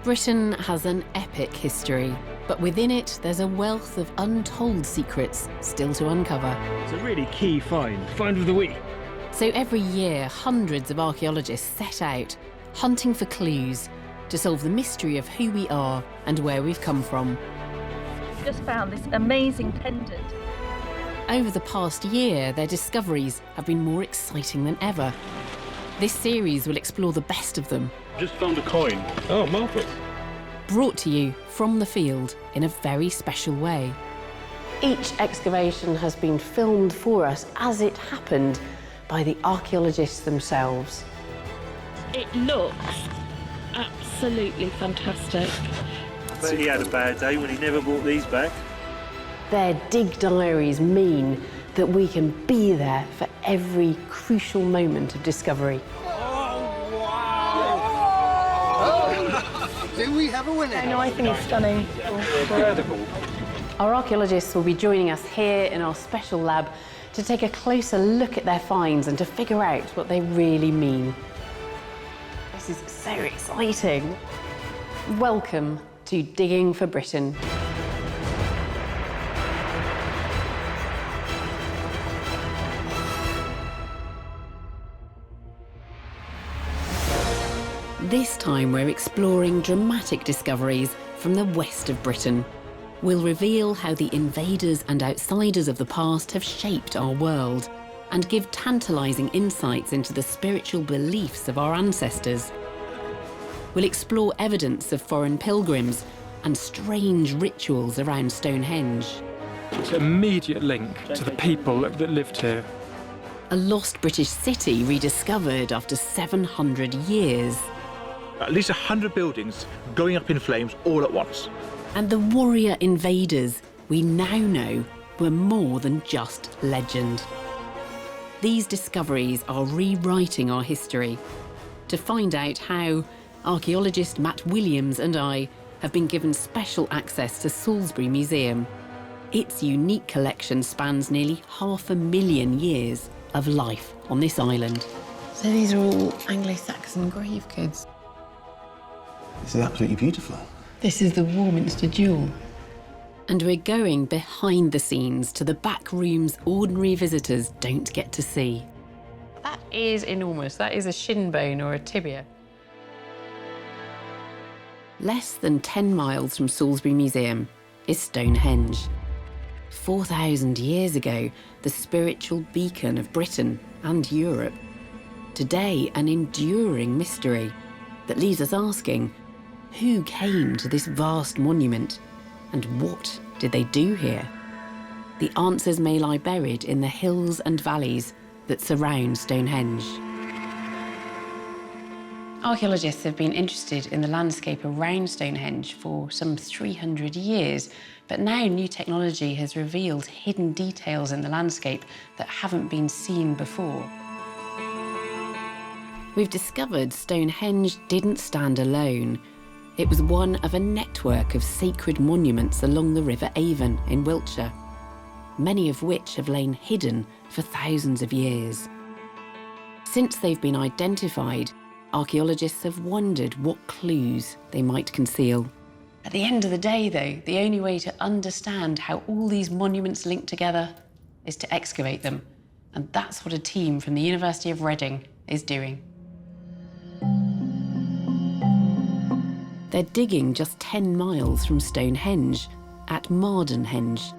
Britain has an epic history, but within it there's a wealth of untold secrets still to uncover. It's a really key find of the week. So every year, hundreds of archaeologists set out, hunting for clues to solve the mystery of who we are and where we've come from. Just found this amazing pendant. Over the past year, their discoveries have been more exciting than ever. This series will explore the best of them. Just found a coin. Oh, marvellous. Brought to you from the field in a very special way. Each excavation has been filmed for us as it happened by the archaeologists themselves. It looks absolutely fantastic. But he had a bad day when he never brought these back. Their dig diaries mean that we can be there for every crucial moment of discovery. Do we have a winner? No, I think it's stunning. Incredible. Our archaeologists will be joining us here in our special lab to take a closer look at their finds and to figure out what they really mean. This is so exciting. Welcome to Digging for Britain. This time we're exploring dramatic discoveries from the west of Britain. We'll reveal how the invaders and outsiders of the past have shaped our world and give tantalising insights into the spiritual beliefs of our ancestors. We'll explore evidence of foreign pilgrims and strange rituals around Stonehenge. It's an immediate link to the people that lived here. A lost British city rediscovered after 700 years. At least 100 buildings going up in flames all at once. And the warrior invaders we now know were more than just legend. These discoveries are rewriting our history. To find out how, archaeologist Matt Williams and I have been given special access to Salisbury Museum. Its unique collection spans nearly 500,000 years of life on this island. So these are all Anglo-Saxon grave goods. This is absolutely beautiful. This is the Warminster Jewel. And we're going behind the scenes to the back rooms ordinary visitors don't get to see. That is enormous. That is a shin bone or a tibia. Less than 10 miles from Salisbury Museum is Stonehenge. 4,000 years ago, the spiritual beacon of Britain and Europe. Today, an enduring mystery that leaves us asking, who came to this vast monument and what did they do here? The answers may lie buried in the hills and valleys that surround Stonehenge. Archaeologists have been interested in the landscape around Stonehenge for some 300 years, but now new technology has revealed hidden details in the landscape that haven't been seen before. We've discovered Stonehenge didn't stand alone. It was one of a network of sacred monuments along the River Avon in Wiltshire, many of which have lain hidden for thousands of years. Since they've been identified, archaeologists have wondered what clues they might conceal. At the end of the day, though, the only way to understand how all these monuments link together is to excavate them. And that's what a team from the University of Reading is doing. They're digging just 10 miles from Stonehenge, at Mardenhenge.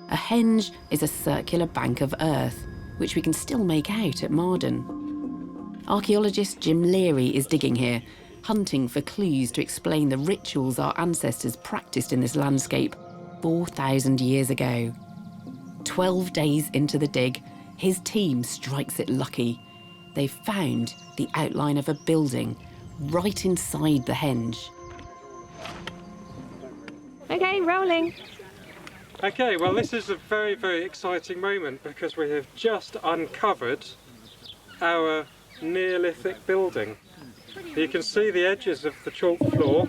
A henge is a circular bank of earth, which we can still make out at Marden. Archaeologist Jim Leary is digging here, hunting for clues to explain the rituals our ancestors practiced in this landscape 4,000 years ago. 12 days into the dig, his team strikes it lucky. They've found the outline of a building right inside the henge. Okay, rolling. Okay, well, this is a very, very exciting moment because we have just uncovered our Neolithic building. You can see the edges of the chalk floor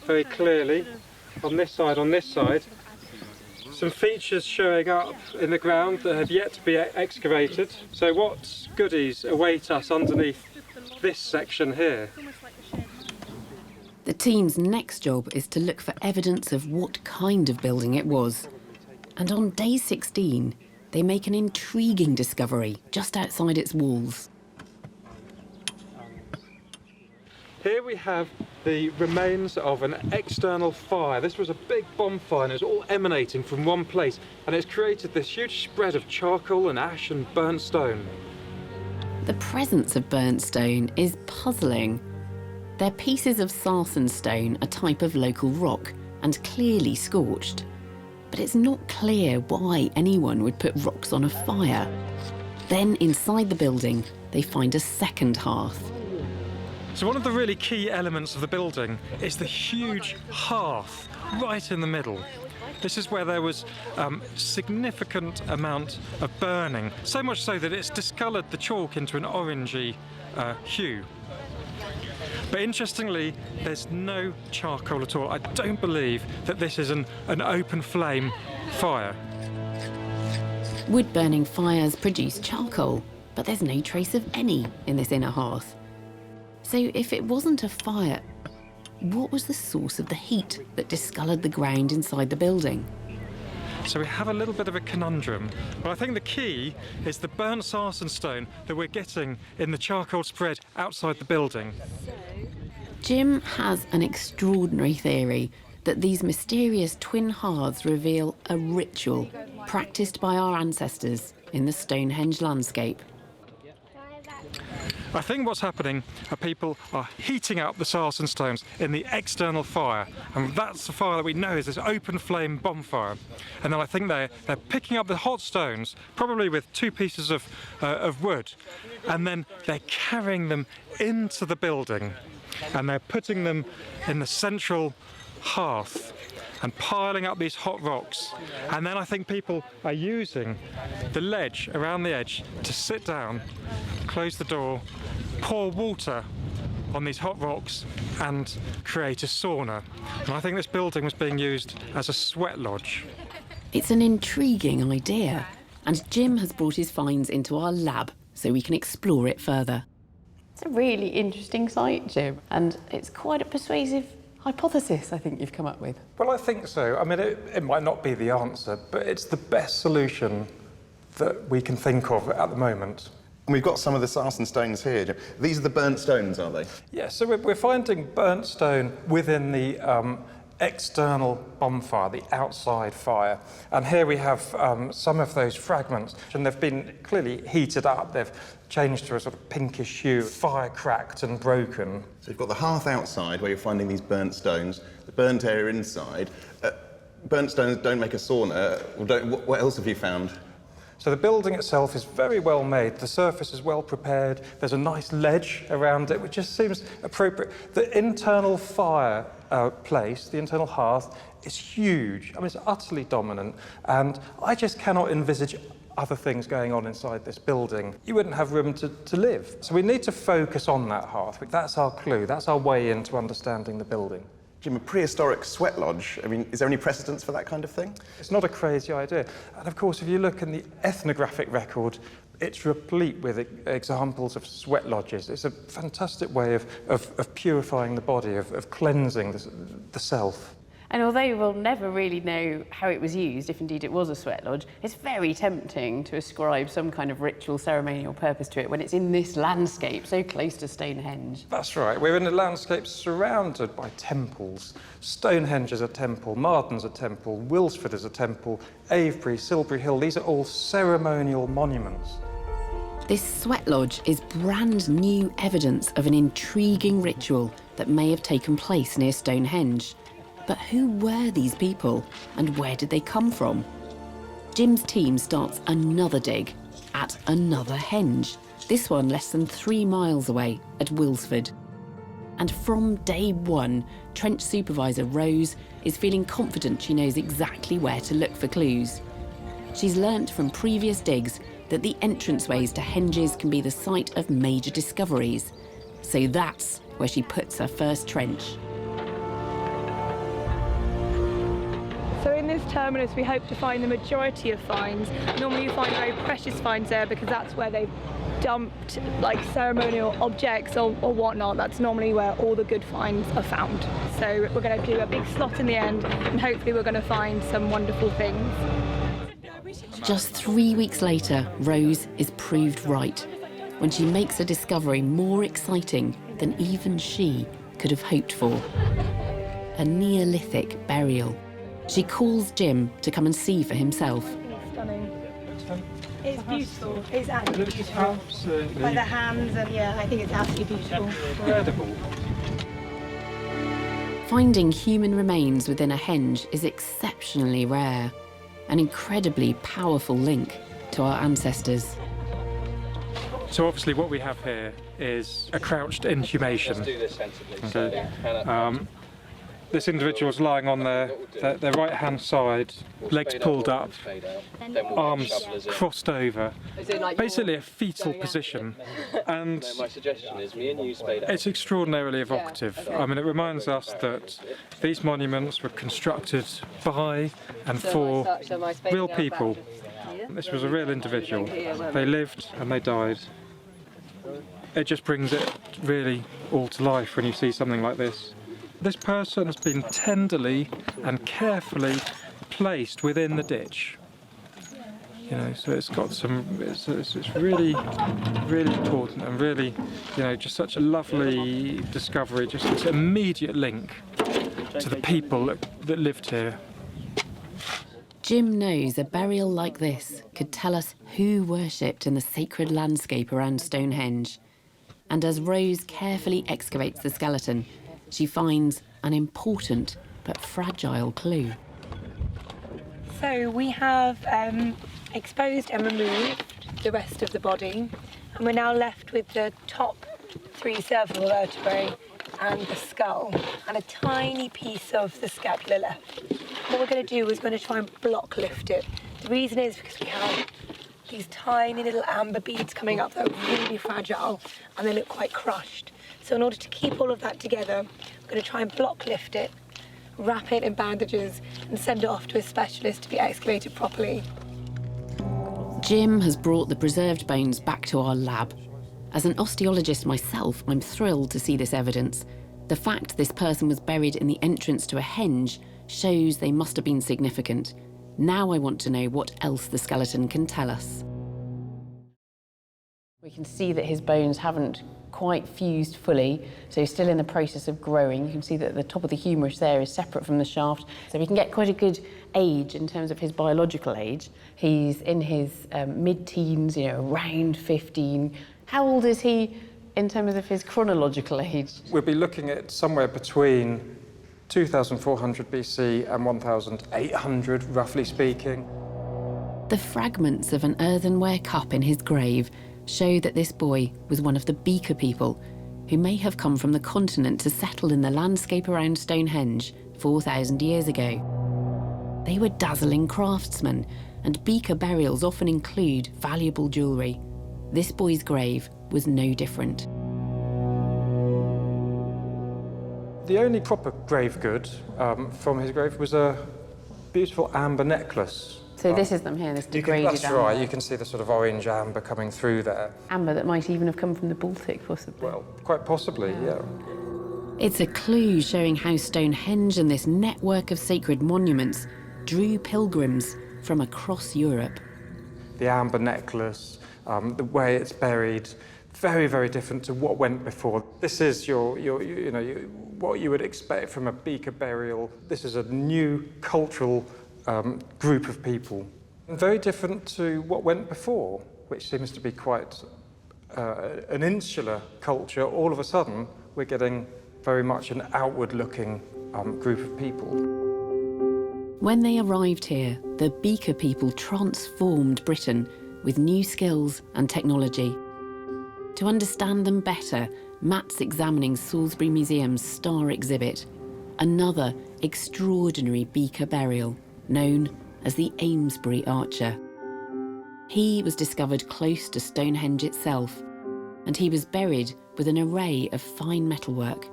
very clearly on this side. Some features showing up in the ground that have yet to be excavated. So what goodies await us underneath this section here? The team's next job is to look for evidence of what kind of building it was. And on day 16, they make an intriguing discovery just outside its walls. Here we have the remains of an external fire. This was a big bonfire and it was all emanating from one place, and it's created this huge spread of charcoal and ash and burnt stone. The presence of burnt stone is puzzling. They're pieces of sarsen stone, a type of local rock, and clearly scorched. But it's not clear why anyone would put rocks on a fire. Then inside the building, they find a second hearth. So one of the really key elements of the building is the huge hearth right in the middle. This is where there was significant amount of burning, so much so that it's discoloured the chalk into an orangey hue. But interestingly, there's no charcoal at all. I don't believe that this is an open flame fire. Wood-burning fires produce charcoal, but there's no trace of any in this inner hearth. So if it wasn't a fire, what was the source of the heat that discoloured the ground inside the building? So we have a little bit of a conundrum, but I think the key is the burnt sarsen stone that we're getting in the charcoal spread outside the building. Jim has an extraordinary theory that these mysterious twin hearths reveal a ritual practised by our ancestors in the Stonehenge landscape. I think what's happening are people are heating up the sarsen stones in the external fire, and that's the fire that we know is this open flame bonfire. And then I think they're picking up the hot stones, probably with 2 pieces of wood, and then they're carrying them into the building, and they're putting them in the central hearth and piling up these hot rocks. And then I think people are using the ledge around the edge to sit down, close the door, pour water on these hot rocks and create a sauna. And I think this building was being used as a sweat lodge. It's an intriguing idea, and Jim has brought his finds into our lab so we can explore it further. It's a really interesting site, Jim, and it's quite a persuasive hypothesis I think you've come up with. Well, I think so. I mean, it might not be the answer, but it's the best solution that we can think of at the moment. And we've got some of the sarsen stones here, Jim. These are the burnt stones, are they? Yeah, so we're finding burnt stone within the external bonfire, the outside fire. And here we have some of those fragments, and they've been clearly heated up. They've changed to a sort of pinkish hue, fire cracked and broken. So you've got the hearth outside where you're finding these burnt stones, the burnt area inside. Burnt stones don't make a sauna. What else have you found? So the building itself is very well made. The surface is well prepared. There's a nice ledge around it, which just seems appropriate. The internal fire place, the internal hearth, is huge. I mean, it's utterly dominant, and I just cannot envisage other things going on inside this building. You wouldn't have room to live. So we need to focus on that hearth. That's our clue. That's our way into understanding the building. Jim, a prehistoric sweat lodge, I mean, is there any precedence for that kind of thing? It's not a crazy idea. And of course, if you look in the ethnographic record, it's replete with examples of sweat lodges. It's a fantastic way of purifying the body, of cleansing the self. And although we'll never really know how it was used, if indeed it was a sweat lodge, it's very tempting to ascribe some kind of ritual, ceremonial purpose to it when it's in this landscape so close to Stonehenge. That's right. We're in a landscape surrounded by temples. Stonehenge is a temple, Marden's a temple, Wilsford is a temple, Avebury, Silbury Hill, these are all ceremonial monuments. This sweat lodge is brand new evidence of an intriguing ritual that may have taken place near Stonehenge. But who were these people, and where did they come from? Jim's team starts another dig at another henge, this one less than 3 miles away at Wilsford. And from day one, trench supervisor Rose is feeling confident she knows exactly where to look for clues. She's learnt from previous digs that the entranceways to henges can be the site of major discoveries. So that's where she puts her first trench. So in this terminus we hope to find the majority of finds. Normally you find very precious finds there because that's where they've dumped like ceremonial objects or whatnot. That's normally where all the good finds are found. So we're going to do a big slot in the end and hopefully we're going to find some wonderful things. Just 3 weeks later, Rose is proved right when she makes a discovery more exciting than even she could have hoped for. A Neolithic burial. She calls Jim to come and see for himself. It's stunning. It's beautiful. It's absolutely beautiful. Absolutely. By the hands and yeah, I think it's absolutely beautiful. Incredible. Finding human remains within a henge is exceptionally rare. An incredibly powerful link to our ancestors. So obviously what we have here is a crouched inhumation. Okay. This individual's lying on their right-hand side, legs pulled up, arms crossed over, basically a fetal position. And it's extraordinarily evocative. I mean, it reminds us that these monuments were constructed by and for real people. This was a real individual. They lived and they died. It just brings it really all to life when you see something like this. This person has been tenderly and carefully placed within the ditch. You know, so it's got some, it's really, really important and really, you know, just such a lovely discovery, just this immediate link to the people that lived here. Jim knows a burial like this could tell us who worshipped in the sacred landscape around Stonehenge. And as Rose carefully excavates the skeleton, she finds an important but fragile clue. So we have exposed and removed the rest of the body, and we're now left with the top 3 cervical vertebrae and the skull, and a tiny piece of the scapula left. What we're going to do is we're going to try and block lift it. The reason is because we have these tiny little amber beads coming up that are really fragile and they look quite crushed. So in order to keep all of that together, we're going to try and block lift it, wrap it in bandages and send it off to a specialist to be excavated properly. Jim has brought the preserved bones back to our lab. As an osteologist myself, I'm thrilled to see this evidence. The fact this person was buried in the entrance to a henge shows they must have been significant. Now I want to know what else the skeleton can tell us. We can see that his bones haven't quite fused fully, so he's still in the process of growing. You can see that the top of the humerus there is separate from the shaft, so we can get quite a good age in terms of his biological age. He's in his mid-teens, you know, around 15. How old is he in terms of his chronological age? We'll be looking at somewhere between 2400 BC and 1800, roughly speaking. The fragments of an earthenware cup in his grave show that this boy was one of the Beaker people who may have come from the continent to settle in the landscape around Stonehenge 4,000 years ago. They were dazzling craftsmen, and Beaker burials often include valuable jewellery. This boy's grave was no different. The only proper grave good from his grave was a beautiful amber necklace. So this is them here, this degraded that's amber. right, you can see the sort of orange amber coming through there. Amber that might even have come from the Baltic, possibly. Well, quite possibly, yeah. It's a clue showing how Stonehenge and this network of sacred monuments drew pilgrims from across Europe. The amber necklace, the way it's buried, very, very different to what went before. This is what you would expect from a Beaker burial. This is a new cultural group of people. And very different to what went before, which seems to be quite an insular culture. All of a sudden, we're getting very much an outward-looking group of people. When they arrived here, the Beaker people transformed Britain with new skills and technology. To understand them better, Matt's examining Salisbury Museum's star exhibit, another extraordinary Beaker burial known as the Amesbury Archer. He was discovered close to Stonehenge itself, and he was buried with an array of fine metalwork,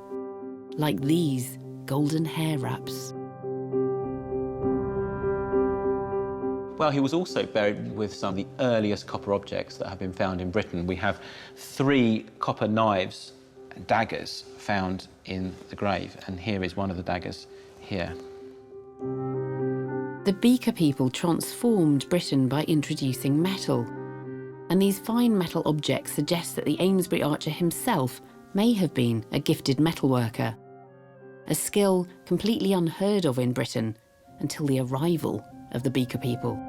like these golden hair wraps. Well, he was also buried with some of the earliest copper objects that have been found in Britain. We have 3 copper knives and daggers found in the grave, and here is one of the daggers here. The Beaker people transformed Britain by introducing metal. And these fine metal objects suggest that the Amesbury archer himself may have been a gifted metalworker, a skill completely unheard of in Britain until the arrival of the Beaker people.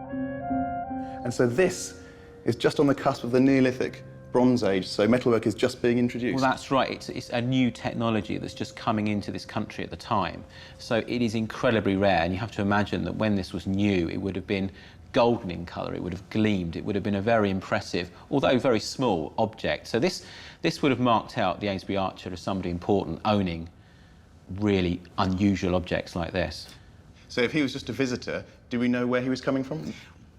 And so this is just on the cusp of the Neolithic Bronze Age, so metalwork is just being introduced. Well, that's right. It's a new technology that's just coming into this country at the time. So it is incredibly rare, and you have to imagine that when this was new, it would have been golden in colour, it would have gleamed, it would have been a very impressive, although very small, object. So this would have marked out the Amesbury archer as somebody important, owning really unusual objects like this. So if he was just a visitor, do we know where he was coming from?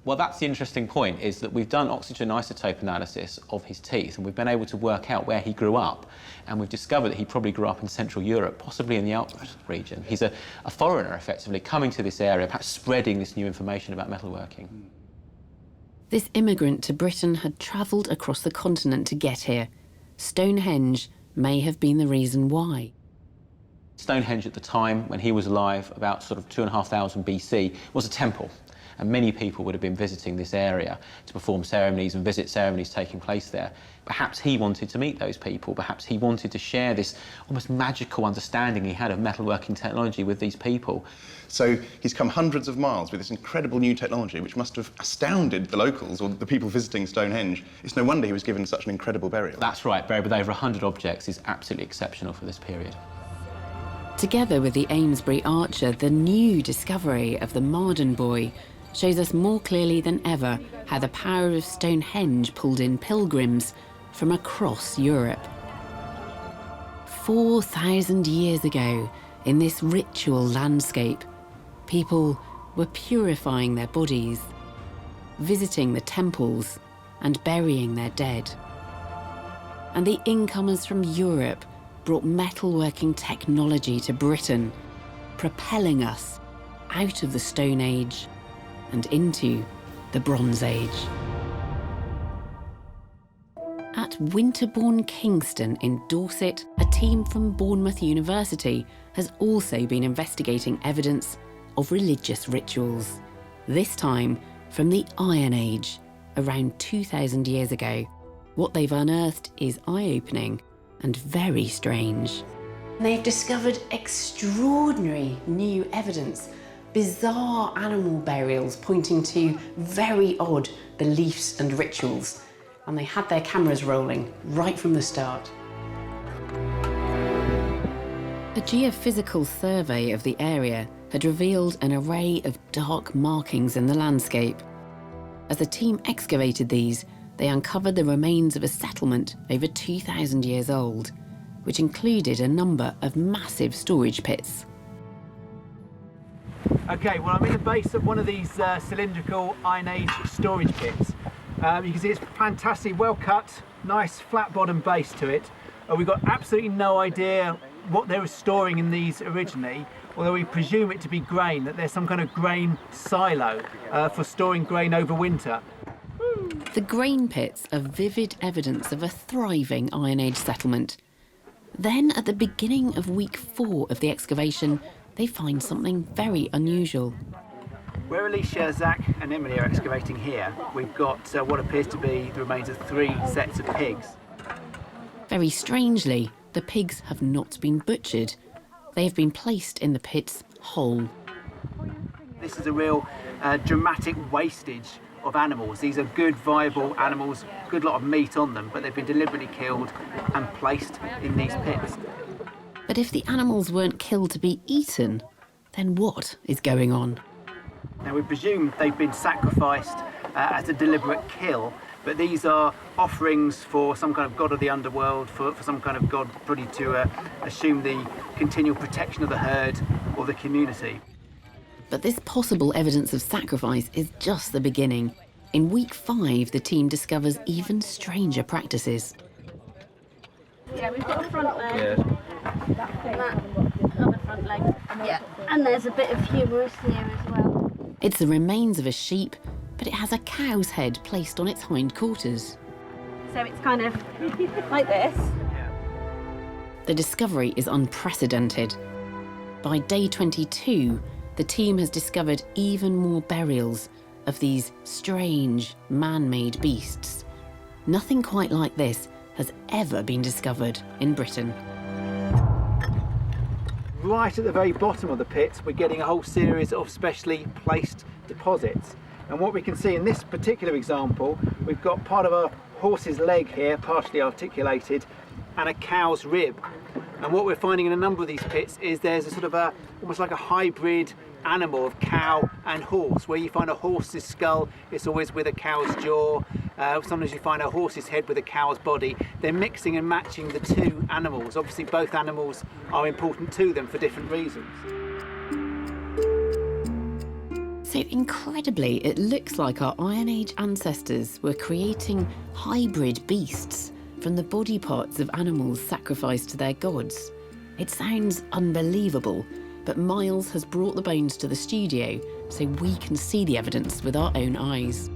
Well, that's the interesting point, is that we've done oxygen isotope analysis of his teeth, and we've been able to work out where he grew up, and we've discovered that he probably grew up in Central Europe, possibly in the Alps region. He's a foreigner, effectively, coming to this area, perhaps spreading this new information about metalworking. This immigrant to Britain had travelled across the continent to get here. Stonehenge may have been the reason why. Stonehenge at the time, when he was alive, about sort of 2,500 BC, was a temple. And many people would have been visiting this area to perform ceremonies and visit ceremonies taking place there. Perhaps he wanted to meet those people, perhaps he wanted to share this almost magical understanding he had of metalworking technology with these people. So he's come hundreds of miles with this incredible new technology which must have astounded the locals or the people visiting Stonehenge. It's no wonder he was given such an incredible burial. That's right, buried with over 100 objects is absolutely exceptional for this period. Together with the Amesbury archer, the new discovery of the Marden boy shows us more clearly than ever how the power of Stonehenge pulled in pilgrims from across Europe. 4,000 years ago, in this ritual landscape, people were purifying their bodies, visiting the temples and burying their dead. And the incomers from Europe brought metalworking technology to Britain, propelling us out of the Stone Age and into the Bronze Age. At Winterbourne Kingston in Dorset, a team from Bournemouth University has also been investigating evidence of religious rituals, this time from the Iron Age, around 2,000 years ago. What they've unearthed is eye-opening and very strange. They've discovered extraordinary new evidence, bizarre animal burials pointing to very odd beliefs and rituals, and they had their cameras rolling right from the start. A geophysical survey of the area had revealed an array of dark markings in the landscape. As the team excavated these, they uncovered the remains of a settlement over 2,000 years old, which included a number of massive storage pits. Okay, well, I'm in the base of one of these cylindrical Iron Age storage pits. You can see it's fantastic, well cut, nice flat bottom base to it. We've got absolutely no idea what they were storing in these originally, although we presume it to be grain, that there's some kind of grain silo for storing grain over winter. The grain pits are vivid evidence of a thriving Iron Age settlement. Then, at the beginning of week 4 of the excavation, they find something very unusual. Where Alicia, Zach and Emily are excavating here, we've got what appears to be the remains of 3 sets of pigs. Very strangely, the pigs have not been butchered. They have been placed in the pits whole. This is a real dramatic wastage of animals. These are good, viable animals, good lot of meat on them, but they've been deliberately killed and placed in these pits. But if the animals weren't killed to be eaten, then what is going on? Now, we presume they've been sacrificed as a deliberate kill, but these are offerings for some kind of god of the underworld, for some kind of god probably to assume the continual protection of the herd or the community. But this possible evidence of sacrifice is just the beginning. In week 5, the team discovers even stranger practices. Yeah, we've got a front leg, that other front leg, yeah, and there's a bit of humerus here as well. It's the remains of a sheep but it has a cow's head placed on its hind quarters. So it's kind of like this. The discovery is unprecedented. By day 22, the team has discovered even more burials of these strange, man-made beasts. Nothing quite like this has ever been discovered in Britain. Right at the very bottom of the pit, we're getting a whole series of specially placed deposits. And what we can see in this particular example, we've got part of a horse's leg here, partially articulated, and a cow's rib. And what we're finding in a number of these pits is there's a sort of almost like a hybrid animal of cow and horse. Where you find a horse's skull, it's always with a cow's jaw. Sometimes you find a horse's head with a cow's body. They're mixing and matching the two animals. Obviously both animals are important to them for different reasons. So incredibly, it looks like our Iron Age ancestors were creating hybrid beasts from the body parts of animals sacrificed to their gods. It sounds unbelievable, but Miles has brought the bones to the studio so we can see the evidence with our own eyes.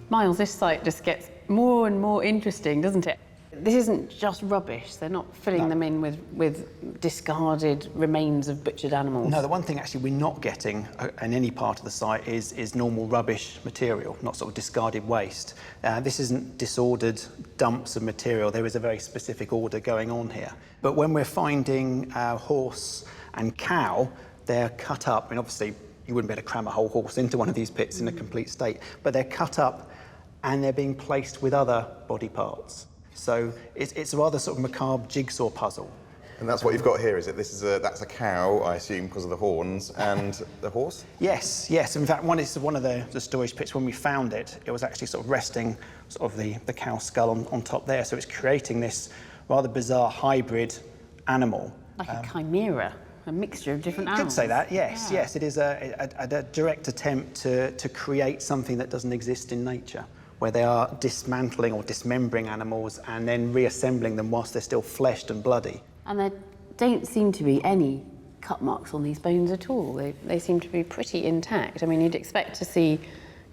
Miles, this site just gets more and more interesting, doesn't it? This isn't just rubbish. They're not filling them in with discarded remains of butchered animals. No, the one thing actually we're not getting in any part of the site is normal rubbish material, not sort of discarded waste. This isn't disordered dumps of material. There is a very specific order going on here. But when we're finding horse and cow, they're cut up. I mean, obviously, you wouldn't be able to cram a whole horse into one of these pits in a complete state, but they're cut up and they're being placed with other body parts. So it's a rather sort of macabre jigsaw puzzle. And that's what you've got here, is it? That's a cow, I assume, because of the horns, and the horse? Yes, yes. In fact, one of the storage pits, when we found it, it was actually sort of resting sort of the cow skull on top there. So it's creating this rather bizarre hybrid animal. Like a chimera, a mixture of different animals. You could say that, yes, yeah. Yes. It is a direct attempt to create something that doesn't exist in nature, where they are dismantling or dismembering animals and then reassembling them whilst they're still fleshed and bloody. And there don't seem to be any cut marks on these bones at all. They seem to be pretty intact. I mean, you'd expect to see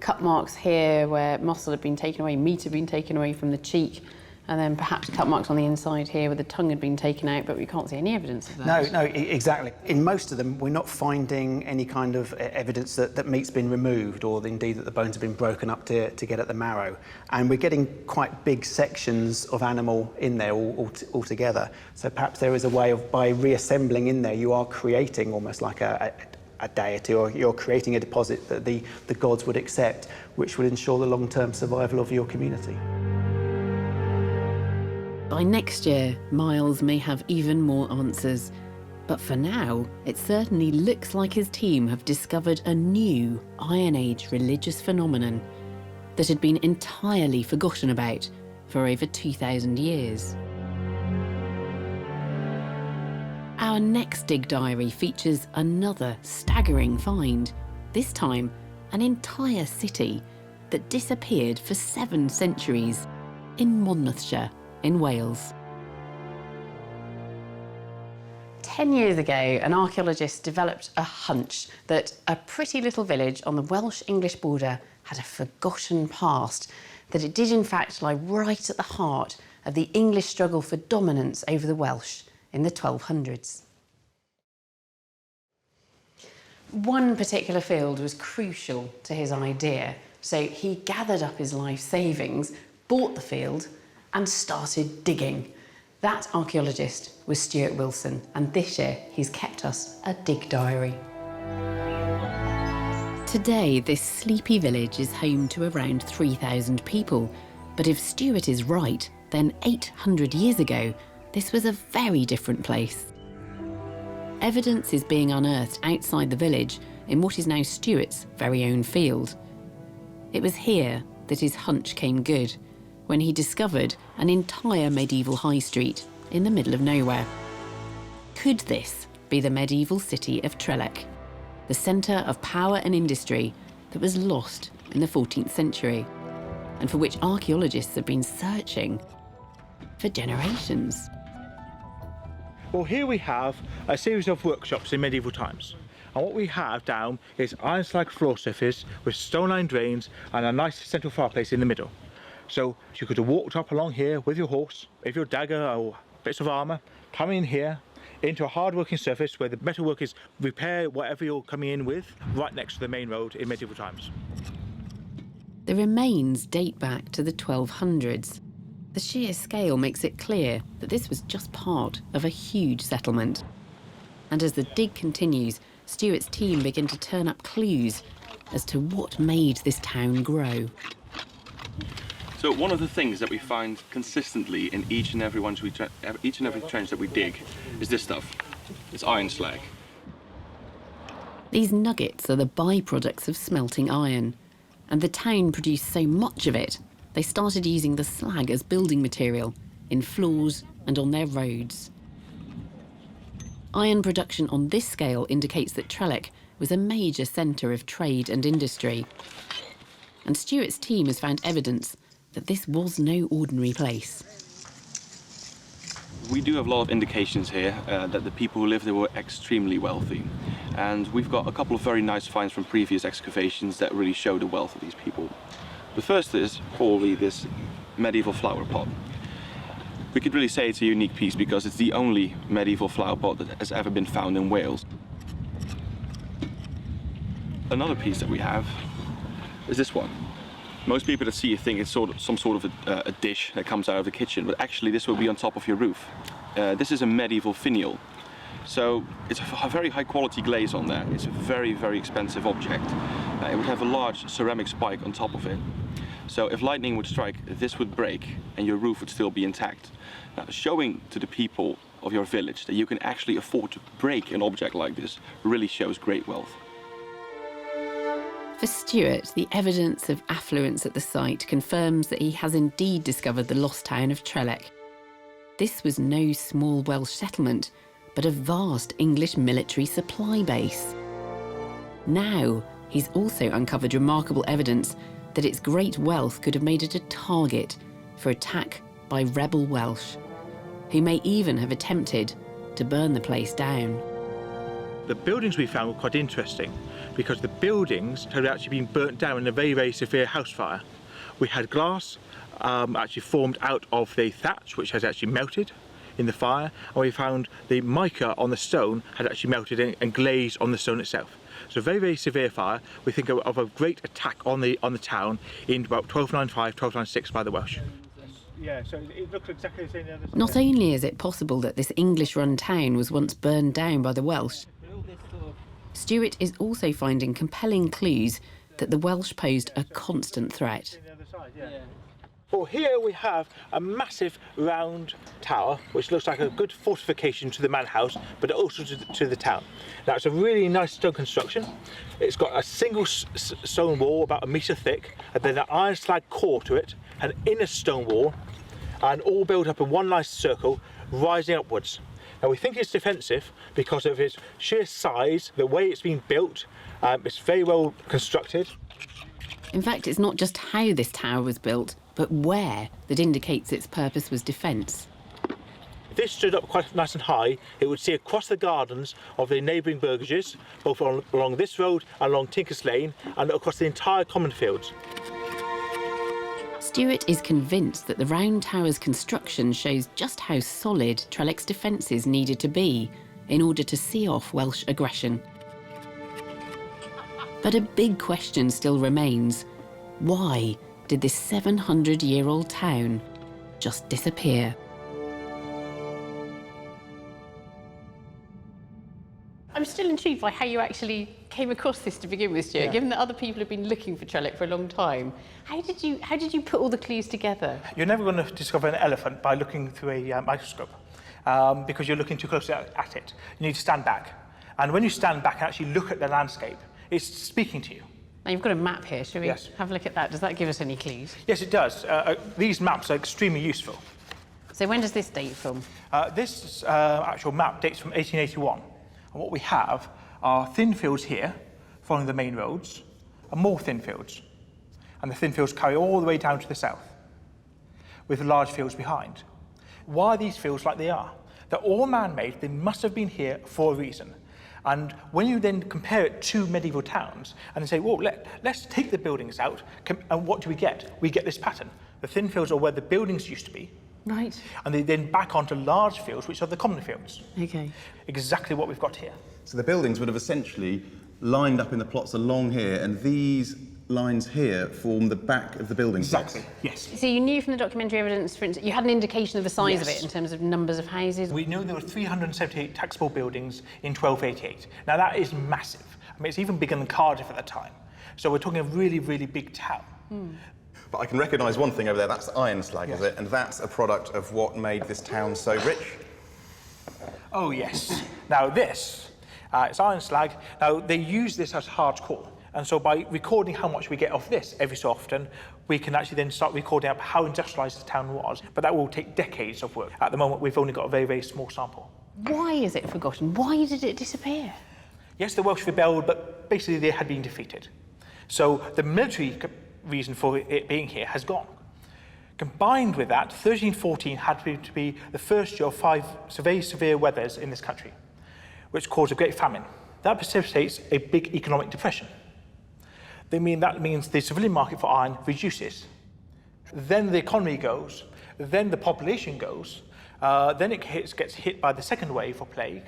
cut marks here where muscle had been taken away, meat had been taken away from the cheek, and then perhaps cut marks on the inside here where the tongue had been taken out, but we can't see any evidence of that. No, exactly. In most of them, we're not finding any kind of evidence that meat's been removed or indeed that the bones have been broken up to get at the marrow. And we're getting quite big sections of animal in there all together. So perhaps there is a way of, by reassembling in there, you are creating almost like a deity, or you're creating a deposit that the gods would accept, which would ensure the long-term survival of your community. By next year, Miles may have even more answers. But for now, it certainly looks like his team have discovered a new Iron Age religious phenomenon that had been entirely forgotten about for over 2,000 years. Our next dig diary features another staggering find, this time an entire city that disappeared for 7 centuries in Monmouthshire, in Wales. 10 years ago, an archaeologist developed a hunch that a pretty little village on the Welsh-English border had a forgotten past, that it did in fact lie right at the heart of the English struggle for dominance over the Welsh in the 1200s. One particular field was crucial to his idea, so he gathered up his life savings, bought the field, and started digging. That archaeologist was Stuart Wilson, and this year he's kept us a dig diary. Today, this sleepy village is home to around 3,000 people. But if Stuart is right, then 800 years ago, this was a very different place. Evidence is being unearthed outside the village in what is now Stuart's very own field. It was here that his hunch came good, when he discovered an entire medieval high street in the middle of nowhere. Could this be the medieval city of Trellech, the centre of power and industry that was lost in the 14th century, and for which archaeologists have been searching for generations? Well, here we have a series of workshops in medieval times. And what we have down is iron slag floor surface with stone line drains and a nice central fireplace in the middle. So you could have walked up along here with your horse, with your dagger or bits of armour, come in here into a hard working surface where the metalworkers repair whatever you're coming in with, right next to the main road in medieval times. The remains date back to the 1200s. The sheer scale makes it clear that this was just part of a huge settlement. And as the dig continues, Stuart's team begin to turn up clues as to what made this town grow. So one of the things that we find consistently in each and every trench that we dig is this stuff. It's iron slag. These nuggets are the byproducts of smelting iron, and the town produced so much of it, they started using the slag as building material in floors and on their roads. Iron production on this scale indicates that Trellech was a major centre of trade and industry. And Stuart's team has found evidence that this was no ordinary place. We do have a lot of indications here that the people who lived there were extremely wealthy. And we've got a couple of very nice finds from previous excavations that really show the wealth of these people. The first is probably this medieval flower pot. We could really say it's a unique piece because it's the only medieval flower pot that has ever been found in Wales. Another piece that we have is this one. Most people that see it think it's some sort of a dish that comes out of the kitchen, but actually this will be on top of your roof. This is a medieval finial. So it's a very high quality glaze on there. It's a very, very expensive object. It would have a large ceramic spike on top of it. So if lightning would strike, this would break and your roof would still be intact. Now, showing to the people of your village that you can actually afford to break an object like this really shows great wealth. For Stuart, the evidence of affluence at the site confirms that he has indeed discovered the lost town of Trellech. This was no small Welsh settlement, but a vast English military supply base. Now, he's also uncovered remarkable evidence that its great wealth could have made it a target for attack by rebel Welsh, who may even have attempted to burn the place down. The buildings we found were quite interesting because the buildings had actually been burnt down in a very, very severe house fire. We had glass actually formed out of the thatch, which has actually melted in the fire, and we found the mica on the stone had actually melted and glazed on the stone itself. So a very, very severe fire. We think of a great attack on the town in about 1295, 1296 by the Welsh. Yeah, so it looks exactly the same the other side. Not only is it possible that this English-run town was once burned down by the Welsh, Stuart is also finding compelling clues that the Welsh posed a constant threat. Well, here we have a massive round tower, which looks like a good fortification to the manor house, but also to the town. Now, it's a really nice stone construction. It's got a single stone wall about 1 metre thick, and then an iron slag core to it, an inner stone wall, and all built up in one nice circle, rising upwards. Now, we think it's defensive because of its sheer size, the way it's been built. It's very well constructed. In fact, it's not just how this tower was built, but where that indicates its purpose was defence. If this stood up quite nice and high, it would see across the gardens of the neighbouring burgages, both along this road and along Tinkers Lane, and across the entire common fields. Stuart is convinced that the round tower's construction shows just how solid Trellech's defences needed to be in order to see off Welsh aggression. But a big question still remains. Why did this 700-year-old town just disappear? I'm still intrigued by how you actually came across this to begin with, Stuart. Given that other people have been looking for Trellech for a long time, how did you put all the clues together? You're never going to discover an elephant by looking through a microscope because you're looking too closely at it. You need to stand back. And when you stand back and actually look at the landscape, it's speaking to you. Now, you've got a map here. Shall we have a look at that? Does that give us any clues? Yes, it does. These maps are extremely useful. So when does this date from? This actual map dates from 1881. And what we have are thin fields here, following the main roads, and more thin fields. And the thin fields carry all the way down to the south, with the large fields behind. Why are these fields like they are? They're all man-made. They must have been here for a reason. And when you then compare it to medieval towns and say, well, let's take the buildings out, and what do we get? We get this pattern. The thin fields are where the buildings used to be. Right. And they then back onto large fields, which are the common fields. Okay. Exactly what we've got here. So the buildings would have essentially lined up in the plots along here, and these lines here form the back of the building. Exactly, yes. So you knew from the documentary evidence, for instance, you had an indication of the size of Yes. it in terms of numbers of houses? We knew there were 378 taxable buildings in 1288. Now that is massive. I mean, it's even bigger than Cardiff at the time. So we're talking a really, really big town. But I can recognise one thing over there, that's iron slag, Yes. is it? And that's a product of what made this town so rich? Oh, yes. Now this, it's iron slag. Now they use this as hardcore. And so by recording how much we get off this every so often, we can actually then start recording up how industrialised the town was. But that will take decades of work. At the moment, we've only got a very, very small sample. Why is it forgotten? Why did it disappear? Yes, the Welsh rebelled, but basically they had been defeated. So the military reason for it being here has gone. Combined with that, 1314 had to be the first year of 5 very severe weathers in this country, which caused a great famine. That precipitates a big economic depression. That means the civilian market for iron reduces. Then the economy goes, then the population goes, then it gets hit by the second wave of plague.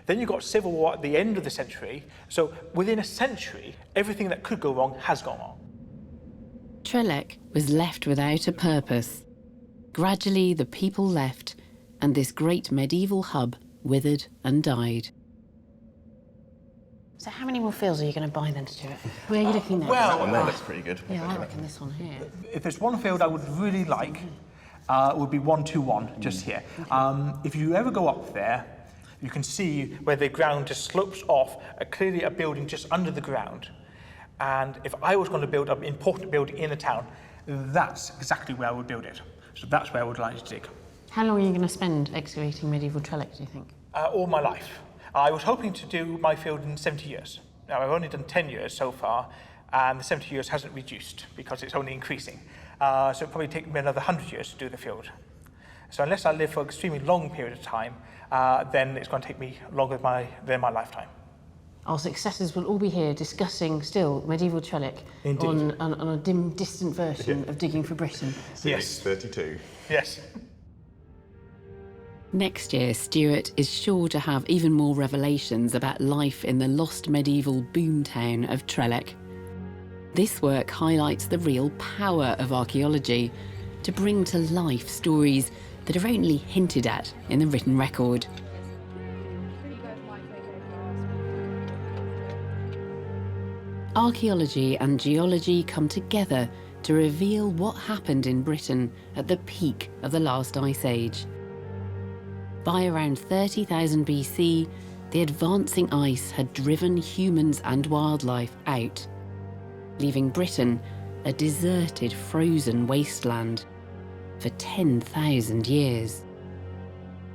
Then you've got civil war at the end of the century. So within a century, everything that could go wrong has gone wrong. Trellech was left without a purpose. Gradually, the people left, and this great medieval hub withered and died. So how many more fields are you going to buy then, Stuart? Where are you looking now? That one there looks pretty good. Yeah, I reckon this one here. If there's one field I would really like, it would be 121, just here. If you ever go up there, you can see where the ground just slopes off, clearly a building just under the ground. And if I was going to build an important building in the town, that's exactly where I would build it. So that's where I would like to dig. How long are you going to spend excavating medieval Trellech, do you think? All my life. I was hoping to do my field in 70 years. Now, I've only done 10 years so far, and the 70 years hasn't reduced because it's only increasing. So it'll probably take me another 100 years to do the field. So unless I live for an extremely long period of time, then it's going to take me longer than my lifetime. Our successors will all be here discussing still medieval Trellech on a dim, distant version of Digging for Britain. Yes. 32. Yes. Next year, Stuart is sure to have even more revelations about life in the lost medieval boomtown of Trellech. This work highlights the real power of archaeology to bring to life stories that are only hinted at in the written record. Archaeology and geology come together to reveal what happened in Britain at the peak of the last ice age. By around 30,000 BC, the advancing ice had driven humans and wildlife out, leaving Britain a deserted, frozen wasteland for 10,000 years.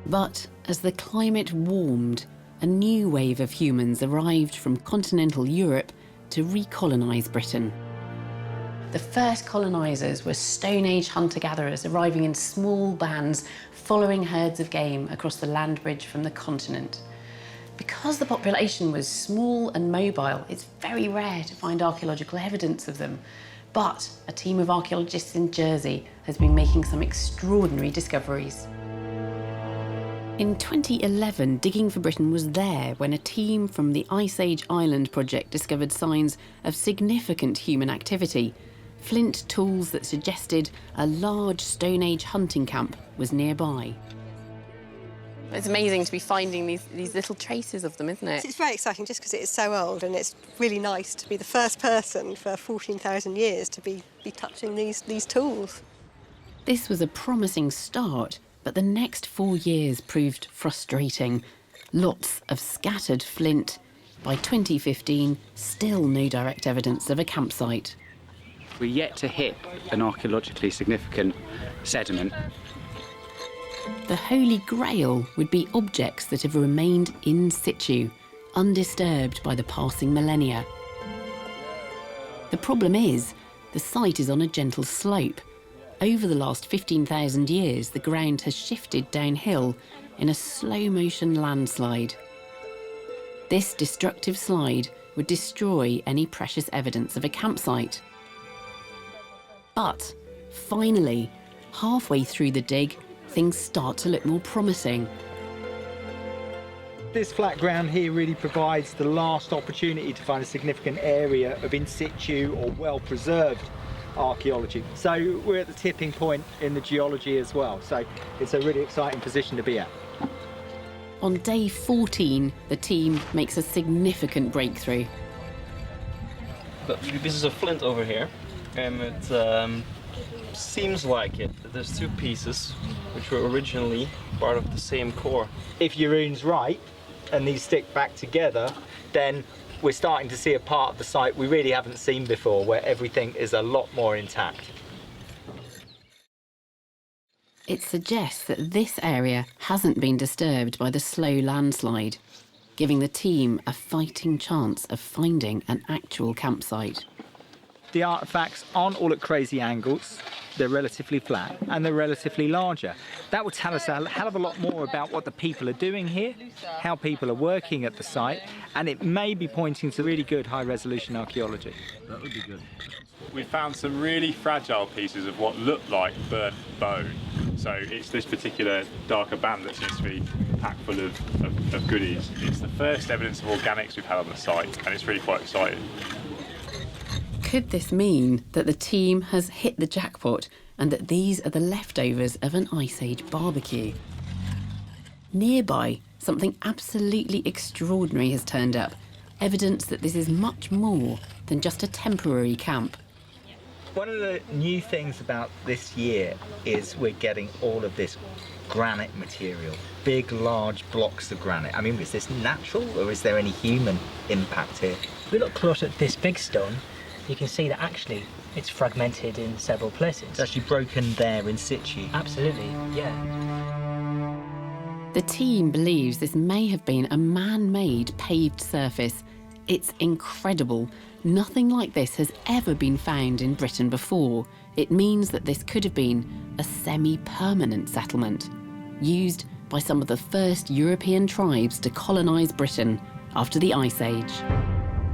But as the climate warmed, a new wave of humans arrived from continental Europe to recolonise Britain. The first colonisers were Stone Age hunter-gatherers arriving in small bands, following herds of game across the land bridge from the continent. Because the population was small and mobile, it's very rare to find archaeological evidence of them. But a team of archaeologists in Jersey has been making some extraordinary discoveries. In 2011, Digging for Britain was there when a team from the Ice Age Island project discovered signs of significant human activity. Flint tools that suggested a large Stone Age hunting camp was nearby. It's amazing to be finding these little traces of them, isn't it? It's very exciting just because it is so old, and it's really nice to be the first person for 14,000 years to be touching these tools. This was a promising start, but the next 4 years proved frustrating. Lots of scattered flint. By 2015, still no direct evidence of a campsite. We're yet to hit an archaeologically significant sediment. The Holy Grail would be objects that have remained in situ, undisturbed by the passing millennia. The problem is, the site is on a gentle slope. Over the last 15,000 years, the ground has shifted downhill in a slow-motion landslide. This destructive slide would destroy any precious evidence of a campsite. But finally, halfway through the dig, things start to look more promising. This flat ground here really provides the last opportunity to find a significant area of in situ or well-preserved archaeology. So we're at the tipping point in the geology as well. So it's a really exciting position to be at. On day 14, the team makes a significant breakthrough. But this is a flint over here, and it seems like it. There's two pieces which were originally part of the same core. If Jeroen's right, and these stick back together, then we're starting to see a part of the site we really haven't seen before, where everything is a lot more intact. It suggests that this area hasn't been disturbed by the slow landslide, giving the team a fighting chance of finding an actual campsite. The artefacts aren't all at crazy angles, they're relatively flat and they're relatively larger. That will tell us a hell of a lot more about what the people are doing here, how people are working at the site, and it may be pointing to really good high-resolution archaeology. That would be good. We found some really fragile pieces of what looked like burnt bone. So it's this particular darker band that seems to be packed full of goodies. It's the first evidence of organics we've had on the site, and it's really quite exciting. Could this mean that the team has hit the jackpot and that these are the leftovers of an Ice Age barbecue? Nearby, something absolutely extraordinary has turned up, evidence that this is much more than just a temporary camp. One of the new things about this year is we're getting all of this granite material, big, large blocks of granite. I mean, is this natural or is there any human impact here? If we look close at this big stone, you can see that actually it's fragmented in several places. It's actually broken there in situ. Absolutely, yeah. The team believes this may have been a man-made paved surface. It's incredible. Nothing like this has ever been found in Britain before. It means that this could have been a semi-permanent settlement, used by some of the first European tribes to colonise Britain after the Ice Age.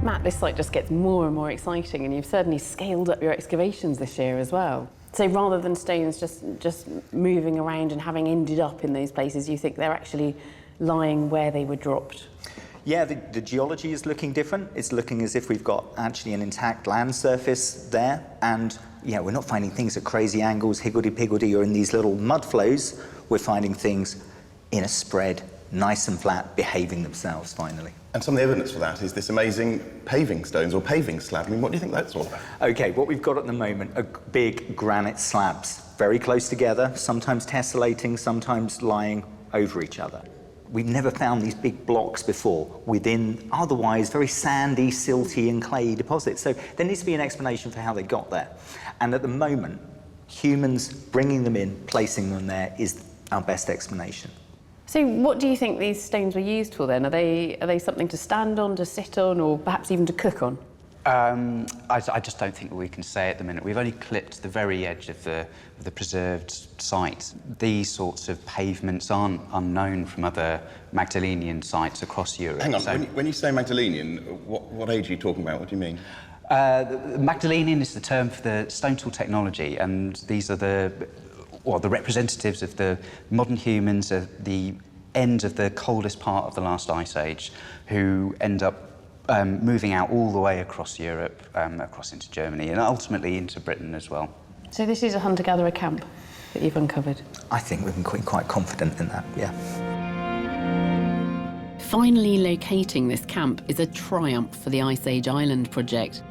Matt, this site just gets more and more exciting, and you've certainly scaled up your excavations this year as well. So rather than stones just moving around and having ended up in those places, you think they're actually lying where they were dropped? Yeah, the geology is looking different. It's looking as if we've got actually an intact land surface there, and yeah, we're not finding things at crazy angles, higgledy-piggledy, or in these little mud flows. We're finding things in a spread, nice and flat, behaving themselves finally. And some of the evidence for that is this amazing paving stones or paving slab. I mean, what do you think that's all about? Okay, what we've got at the moment are big granite slabs, very close together, sometimes tessellating, sometimes lying over each other. We've never found these big blocks before within otherwise very sandy, silty and clayey deposits. So there needs to be an explanation for how they got there. And at the moment, humans bringing them in, placing them there is our best explanation. So what do you think these stones were used for then? Are they something to stand on, to sit on, or perhaps even to cook on? I just don't think we can say at the minute. We've only clipped the very edge of the preserved site. These sorts of pavements aren't unknown from other Magdalenian sites across Europe. Hang on, so, when you say Magdalenian, what age are you talking about? What do you mean? Magdalenian is the term for the stone tool technology, and these are the representatives of the modern humans at the end of the coldest part of the last ice age, who end up moving out all the way across Europe, across into Germany, and ultimately into Britain as well. So this is a hunter-gatherer camp that you've uncovered? I think we can be quite confident in that, yeah. Finally locating this camp is a triumph for the Ice Age Island project.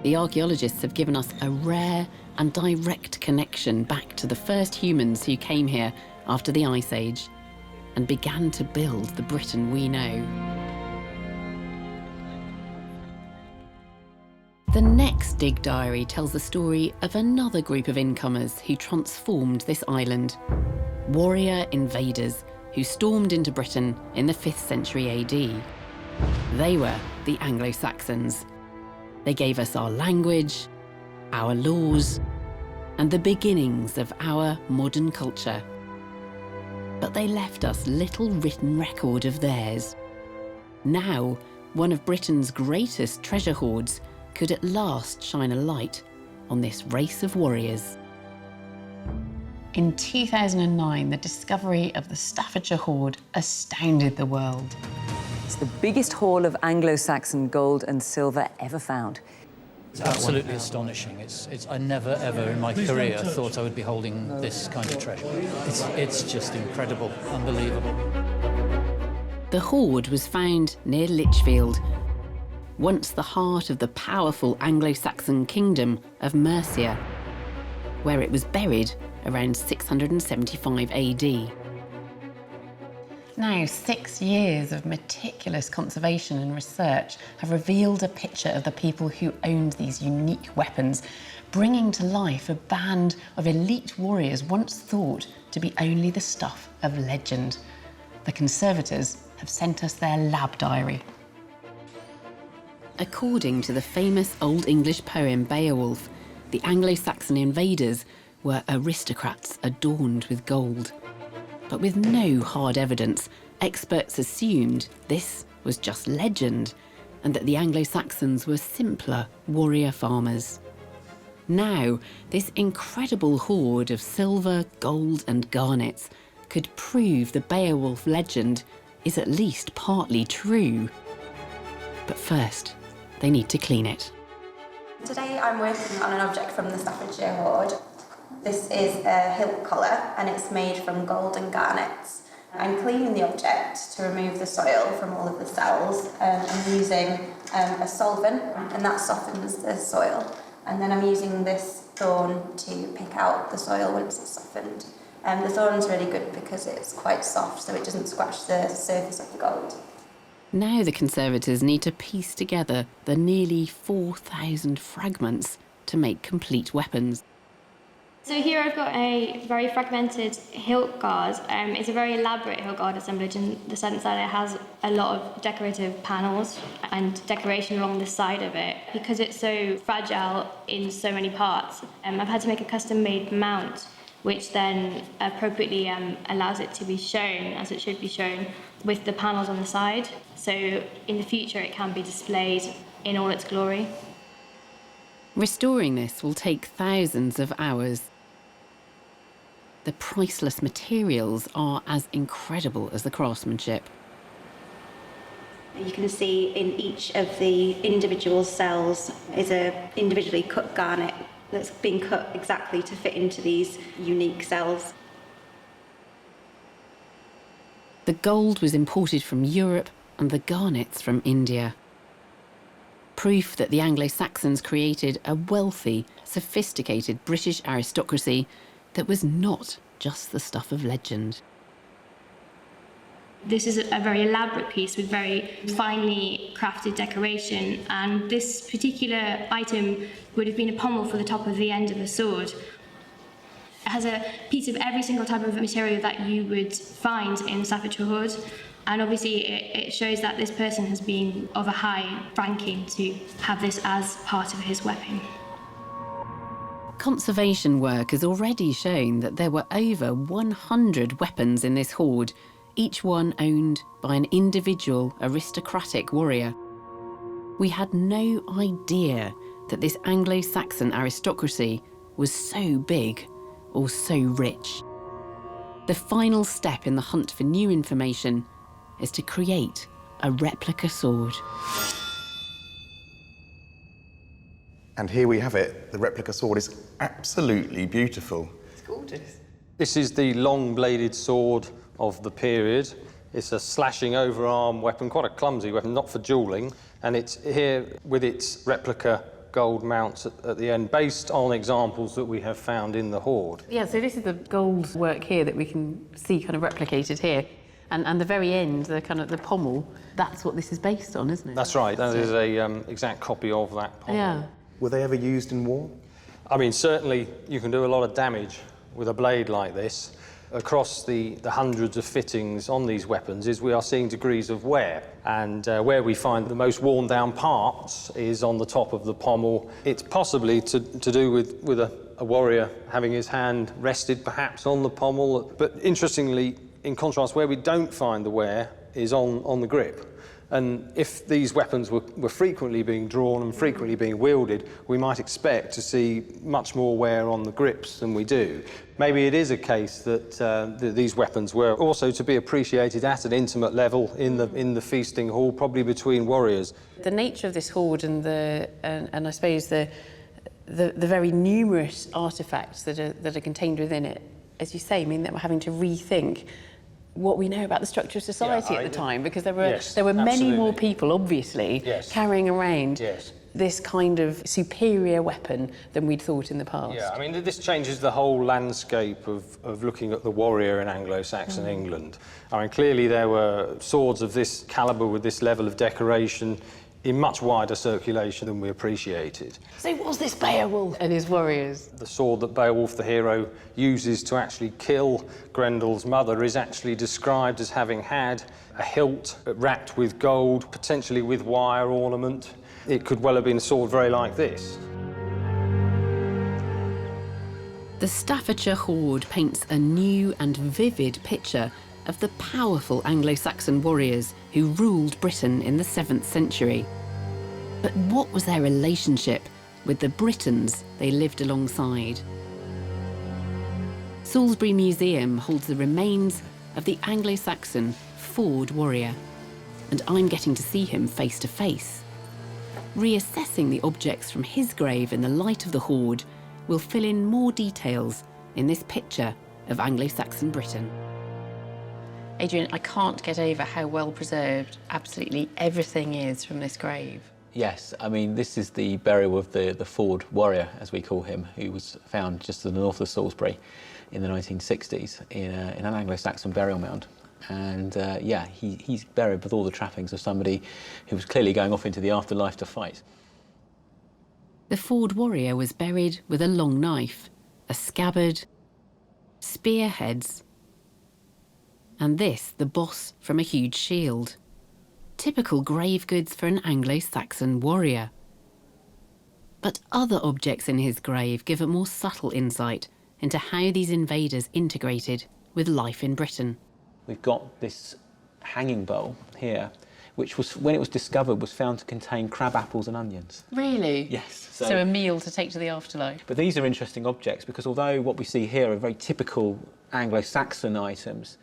The archaeologists have given us a rare and direct connection back to the first humans who came here after the Ice Age and began to build the Britain we know. The next dig diary tells the story of another group of incomers who transformed this island. Warrior invaders who stormed into Britain in the 5th century AD. They were the Anglo-Saxons. They gave us our language, our laws, and the beginnings of our modern culture. But they left us little written record of theirs. Now, one of Britain's greatest treasure hoards could at last shine a light on this race of warriors. In 2009, the discovery of the Staffordshire hoard astounded the world. It's the biggest haul of Anglo-Saxon gold and silver ever found. It's absolutely astonishing. I never, ever in my career thought I would be holding this kind of treasure. It's just incredible, unbelievable. The hoard was found near Lichfield, once the heart of the powerful Anglo-Saxon kingdom of Mercia, where it was buried around 675 AD. Now, 6 years of meticulous conservation and research have revealed a picture of the people who owned these unique weapons, bringing to life a band of elite warriors once thought to be only the stuff of legend. The conservators have sent us their lab diary. According to the famous Old English poem Beowulf, the Anglo-Saxon invaders were aristocrats adorned with gold. But with no hard evidence, experts assumed this was just legend and that the Anglo-Saxons were simpler warrior farmers. Now, this incredible hoard of silver, gold and garnets could prove the Beowulf legend is at least partly true. But first, they need to clean it. Today I'm working on an object from the Staffordshire hoard. This is a hilt collar and it's made from gold and garnets. I'm cleaning the object to remove the soil from all of the cells. I'm using a solvent and that softens the soil. And then I'm using this thorn to pick out the soil once it's softened. The thorn's really good because it's quite soft so it doesn't scratch the surface of the gold. Now the conservators need to piece together the nearly 4,000 fragments to make complete weapons. So here I've got a very fragmented hilt guard. It's a very elaborate hilt guard assemblage in the sense that it has a lot of decorative panels and decoration along the side of it. Because it's so fragile in so many parts, I've had to make a custom-made mount which then appropriately allows it to be shown as it should be shown with the panels on the side. So in the future it can be displayed in all its glory. Restoring this will take thousands of hours. The priceless materials are as incredible as the craftsmanship. You can see in each of the individual cells is an individually cut garnet that's been cut exactly to fit into these unique cells. The gold was imported from Europe and the garnets from India. Proof that the Anglo-Saxons created a wealthy, sophisticated British aristocracy that was not just the stuff of legend. This is a very elaborate piece with very finely crafted decoration, and this particular item would have been a pommel for the top of the end of a sword. It has a piece of every single type of material that you would find in Staffordshire hoard, and obviously it shows that this person has been of a high ranking to have this as part of his weapon. Conservation work has already shown that there were over 100 weapons in this hoard, each one owned by an individual aristocratic warrior. We had no idea that this Anglo-Saxon aristocracy was so big or so rich. The final step in the hunt for new information is to create a replica sword. And here we have it. The replica sword is absolutely beautiful. It's gorgeous. This is the long-bladed sword of the period. It's a slashing overarm weapon, quite a clumsy weapon, not for duelling. And it's here with its replica gold mounts at the end, based on examples that we have found in the hoard. Yeah, so this is the gold work here that we can see kind of replicated here. And the very end, the kind of the pommel, that's what this is based on, isn't it? That's right. That is a exact copy of that pommel. Yeah. Were they ever used in war? I mean, certainly you can do a lot of damage with a blade like this. Across the hundreds of fittings on these weapons is we are seeing degrees of wear. And where we find the most worn down parts is on the top of the pommel. It's possibly to do with a warrior having his hand rested perhaps on the pommel. But interestingly, in contrast, where we don't find the wear is on the grip. And if these weapons were frequently being drawn and frequently being wielded, we might expect to see much more wear on the grips than we do. Maybe it is a case that these weapons were also to be appreciated at an intimate level in the feasting hall, probably between warriors. The nature of this hoard and I suppose the very numerous artefacts that are contained within it, as you say, mean that we're having to rethink what we know about the structure of society at the time, because there were many more people, obviously, carrying around this kind of superior weapon than we'd thought in the past. Yeah, I mean, this changes the whole landscape of looking at the warrior in Anglo-Saxon England. I mean, clearly there were swords of this calibre with this level of decoration in much wider circulation than we appreciated. So was this Beowulf and his warriors? The sword that Beowulf the hero uses to actually kill Grendel's mother is actually described as having had a hilt wrapped with gold, potentially with wire ornament. It could well have been a sword very like this. The Staffordshire hoard paints a new and vivid picture of the powerful Anglo-Saxon warriors who ruled Britain in the 7th century. But what was their relationship with the Britons they lived alongside? Salisbury Museum holds the remains of the Anglo-Saxon Ford warrior, and I'm getting to see him face to face. Reassessing the objects from his grave in the light of the hoard will fill in more details in this picture of Anglo-Saxon Britain. Adrian, I can't get over how well preserved absolutely everything is from this grave. Yes, I mean, this is the burial of the Ford warrior, as we call him, who was found just to the north of Salisbury in the 1960s in an Anglo-Saxon burial mound. And yeah, he's buried with all the trappings of somebody who was clearly going off into the afterlife to fight. The Ford warrior was buried with a long knife, a scabbard, spearheads, and this, the boss from a huge shield. Typical grave goods for an Anglo-Saxon warrior. But other objects in his grave give a more subtle insight into how these invaders integrated with life in Britain. We've got this hanging bowl here, which was, when it was discovered, was found to contain crab apples and onions. Really? Yes. So a meal to take to the afterlife. But these are interesting objects because although what we see here are very typical Anglo-Saxon items,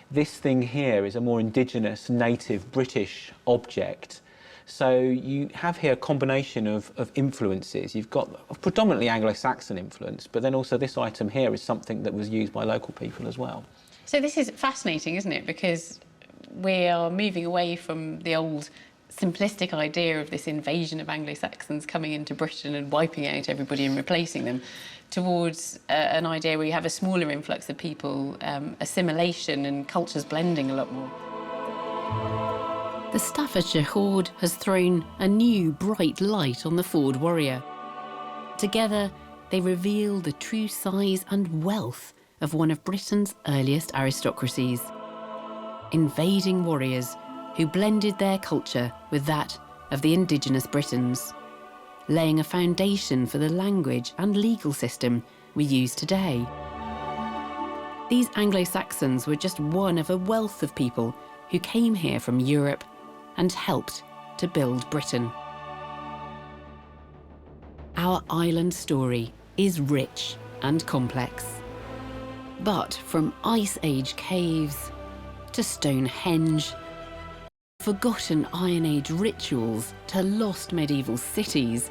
this thing here is a more indigenous, native, British object. So you have here a combination of influences. You've got a predominantly Anglo-Saxon influence, but then also this item here is something that was used by local people as well. So this is fascinating, isn't it? Because we are moving away from the old simplistic idea of this invasion of Anglo-Saxons coming into Britain and wiping out everybody and replacing them, towards an idea where you have a smaller influx of people, assimilation and cultures blending a lot more. The Staffordshire hoard has thrown a new bright light on the Ford warrior. Together, they reveal the true size and wealth of one of Britain's earliest aristocracies. Invading warriors who blended their culture with that of the indigenous Britons, laying a foundation for the language and legal system we use today. These Anglo-Saxons were just one of a wealth of people who came here from Europe and helped to build Britain. Our island story is rich and complex. But from Ice Age caves to Stonehenge, forgotten Iron Age rituals to lost medieval cities,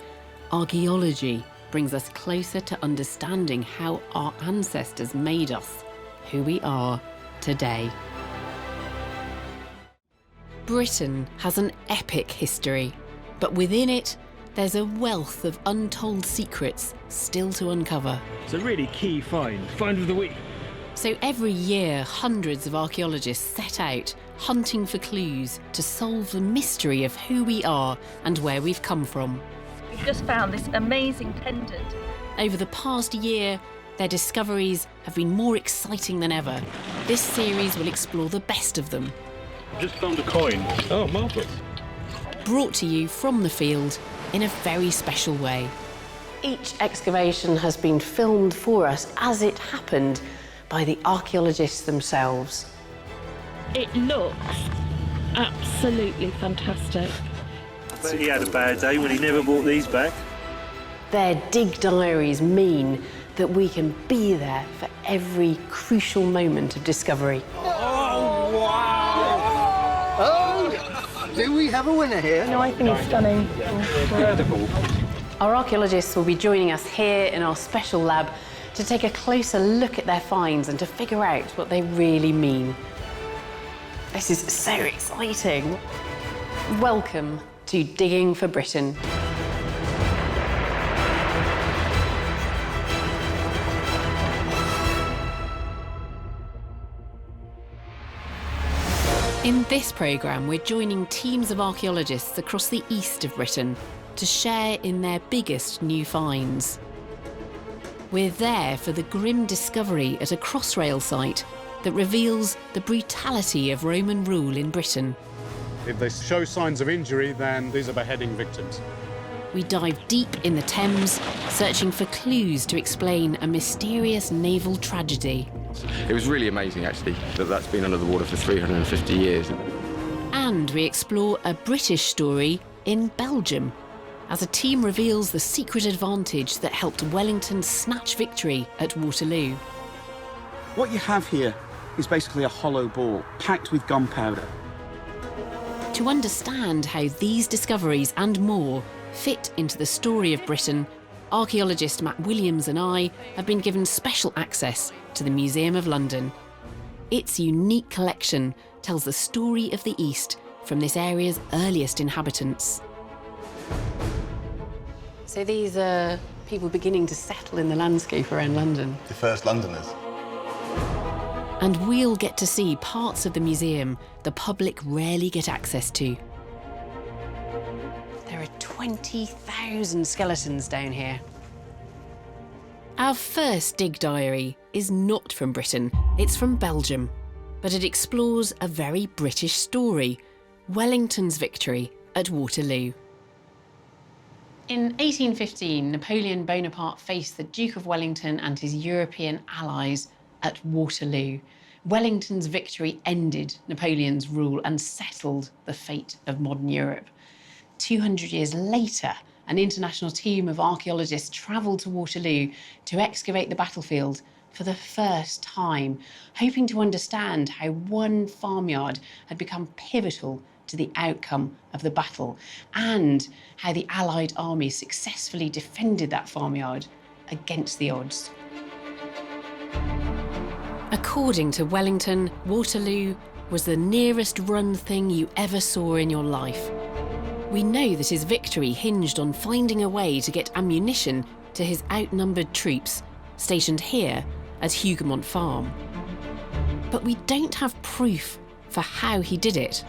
archaeology brings us closer to understanding how our ancestors made us who we are today. Britain has an epic history, but within it, there's a wealth of untold secrets still to uncover. It's a really key find of the week. So every year, hundreds of archaeologists set out hunting for clues to solve the mystery of who we are and where we've come from. We've just found this amazing pendant. Over the past year, their discoveries have been more exciting than ever. This series will explore the best of them. Just found a coin. Oh, marvellous. Brought to you from the field in a very special way. Each excavation has been filmed for us as it happened by the archaeologists themselves. It looks absolutely fantastic. But he had a bad day when he never brought these back. Their dig diaries mean that we can be there for every crucial moment of discovery. Oh, wow! Oh, do we have a winner here? No, I think it's stunning. Incredible. Our archaeologists will be joining us here in our special lab to take a closer look at their finds and to figure out what they really mean. This is so exciting. Welcome to Digging for Britain. In this programme, we're joining teams of archaeologists across the east of Britain to share in their biggest new finds. We're there for the grim discovery at a crossrail site that reveals the brutality of Roman rule in Britain. If they show signs of injury, then these are beheading victims. We dive deep in the Thames, searching for clues to explain a mysterious naval tragedy. It was really amazing, actually, that that's been under the water for 350 years. And we explore a British story in Belgium, as a team reveals the secret advantage that helped Wellington snatch victory at Waterloo. What you have here is basically a hollow ball, packed with gunpowder. To understand how these discoveries and more fit into the story of Britain, archaeologist Matt Williams and I have been given special access to the Museum of London. Its unique collection tells the story of the East from this area's earliest inhabitants. So these are people beginning to settle in the landscape around London. The first Londoners. And we'll get to see parts of the museum the public rarely get access to. There are 20,000 skeletons down here. Our first dig diary is not from Britain, it's from Belgium. But it explores a very British story, Wellington's victory at Waterloo. In 1815, Napoleon Bonaparte faced the Duke of Wellington and his European allies at Waterloo. Wellington's victory ended Napoleon's rule and settled the fate of modern Europe. 200 years later, an international team of archaeologists travelled to Waterloo to excavate the battlefield for the first time, hoping to understand how one farmyard had become pivotal to the outcome of the battle and how the Allied army successfully defended that farmyard against the odds. According to Wellington, Waterloo was the nearest run thing you ever saw in your life. We know that his victory hinged on finding a way to get ammunition to his outnumbered troops stationed here at Hougoumont Farm. But we don't have proof for how he did it.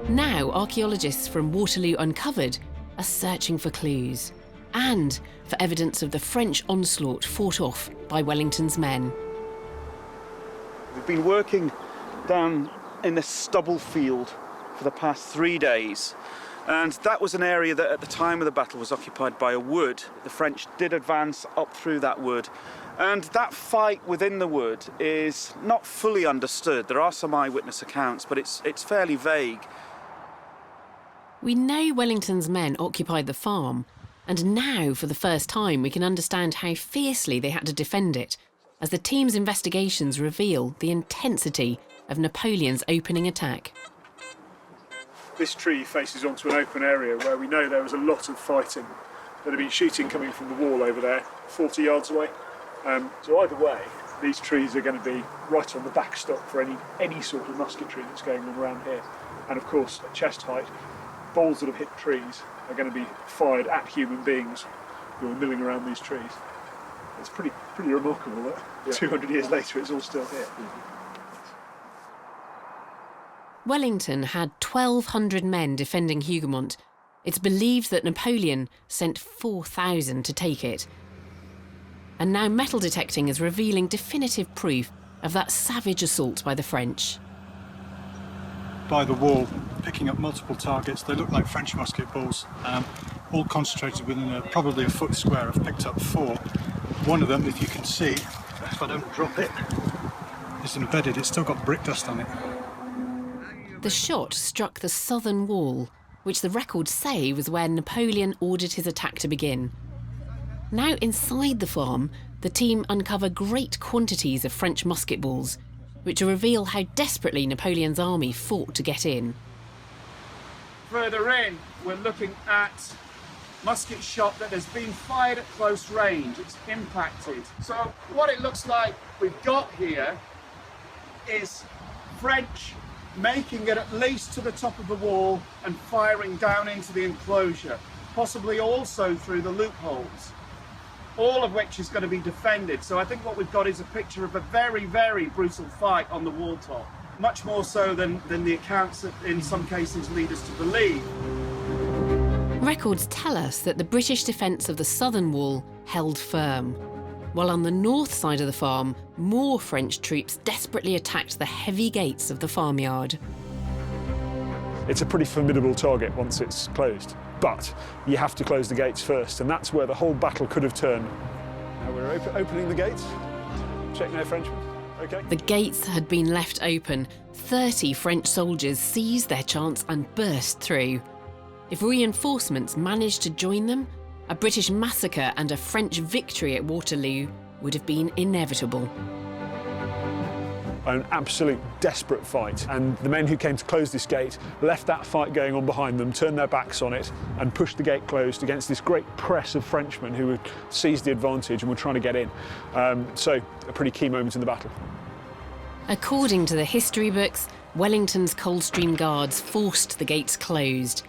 Now, archaeologists from Waterloo Uncovered are searching for clues and for evidence of the French onslaught fought off by Wellington's men. We've been working down in this stubble field for the past 3 days, and that was an area that at the time of the battle was occupied by a wood. The French did advance up through that wood, and that fight within the wood is not fully understood. There are some eyewitness accounts, but it's fairly vague. We know Wellington's men occupied the farm, and now, for the first time, we can understand how fiercely they had to defend it, as the team's investigations reveal the intensity of Napoleon's opening attack. This tree faces onto an open area where we know there was a lot of fighting. There'd have been shooting coming from the wall over there, 40 yards away. So either way, these trees are going to be right on the backstop for any sort of musketry that's going on around here. And of course, at chest height, balls that have hit trees are going to be fired at human beings who are milling around these trees. It's pretty remarkable that 200 years later it's all still here. Wellington had 1,200 men defending Hougoumont. It's believed that Napoleon sent 4,000 to take it. And now metal detecting is revealing definitive proof of that savage assault by the French. By the wall, picking up multiple targets. They look like French musket balls, all concentrated within probably a foot square. I've picked up 4. One of them, if you can see, if I don't drop it, is embedded. It's still got brick dust on it. The shot struck the southern wall, which the records say was where Napoleon ordered his attack to begin. Now inside the farm, the team uncover great quantities of French musket balls, which reveal how desperately Napoleon's army fought to get in. Further in, we're looking at musket shot that has been fired at close range. It's impacted. So what it looks like we've got here is French making it at least to the top of the wall and firing down into the enclosure, possibly also through the loopholes, all of which is going to be defended. So I think what we've got is a picture of a very, very brutal fight on the wall top, much more so than the accounts that in some cases lead us to believe. Records tell us that the British defence of the southern wall held firm, while on the north side of the farm, more French troops desperately attacked the heavy gates of the farmyard. It's a pretty formidable target once it's closed, but you have to close the gates first, and that's where the whole battle could have turned. Now we're opening the gates. Check no Frenchmen. Okay. The gates had been left open. 30 French soldiers seized their chance and burst through. If reinforcements managed to join them, a British massacre and a French victory at Waterloo would have been inevitable. An absolute desperate fight, and the men who came to close this gate left that fight going on behind them, turned their backs on it and pushed the gate closed against this great press of Frenchmen who had seized the advantage and were trying to get in. So a pretty key moment in the battle. According to the history books, Wellington's Coldstream Guards forced the gates closed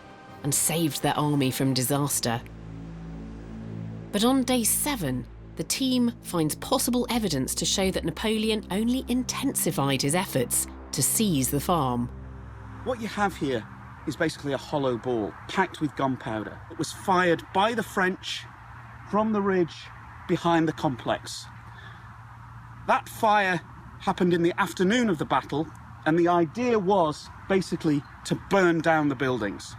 and saved their army from disaster. But on day 7, the team finds possible evidence to show that Napoleon only intensified his efforts to seize the farm. What you have here is basically a hollow ball packed with gunpowder. It was fired by the French from the ridge behind the complex. That fire happened in the afternoon of the battle, and the idea was basically to burn down the buildings.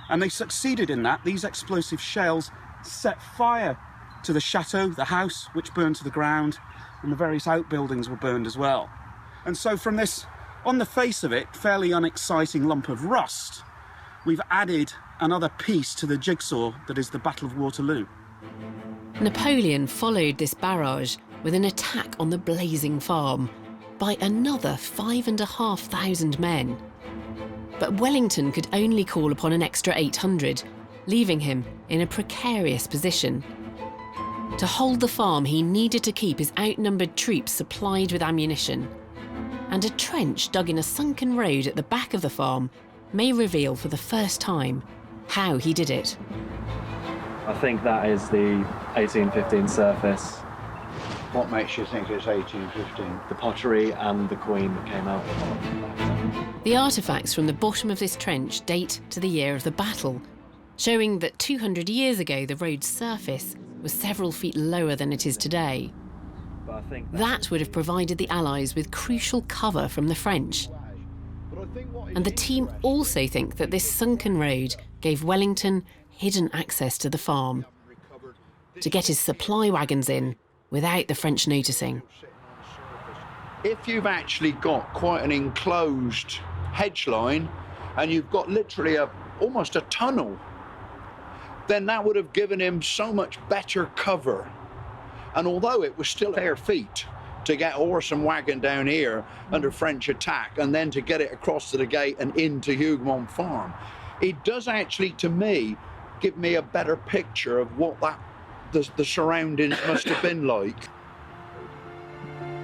And they succeeded in that. These explosive shells set fire to the chateau, the house, which burned to the ground, and the various outbuildings were burned as well. And so from this, on the face of it, fairly unexciting lump of rust, we've added another piece to the jigsaw that is the Battle of Waterloo. Napoleon followed this barrage with an attack on the blazing farm by another 5,500 men. But Wellington could only call upon an extra 800, leaving him in a precarious position. To hold the farm, he needed to keep his outnumbered troops supplied with ammunition. And a trench dug in a sunken road at the back of the farm may reveal for the first time how he did it. I think that is the 1815 surface. What makes you think it's 1815? The pottery and the queen that came out. The artefacts from the bottom of this trench date to the year of the battle, showing that 200 years ago the road's surface was several feet lower than it is today. That would have provided the Allies with crucial cover from the French. And the team also think that this sunken road gave Wellington hidden access to the farm, to get his supply wagons in without the French noticing. If you've actually got quite an enclosed hedge line and you've got literally almost a tunnel, then that would have given him so much better cover. And although it was still bare feet to get horse and wagon down here under French attack and then to get it across to the gate and into Hougoumont Farm, it does actually, to me, give me a better picture of what the surroundings must have been like.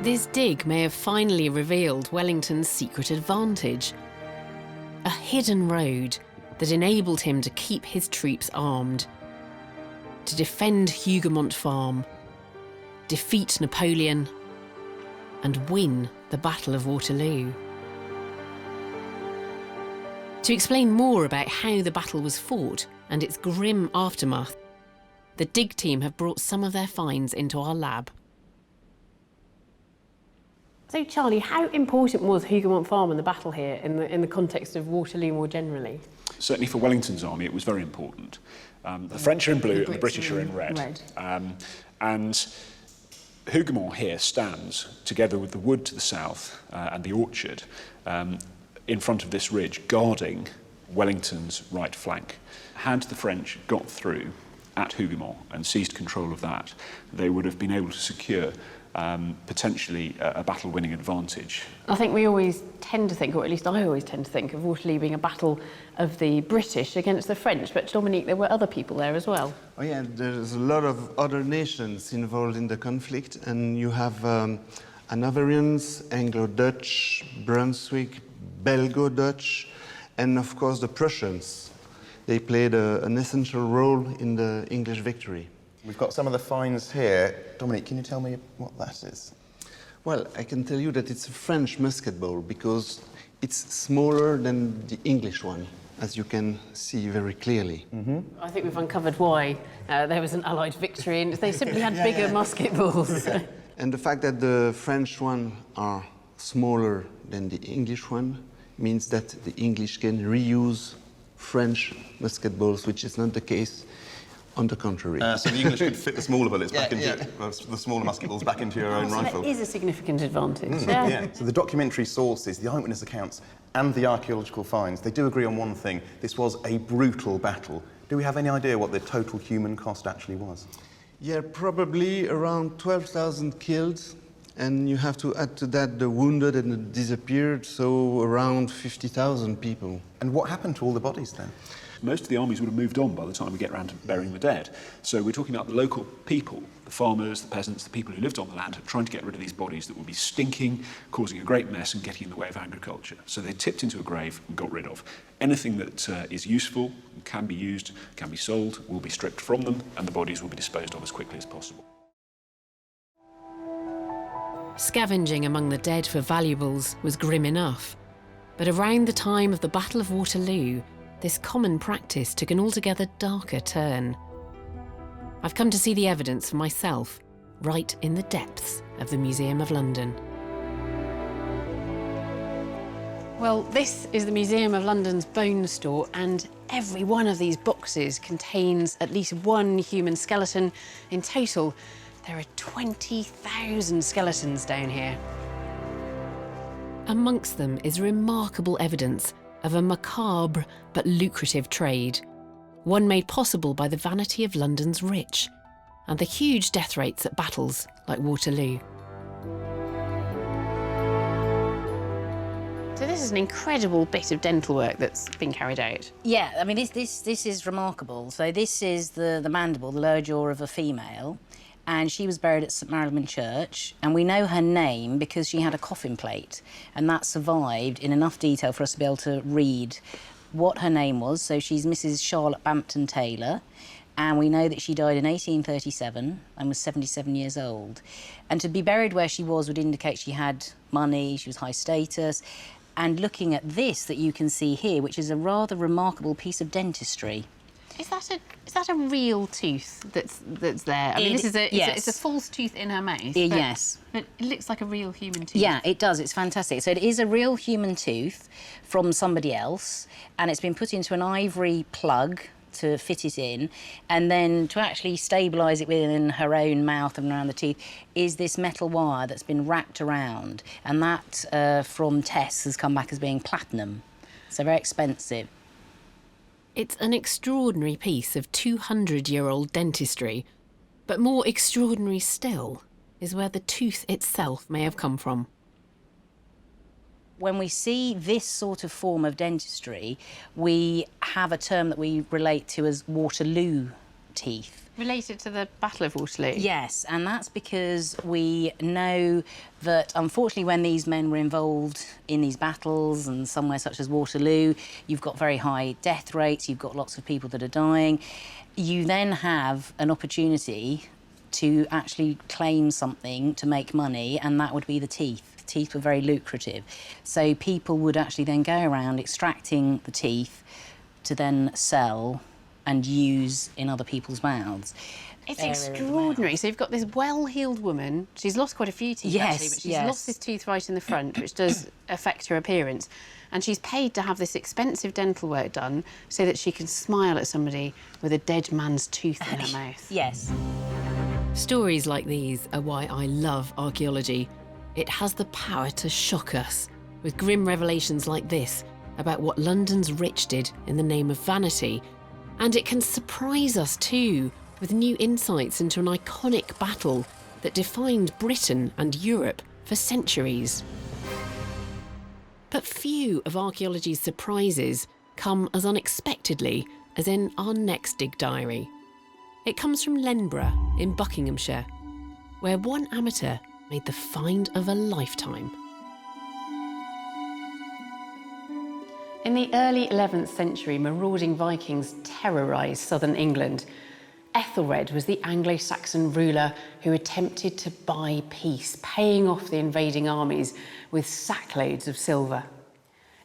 This dig may have finally revealed Wellington's secret advantage. A hidden road that enabled him to keep his troops armed, to defend Hougoumont Farm, defeat Napoleon, and win the Battle of Waterloo. To explain more about how the battle was fought and its grim aftermath, the dig team have brought some of their finds into our lab. So, Charlie, how important was Hougoumont Farm and the battle here in the context of Waterloo more generally? Certainly for Wellington's army, it was very important. The French are in blue and the British are in red. And Hougoumont here stands, together with the wood to the south and the orchard, in front of this ridge, guarding Wellington's right flank. Had the French got through at Hougoumont and seized control of that, they would have been able to secure potentially a battle-winning advantage. I think we always tend to think, or at least I always tend to think, of Waterloo being a battle of the British against the French, but Dominique, there were other people there as well. Oh yeah, there's a lot of other nations involved in the conflict, and you have Hanoverians, Anglo-Dutch, Brunswick, Belgo-Dutch, and of course the Prussians. They played an essential role in the English victory. We've got some of the finds here. Dominique, can you tell me what that is? Well, I can tell you that it's a French musket ball because it's smaller than the English one, as you can see very clearly. I think we've uncovered why there was an Allied victory, and they simply had bigger musket balls. And the fact that the French one are smaller than the English one means that the English can reuse French musket balls, which is not the case on the contrary. So the English could fit the smaller bullets back into the smaller musket balls back into your own rifle. That is a significant advantage. Yeah. So the documentary sources, the eyewitness accounts, and the archaeological finds, they do agree on one thing: this was a brutal battle. Do we have any idea what the total human cost actually was? Yeah, probably around 12,000 killed, and you have to add to that the wounded and the disappeared, so around 50,000 people. And what happened to all the bodies then? Most of the armies would have moved on by the time we get around to burying the dead. So we're talking about the local people, the farmers, the peasants, the people who lived on the land, trying to get rid of these bodies that would be stinking, causing a great mess and getting in the way of agriculture. So they tipped into a grave and got rid of. Anything that is useful, can be used, can be sold, will be stripped from them, and the bodies will be disposed of as quickly as possible. Scavenging among the dead for valuables was grim enough. But around the time of the Battle of Waterloo, this common practice took an altogether darker turn. I've come to see the evidence for myself, right in the depths of the Museum of London. Well, this is the Museum of London's bone store, and every one of these boxes contains at least one human skeleton. In total, there are 20,000 skeletons down here. Amongst them is remarkable evidence of a macabre but lucrative trade, one made possible by the vanity of London's rich and the huge death rates at battles like Waterloo. So this is an incredible bit of dental work that's been carried out. Yeah, I mean, this is remarkable. So this is the mandible, the lower jaw of a female, and she was buried at St Marylebone Church, and we know her name because she had a coffin plate, and that survived in enough detail for us to be able to read what her name was. So she's Mrs Charlotte Bampton Taylor, and we know that she died in 1837 and was 77 years old. And to be buried where she was would indicate she had money, she was high status. And looking at this that you can see here, which is a rather remarkable piece of dentistry. Is that a real tooth that's there? I mean, this is it's a false tooth in her mouth. Yes. But it looks like a real human tooth. Yeah, it does. It's fantastic. So it is a real human tooth from somebody else, and it's been put into an ivory plug to fit it in, and then to actually stabilise it within her own mouth and around the teeth is this metal wire that's been wrapped around, and that from tests has come back as being platinum. So very expensive. It's an extraordinary piece of 200-year-old dentistry, but more extraordinary still is where the tooth itself may have come from. When we see this sort of form of dentistry, we have a term that we relate to as Waterloo teeth. Related to the Battle of Waterloo? Yes, and that's because we know that, unfortunately, when these men were involved in these battles, and somewhere such as Waterloo, you've got very high death rates, you've got lots of people that are dying. You then have an opportunity to actually claim something to make money, and that would be the teeth. Teeth were very lucrative. So people would actually then go around extracting the teeth to then sell and use in other people's mouths. It's extraordinary. So you've got this well-heeled woman. She's lost quite a few teeth, actually, but she's lost this tooth right in the front, which does affect her appearance. And she's paid to have this expensive dental work done so that she can smile at somebody with a dead man's tooth in her mouth. Yes. Stories like these are why I love archaeology. It has the power to shock us with grim revelations like this about what London's rich did in the name of vanity. And it can surprise us too, with new insights into an iconic battle that defined Britain and Europe for centuries. But few of archaeology's surprises come as unexpectedly as in our next dig diary. It comes from Lenborough in Buckinghamshire, where one amateur made the find of a lifetime. In the early 11th century, marauding Vikings terrorised southern England. Ethelred was the Anglo-Saxon ruler who attempted to buy peace, paying off the invading armies with sackloads of silver.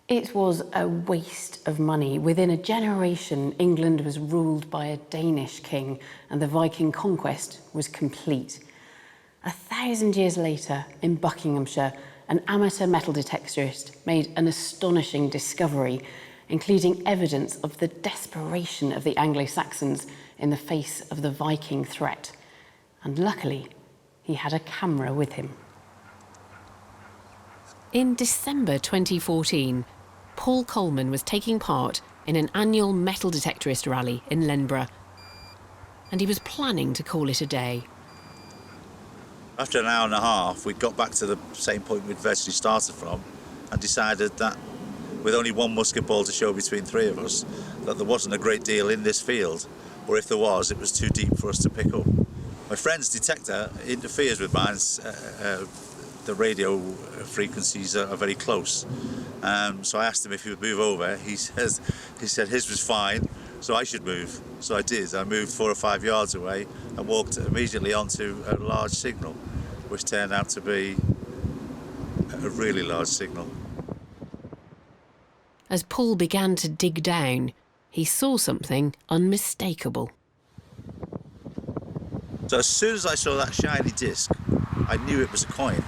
It was a waste of money. Within a generation, England was ruled by a Danish king, and the Viking conquest was complete. 1,000 years later, in Buckinghamshire, an amateur metal detectorist made an astonishing discovery, including evidence of the desperation of the Anglo-Saxons in the face of the Viking threat. And luckily, he had a camera with him. In December 2014, Paul Coleman was taking part in an annual metal detectorist rally in Lenborough, and he was planning to call it a day. After an hour and a half, we got back to the same point we'd virtually started from and decided that with only one musket ball to show between three of us, that there wasn't a great deal in this field, or if there was, it was too deep for us to pick up. My friend's detector interferes with mine. The radio frequencies are very close. So I asked him if he would move over. He said his was fine, so I should move. So I did. I moved 4 or 5 yards away and walked immediately onto a large signal, which turned out to be a really large signal. As Paul began to dig down, he saw something unmistakable. So as soon as I saw that shiny disc, I knew it was a coin.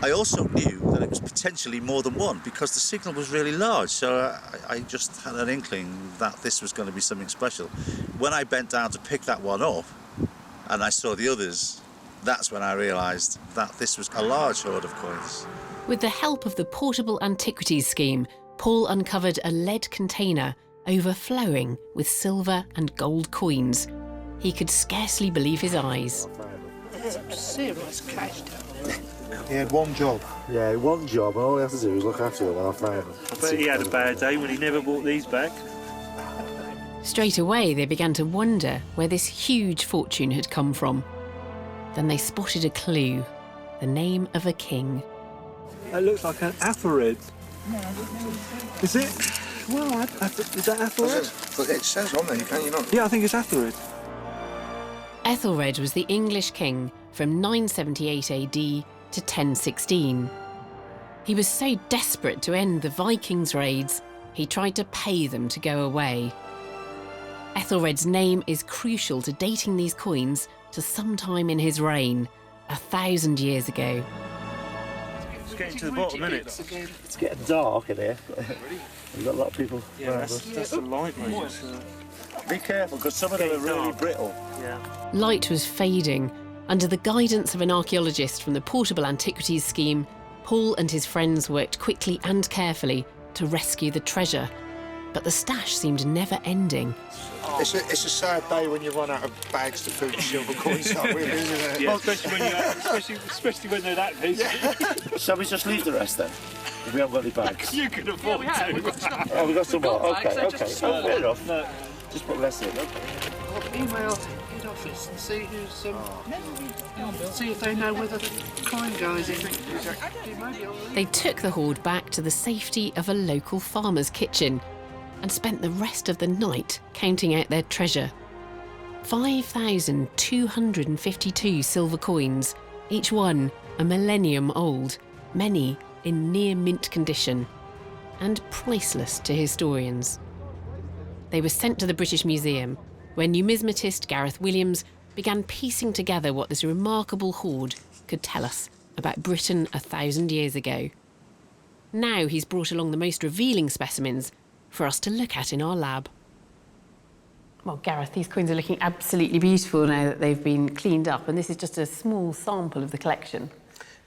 I also knew that it was potentially more than one because the signal was really large, so I just had an inkling that this was going to be something special. When I bent down to pick that one up and I saw the others, that's when I realised that this was a large hoard of coins. With the help of the Portable Antiquities Scheme, Paul uncovered a lead container overflowing with silver and gold coins. He could scarcely believe his eyes. Some serious cash down there. He had one job. Yeah, one job, and all he had to do was look after them when I found them. I bet he had a bad day when he never brought these back. Straight away, they began to wonder where this huge fortune had come from. Then they spotted a clue, the name of a king. That looks like an Ethelred. Is it? Well, is that Ethelred? But it says on there, can you not? Yeah, I think it's Ethelred. Ethelred was the English king from 978 AD to 1016. He was so desperate to end the Vikings' raids, he tried to pay them to go away. Ethelred's name is crucial to dating these coins to sometime in his reign, 1,000 years ago. It's getting to the bottom, isn't it? It's getting dark in here. We've got a lot of people. Yeah, that's the light, mate. Be careful, because some of them are really brittle. Yeah. Light was fading. Under the guidance of an archaeologist from the Portable Antiquities Scheme, Paul and his friends worked quickly and carefully to rescue the treasure. But the stash seemed never ending. It's a sad day when you run out of bags to put silver coins up with, isn't it? Yeah, especially when they're that big. Yeah. Shall we just leave the rest then? If we haven't got any bags. You can afford to. Oh, we've got some more. Okay, okay. Just, fair enough. No. Just put less in. Okay. Email to head office and see who's see if they know whether the coin guy's in. They took the hoard back to the safety of a local farmer's kitchen and spent the rest of the night counting out their treasure. 5,252 silver coins, each one a millennium old, many in near mint condition, and priceless to historians. They were sent to the British Museum, where numismatist Gareth Williams began piecing together what this remarkable hoard could tell us about Britain 1,000 years ago. Now he's brought along the most revealing specimens for us to look at in our lab. Well, Gareth, these coins are looking absolutely beautiful now that they've been cleaned up, and this is just a small sample of the collection.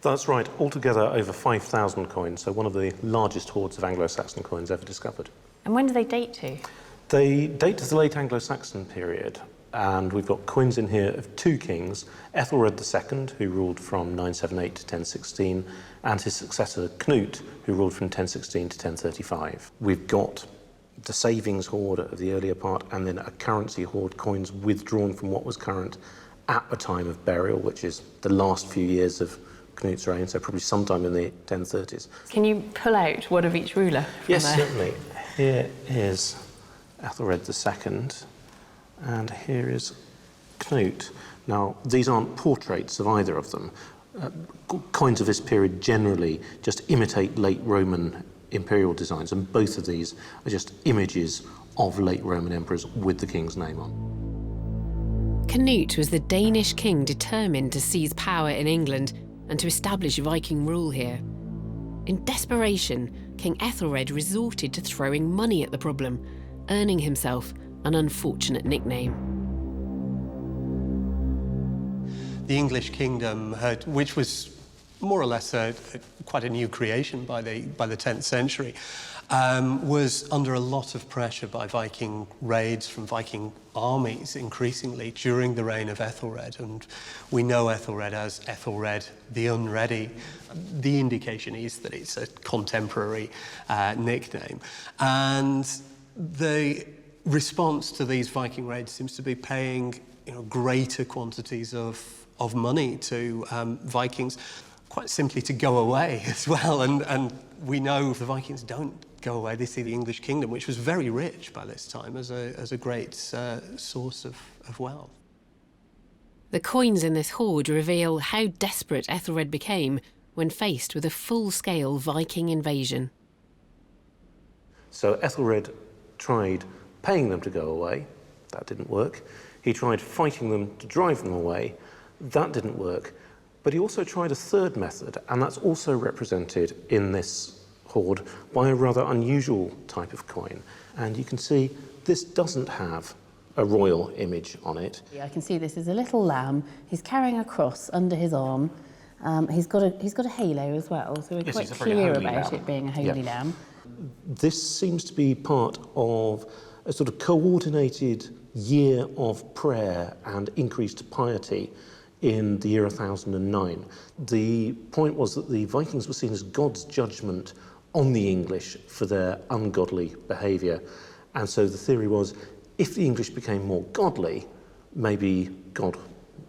That's right, altogether over 5,000 coins, so one of the largest hordes of Anglo-Saxon coins ever discovered. And when do they date to? They date to the late Anglo-Saxon period, and we've got coins in here of two kings, Ethelred II, who ruled from 978 to 1016, and his successor Knut, who ruled from 1016 to 1035. We've got the savings hoard of the earlier part, and then a currency hoard, coins withdrawn from what was current at the time of burial, which is the last few years of Knut's reign, so probably sometime in the 1030s. Can you pull out one of each ruler from Yes, there? certainly. Here is Ethelred II, and here is Knut. Now, these aren't portraits of either of them. Coins of this period generally just imitate late Roman imperial designs, and both of these are just images of late Roman emperors with the king's name on. Canute was the Danish king determined to seize power in England and to establish Viking rule here. In desperation, King Ethelred resorted to throwing money at the problem, earning himself an unfortunate nickname. The English kingdom, which was more or less quite a new creation by the 10th century, was under a lot of pressure by Viking raids from Viking armies increasingly during the reign of Ethelred, and we know Ethelred as Ethelred the Unready. The indication is that it's a contemporary nickname, and the response to these Viking raids seems to be paying greater quantities of money to Vikings, quite simply to go away as well, and we know the Vikings don't go away. They see the English kingdom, which was very rich by this time, as a great source of wealth. The coins in this hoard reveal how desperate Ethelred became when faced with a full-scale Viking invasion. So Ethelred tried paying them to go away. That didn't work. He tried fighting them to drive them away. That didn't work. But he also tried a third method, and that's also represented in this hoard by a rather unusual type of coin. And you can see this doesn't have a royal image on it. I can see this is a little lamb. He's carrying a cross under his arm. He's got a halo as well, so we're quite clear about it being a holy lamb. This seems to be part of a sort of coordinated year of prayer and increased piety in the year 1009. The point was that the Vikings were seen as God's judgment on the English for their ungodly behaviour. And so the theory was, if the English became more godly, maybe God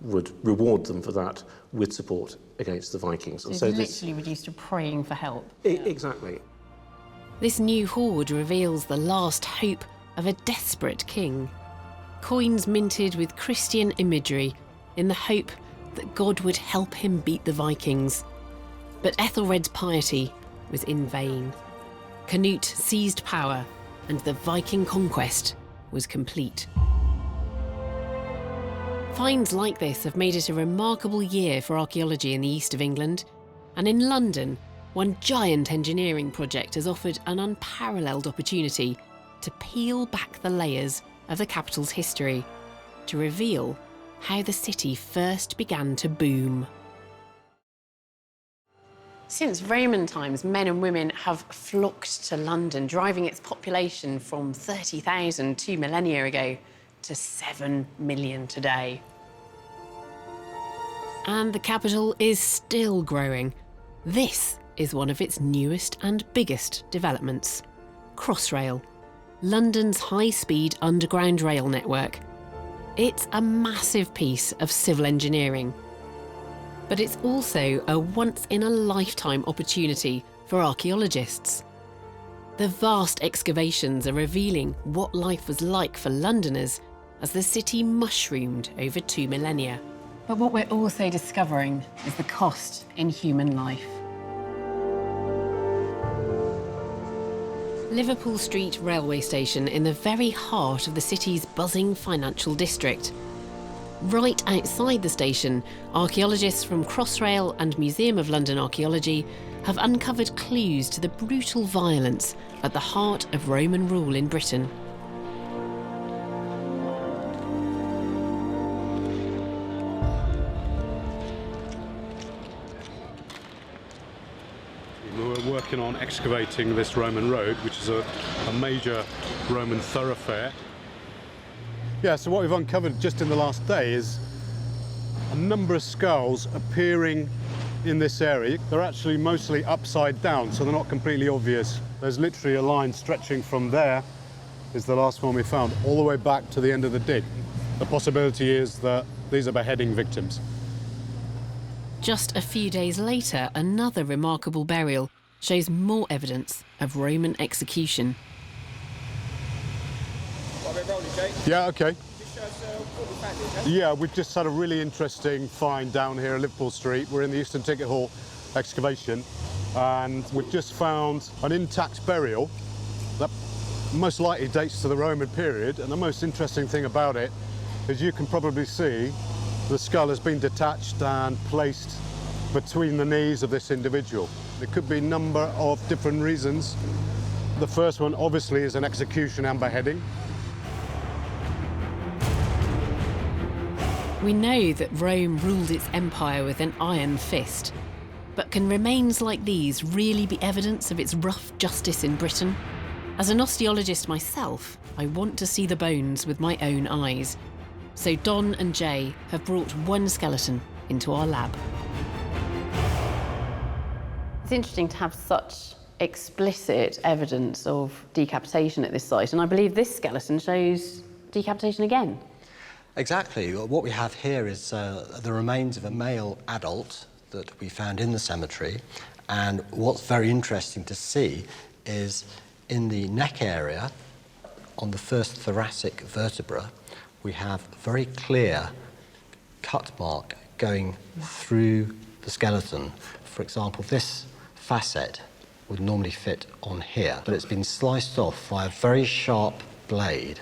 would reward them for that with support against the Vikings. So it's literally reduced to praying for help. Exactly. This new hoard reveals the last hope of a desperate king. Coins minted with Christian imagery in the hope that God would help him beat the Vikings. But Ethelred's piety was in vain. Canute seized power, and the Viking conquest was complete. Finds like this have made it a remarkable year for archaeology in the east of England, and in London, one giant engineering project has offered an unparalleled opportunity to peel back the layers of the capital's history, to reveal how the city first began to boom. Since Roman times, men and women have flocked to London, driving its population from 30,000 2 millennia ago to 7 million today. And the capital is still growing. This is one of its newest and biggest developments. Crossrail, London's high-speed underground rail network. It's a massive piece of civil engineering. But it's also a once-in-a-lifetime opportunity for archaeologists. The vast excavations are revealing what life was like for Londoners as the city mushroomed over 2 millennia. But what we're also discovering is the cost in human life. Liverpool Street railway station in the very heart of the city's buzzing financial district. Right outside the station, archaeologists from Crossrail and Museum of London Archaeology have uncovered clues to the brutal violence at the heart of Roman rule in Britain. working on excavating this Roman road, which is a major Roman thoroughfare. Yeah, so what we've uncovered just in the last day is a number of skulls appearing in this area. They're actually mostly upside down, so they're not completely obvious. There's literally a line stretching from there, is the last one we found, all the way back to the end of the dig. The possibility is that these are beheading victims. Just a few days later, another remarkable burial shows more evidence of Roman execution. Yeah, okay. Yeah, we've just had a really interesting find down here at Liverpool Street. We're in the Eastern Ticket Hall excavation, and we've just found an intact burial that most likely dates to the Roman period. And the most interesting thing about it is you can probably see the skull has been detached and placed between the knees of this individual. There could be a number of different reasons. The first one obviously is an execution and beheading. We know that Rome ruled its empire with an iron fist, but can remains like these really be evidence of its rough justice in Britain? As an osteologist myself, I want to see the bones with my own eyes. So Don and Jay have brought one skeleton into our lab. It's interesting to have such explicit evidence of decapitation at this site, and I believe this skeleton shows decapitation again. Exactly. What we have here is the remains of a male adult that we found in the cemetery, and what's very interesting to see is in the neck area, on the first thoracic vertebra, we have a very clear cut mark going through the skeleton. For example, this facet would normally fit on here, but it's been sliced off by a very sharp blade.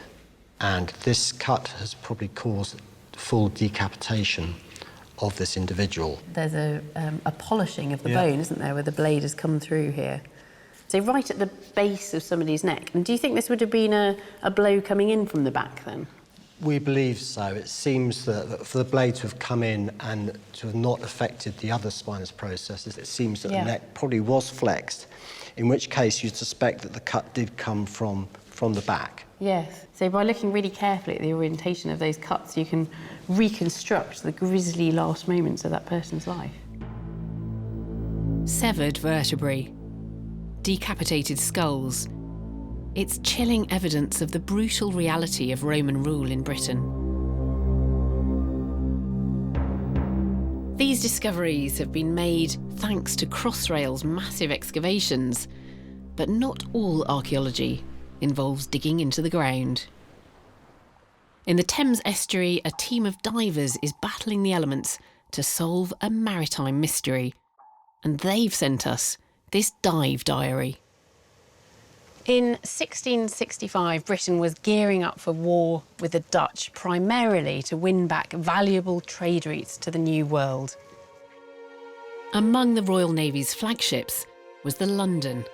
And this cut has probably caused full decapitation of this individual. There's a polishing of the bone, isn't there, where the blade has come through here. So right at the base of somebody's neck. And do you think this would have been a blow coming in from the back then? We believe so. It seems that for the blade to have come in and to have not affected the other spinous processes, it seems that the neck probably was flexed, in which case you'd suspect that the cut did come from the back. Yes. So by looking really carefully at the orientation of those cuts, you can reconstruct the grisly last moments of that person's life. Severed vertebrae, decapitated skulls. It's chilling evidence of the brutal reality of Roman rule in Britain. These discoveries have been made thanks to Crossrail's massive excavations, but not all archaeology involves digging into the ground. In the Thames estuary, a team of divers is battling the elements to solve a maritime mystery, and they've sent us this dive diary. In 1665, Britain was gearing up for war with the Dutch, primarily to win back valuable trade routes to the New World. Among the Royal Navy's flagships was the London,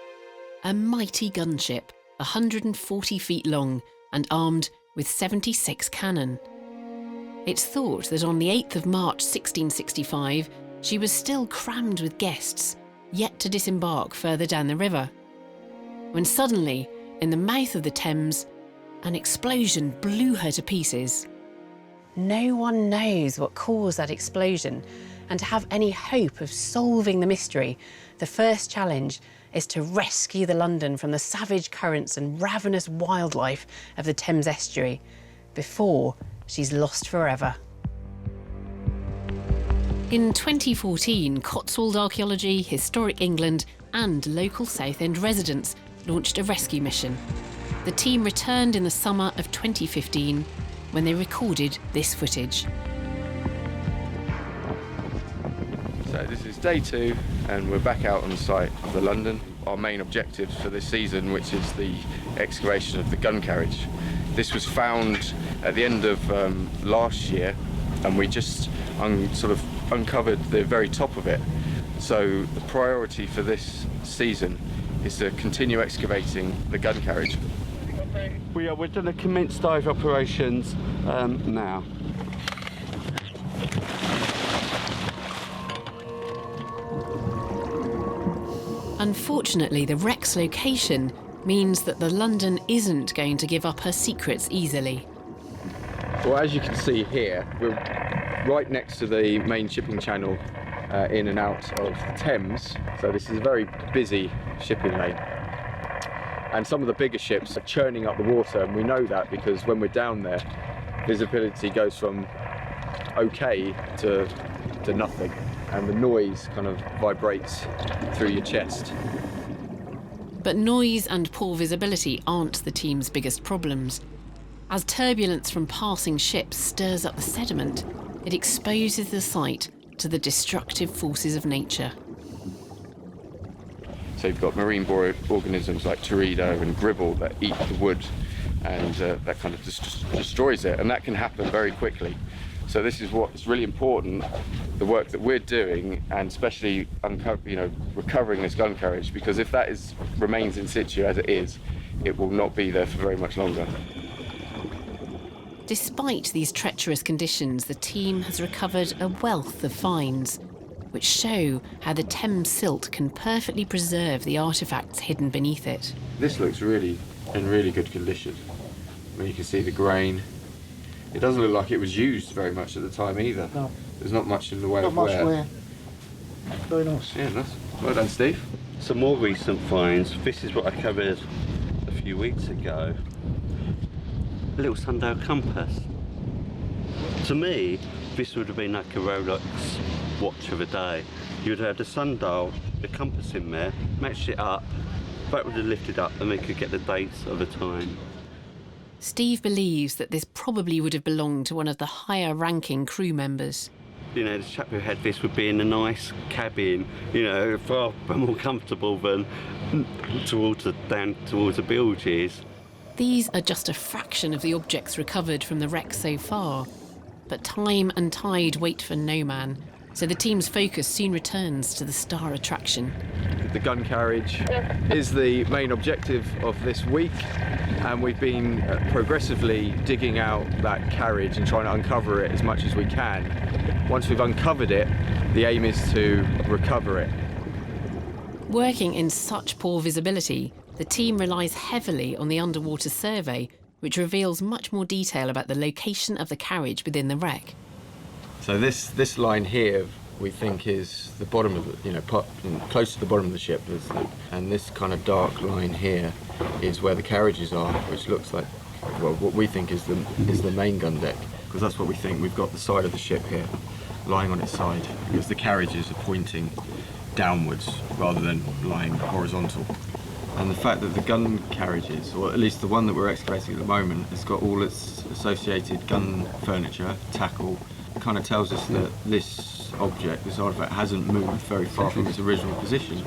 a mighty gunship 140 feet long and armed with 76 cannon. It's thought that on the 8th of March 1665, she was still crammed with guests, yet to disembark further down the river, when suddenly, in the mouth of the Thames, an explosion blew her to pieces. No one knows what caused that explosion, and to have any hope of solving the mystery, the first challenge is to rescue the London from the savage currents and ravenous wildlife of the Thames estuary before she's lost forever. In 2014, Cotswold Archaeology, Historic England and local South End residents launched a rescue mission. The team returned in the summer of 2015 when they recorded this footage. So this is day 2 and we're back out on the site of the London. Our main objectives for this season, which is the excavation of the gun carriage. This was found at the end of last year, and we just sort of uncovered the very top of it. So the priority for this season is to continue excavating the gun carriage. We're going to commence dive operations now. Unfortunately, the wreck's location means that the London isn't going to give up her secrets easily. Well, as you can see here, we're right next to the main shipping channel in and out of the Thames. So this is a very busy shipping lane. And some of the bigger ships are churning up the water, and we know that because when we're down there, visibility goes from okay to nothing, and the noise kind of vibrates through your chest. But noise and poor visibility aren't the team's biggest problems. As turbulence from passing ships stirs up the sediment, it exposes the site to the destructive forces of nature. So you've got marine organisms like teredo and gribble that eat the wood, and that kind of destroys it, and that can happen very quickly. So this is what's really important, the work that we're doing, and especially recovering this gun carriage, because if that remains in situ as it is, it will not be there for very much longer. Despite these treacherous conditions, the team has recovered a wealth of finds, which show how the Thames silt can perfectly preserve the artefacts hidden beneath it. This looks really in really good condition. I mean, you can see the grain. It doesn't look like it was used very much at the time either. No. There's not much in the way of wear. Very nice. Yeah, nice. Well done, Steve. Some more recent finds. This is what I covered a few weeks ago. A little sundial compass. To me, this would have been like a Rolex watch of a day. You'd have the sundial, the compass in there, matched it up, that would have lifted up and they could get the dates of the time. Steve believes that this probably would have belonged to one of the higher-ranking crew members. You know, the chap who had this would be in a nice cabin, you know, far more comfortable than down towards the bilges. These are just a fraction of the objects recovered from the wreck so far. But time and tide wait for no man, so the team's focus soon returns to the star attraction. The gun carriage is the main objective of this week, and we've been progressively digging out that carriage and trying to uncover it as much as we can. Once we've uncovered it, the aim is to recover it. Working in such poor visibility, the team relies heavily on the underwater survey, which reveals much more detail about the location of the carriage within the wreck. So this line here, we think, is the bottom of the, close to the bottom of the ship, and this kind of dark line here is where the carriages are, which looks like, well, what we think is the main gun deck, because that's what we think. We've got the side of the ship here, lying on its side, because the carriages are pointing downwards rather than lying horizontal. And the fact that the gun carriages, or at least the one that we're excavating at the moment, has got all its associated gun furniture, tackle, kind of tells us that this object, this artifact, hasn't moved very far from its original position.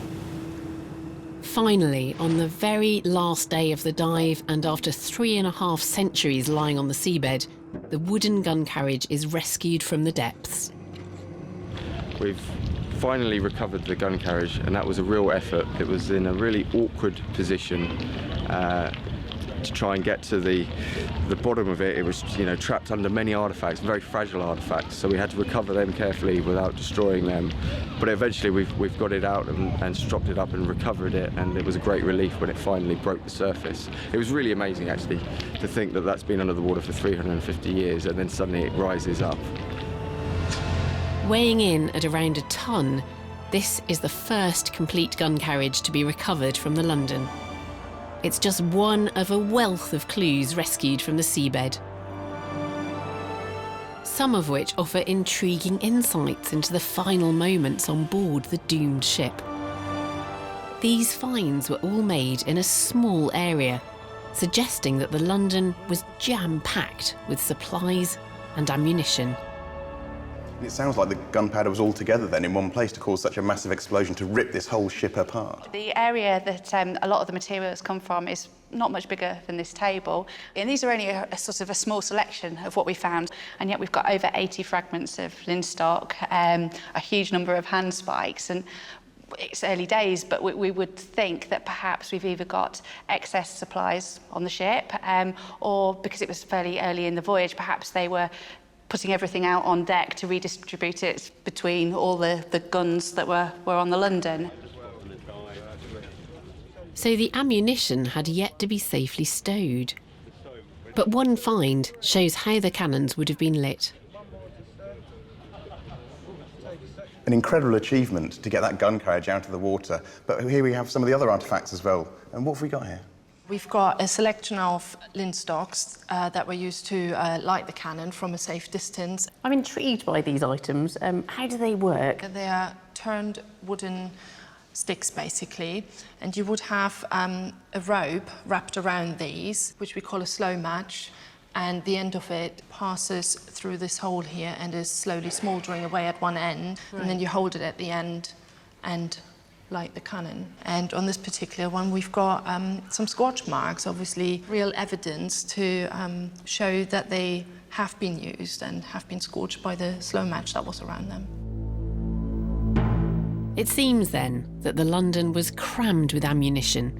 Finally, on the very last day of the dive, and after 3.5 centuries lying on the seabed, the wooden gun carriage is rescued from the depths. We've finally recovered the gun carriage, and that was a real effort. It was in a really awkward position to try and get to the bottom of it. It was, trapped under many artifacts, very fragile artifacts, so we had to recover them carefully without destroying them. But eventually we've got it out and stropped it up and recovered it, and it was a great relief when it finally broke the surface. It was really amazing, actually, to think that that's been under the water for 350 years and then suddenly it rises up. Weighing in at around a tonne, this is the first complete gun carriage to be recovered from the London. It's just one of a wealth of clues rescued from the seabed, some of which offer intriguing insights into the final moments on board the doomed ship. These finds were all made in a small area, suggesting that the London was jam-packed with supplies and ammunition. It sounds like the gunpowder was all together then in one place to cause such a massive explosion to rip this whole ship apart. The area that a lot of the materials come from is not much bigger than this table. And these are only a sort of a small selection of what we found, and yet we've got over 80 fragments of linstock, a huge number of handspikes, and it's early days, but we would think that perhaps we've either got excess supplies on the ship, or because it was fairly early in the voyage, perhaps they were putting everything out on deck to redistribute it between all the guns that were on the London. So the ammunition had yet to be safely stowed. But one find shows how the cannons would have been lit. An incredible achievement to get that gun carriage out of the water. But here we have some of the other artefacts as well. And what have we got here? We've got a selection of linstocks that were used to light the cannon from a safe distance. I'm intrigued by these items. How do they work? They are turned wooden sticks, basically, and you would have a rope wrapped around these, which we call a slow match, and the end of it passes through this hole here and is slowly smouldering away at one end, and then you hold it at the end and light the cannon. And on this particular one, we've got some scorch marks, obviously real evidence to show that they have been used and have been scorched by the slow match that was around them. It seems then that the London was crammed with ammunition,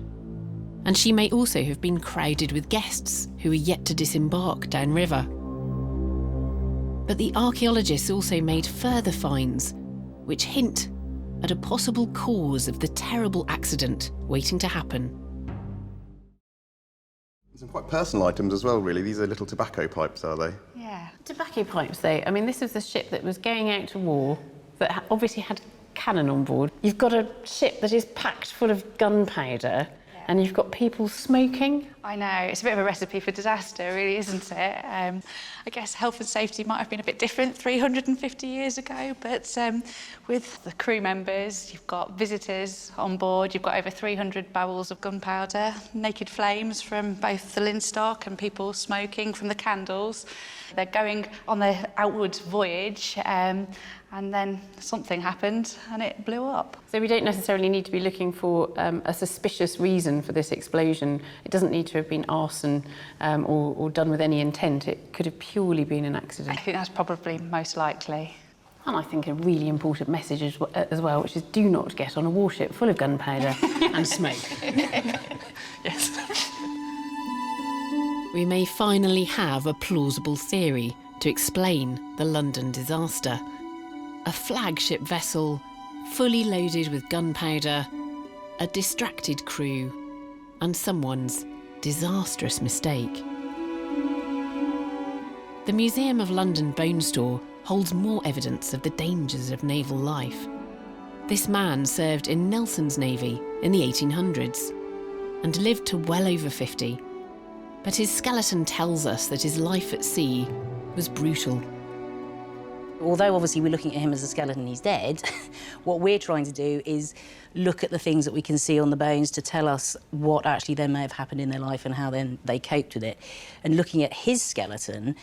and she may also have been crowded with guests who were yet to disembark downriver. But the archaeologists also made further finds, which hint at a possible cause of the terrible accident waiting to happen. Some quite personal items as well, really. These are little tobacco pipes, are they? Yeah. Tobacco pipes, though. I mean, this was the ship that was going out to war that obviously had cannon on board. You've got a ship that is packed full of gunpowder, and you've got people smoking. I know, it's a bit of a recipe for disaster, really, isn't it? I guess health and safety might have been a bit different 350 years ago, but with the crew members, you've got visitors on board, you've got over 300 barrels of gunpowder, naked flames from both the linstock and people smoking from the candles. They're going on their outward voyage, and then something happened and it blew up. So we don't necessarily need to be looking for a suspicious reason for this explosion. It doesn't need to have been arson or done with any intent. It could have purely been an accident. I think that's probably most likely. And I think a really important message as well, which is do not get on a warship full of gunpowder and smoke. Yes. We may finally have a plausible theory to explain the London disaster. A flagship vessel, fully loaded with gunpowder, a distracted crew, and someone's disastrous mistake. The Museum of London Bone Store holds more evidence of the dangers of naval life. This man served in Nelson's Navy in the 1800s and lived to well over 50. But his skeleton tells us that his life at sea was brutal. Although obviously we're looking at him as a skeleton, he's dead, what we're trying to do is look at the things that we can see on the bones to tell us what actually then may have happened in their life and how then they coped with it. And looking at his skeleton,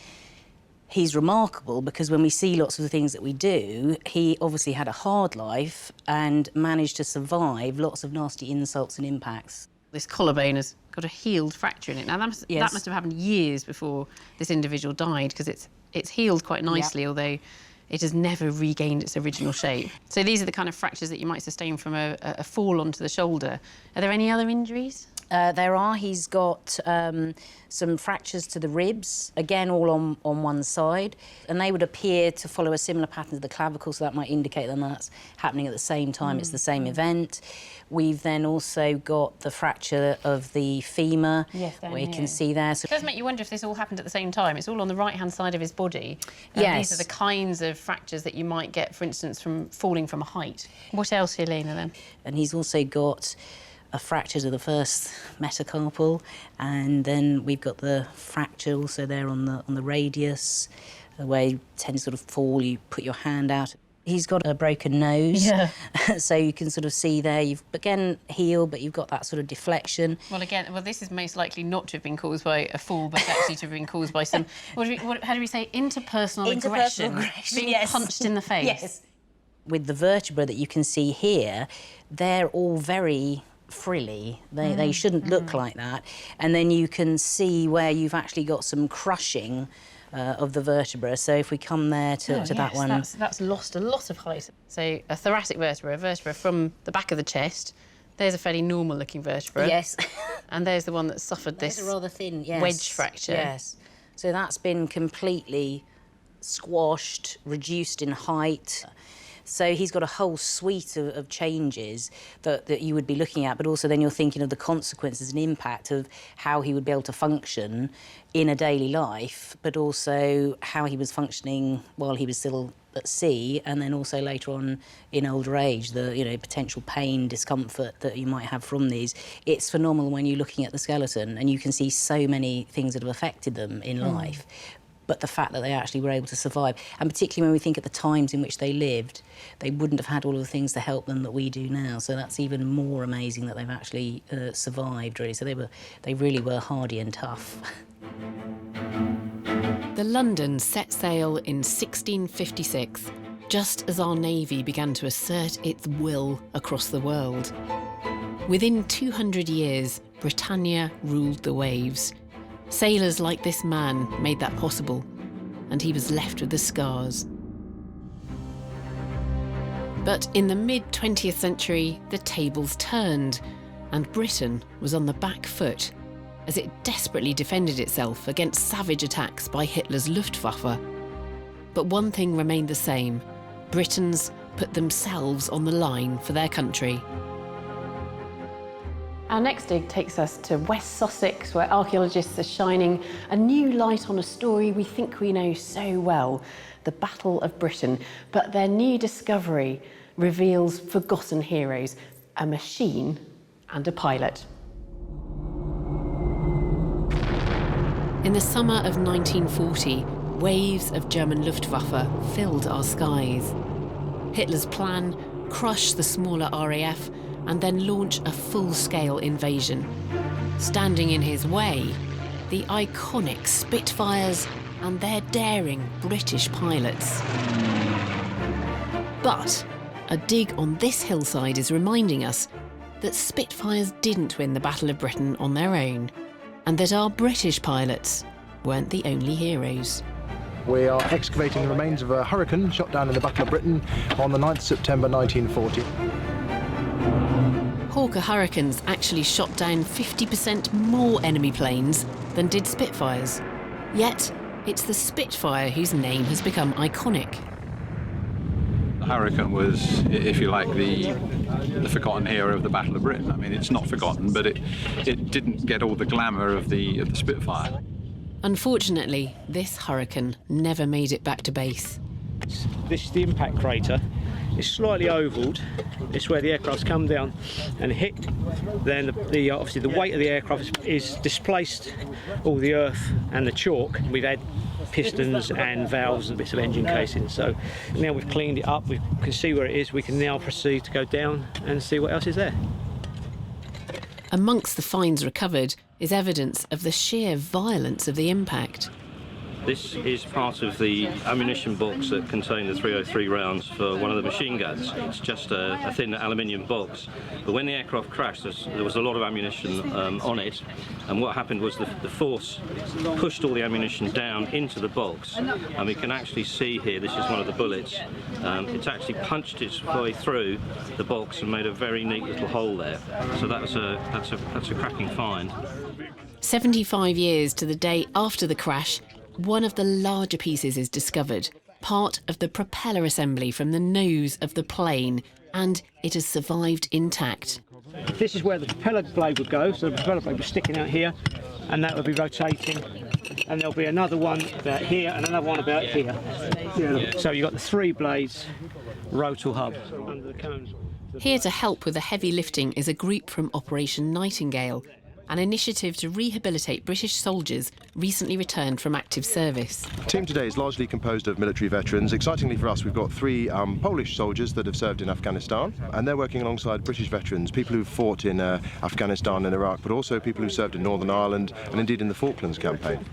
he's remarkable because when we see lots of the things that we do, he obviously had a hard life and managed to survive lots of nasty insults and impacts. This collarbone has got a healed fracture in it. Now, that must have happened years before this individual died because it's healed quite nicely, although it has never regained its original shape. So these are the kind of fractures that you might sustain from a fall onto the shoulder. Are there any other injuries? There are. He's got some fractures to the ribs, again all on one side, and they would appear to follow a similar pattern to the clavicle, so that might indicate that that's happening at the same time, it's the same event. We've then also got the fracture of the femur, where you can see there. So It does make you wonder if this all happened at the same time. It's all on the right-hand side of his body. Yes. These are the kinds of fractures that you might get, for instance, from falling from a height. What else, Helena, then? And he's also got a fracture to the first metacarpal, and then we've got the fracture also there on the radius, where you tend to sort of fall, you put your hand out. He's got a broken nose, so you can sort of see there, you've again healed, but you've got that sort of deflection. Well, this is most likely not to have been caused by a fall, but actually to have been caused by some, how do we say, interpersonal aggression, being punched in the face. Yes. With the vertebra that you can see here, they're all very frilly. They shouldn't look like that. And then you can see where you've actually got some crushing of the vertebra. So if we come there to that one... That's lost a lot of height. So a thoracic vertebra, a vertebra from the back of the chest, there's a fairly normal-looking vertebra. Yes. And there's the one that suffered this rather thin, wedge fracture. Yes. So that's been completely squashed, reduced in height. So he's got a whole suite of changes that you would be looking at, but also then you're thinking of the consequences and impact of how he would be able to function in a daily life, but also how he was functioning while he was still at sea, and then also later on in older age, the potential pain, discomfort that you might have from these. It's phenomenal when you're looking at the skeleton and you can see so many things that have affected them in life. But the fact that they actually were able to survive, and particularly when we think at the times in which they lived, they wouldn't have had all of the things to help them that we do now. So that's even more amazing that they've actually survived, really. So they really were hardy and tough. The London set sail in 1656, just as our navy began to assert its will across the world. Within 200 years, Britannia ruled the waves. Sailors like this man made that possible, and he was left with the scars. But in the mid-20th century, the tables turned, and Britain was on the back foot as it desperately defended itself against savage attacks by Hitler's Luftwaffe. But one thing remained the same: Britons put themselves on the line for their country. Our next dig takes us to West Sussex, where archaeologists are shining a new light on a story we think we know so well, the Battle of Britain. But their new discovery reveals forgotten heroes, a machine and a pilot. In the summer of 1940, waves of German Luftwaffe filled our skies. Hitler's plan: crush the smaller RAF and then launch a full-scale invasion. Standing in his way, the iconic Spitfires and their daring British pilots. But a dig on this hillside is reminding us that Spitfires didn't win the Battle of Britain on their own, and that our British pilots weren't the only heroes. We are excavating the remains of a Hurricane shot down in the Battle of Britain on the 9th September 1940. Hawker Hurricanes actually shot down 50% more enemy planes than did Spitfires. Yet, it's the Spitfire whose name has become iconic. The Hurricane was, if you like, the forgotten hero of the Battle of Britain. I mean, it's not forgotten, but it didn't get all the glamour of the Spitfire. Unfortunately, this Hurricane never made it back to base. This is the impact crater. It's slightly ovalled. It's where the aircraft's come down and hit. Then obviously the weight of the aircraft is displaced all the earth and the chalk. We've had pistons and valves and bits of engine casing. So now we've cleaned it up, we can see where it is. We can now proceed to go down and see what else is there. Amongst the finds recovered is evidence of the sheer violence of the impact. This is part of the ammunition box that contained the 303 rounds for one of the machine guns. It's just a thin aluminium box. But when the aircraft crashed, there was a lot of ammunition on it. And what happened was the force pushed all the ammunition down into the box. And we can actually see here, this is one of the bullets. It's actually punched its way through the box and made a very neat little hole there. So that's a cracking find. 75 years to the day after the crash, one of the larger pieces is discovered, part of the propeller assembly from the nose of the plane, and it has survived intact. This is where the propeller blade would go, so the propeller blade was sticking out here, and that would be rotating, and there'll be another one about here and another one about here. So you've got the three blades, rotor hub under the cones. Here to help with the heavy lifting is a group from Operation Nightingale, an initiative to rehabilitate British soldiers recently returned from active service. The team today is largely composed of military veterans. Excitingly for us, we've got three Polish soldiers that have served in Afghanistan, and they're working alongside British veterans, people who've fought in Afghanistan and Iraq, but also people who served in Northern Ireland and indeed in the Falklands campaign.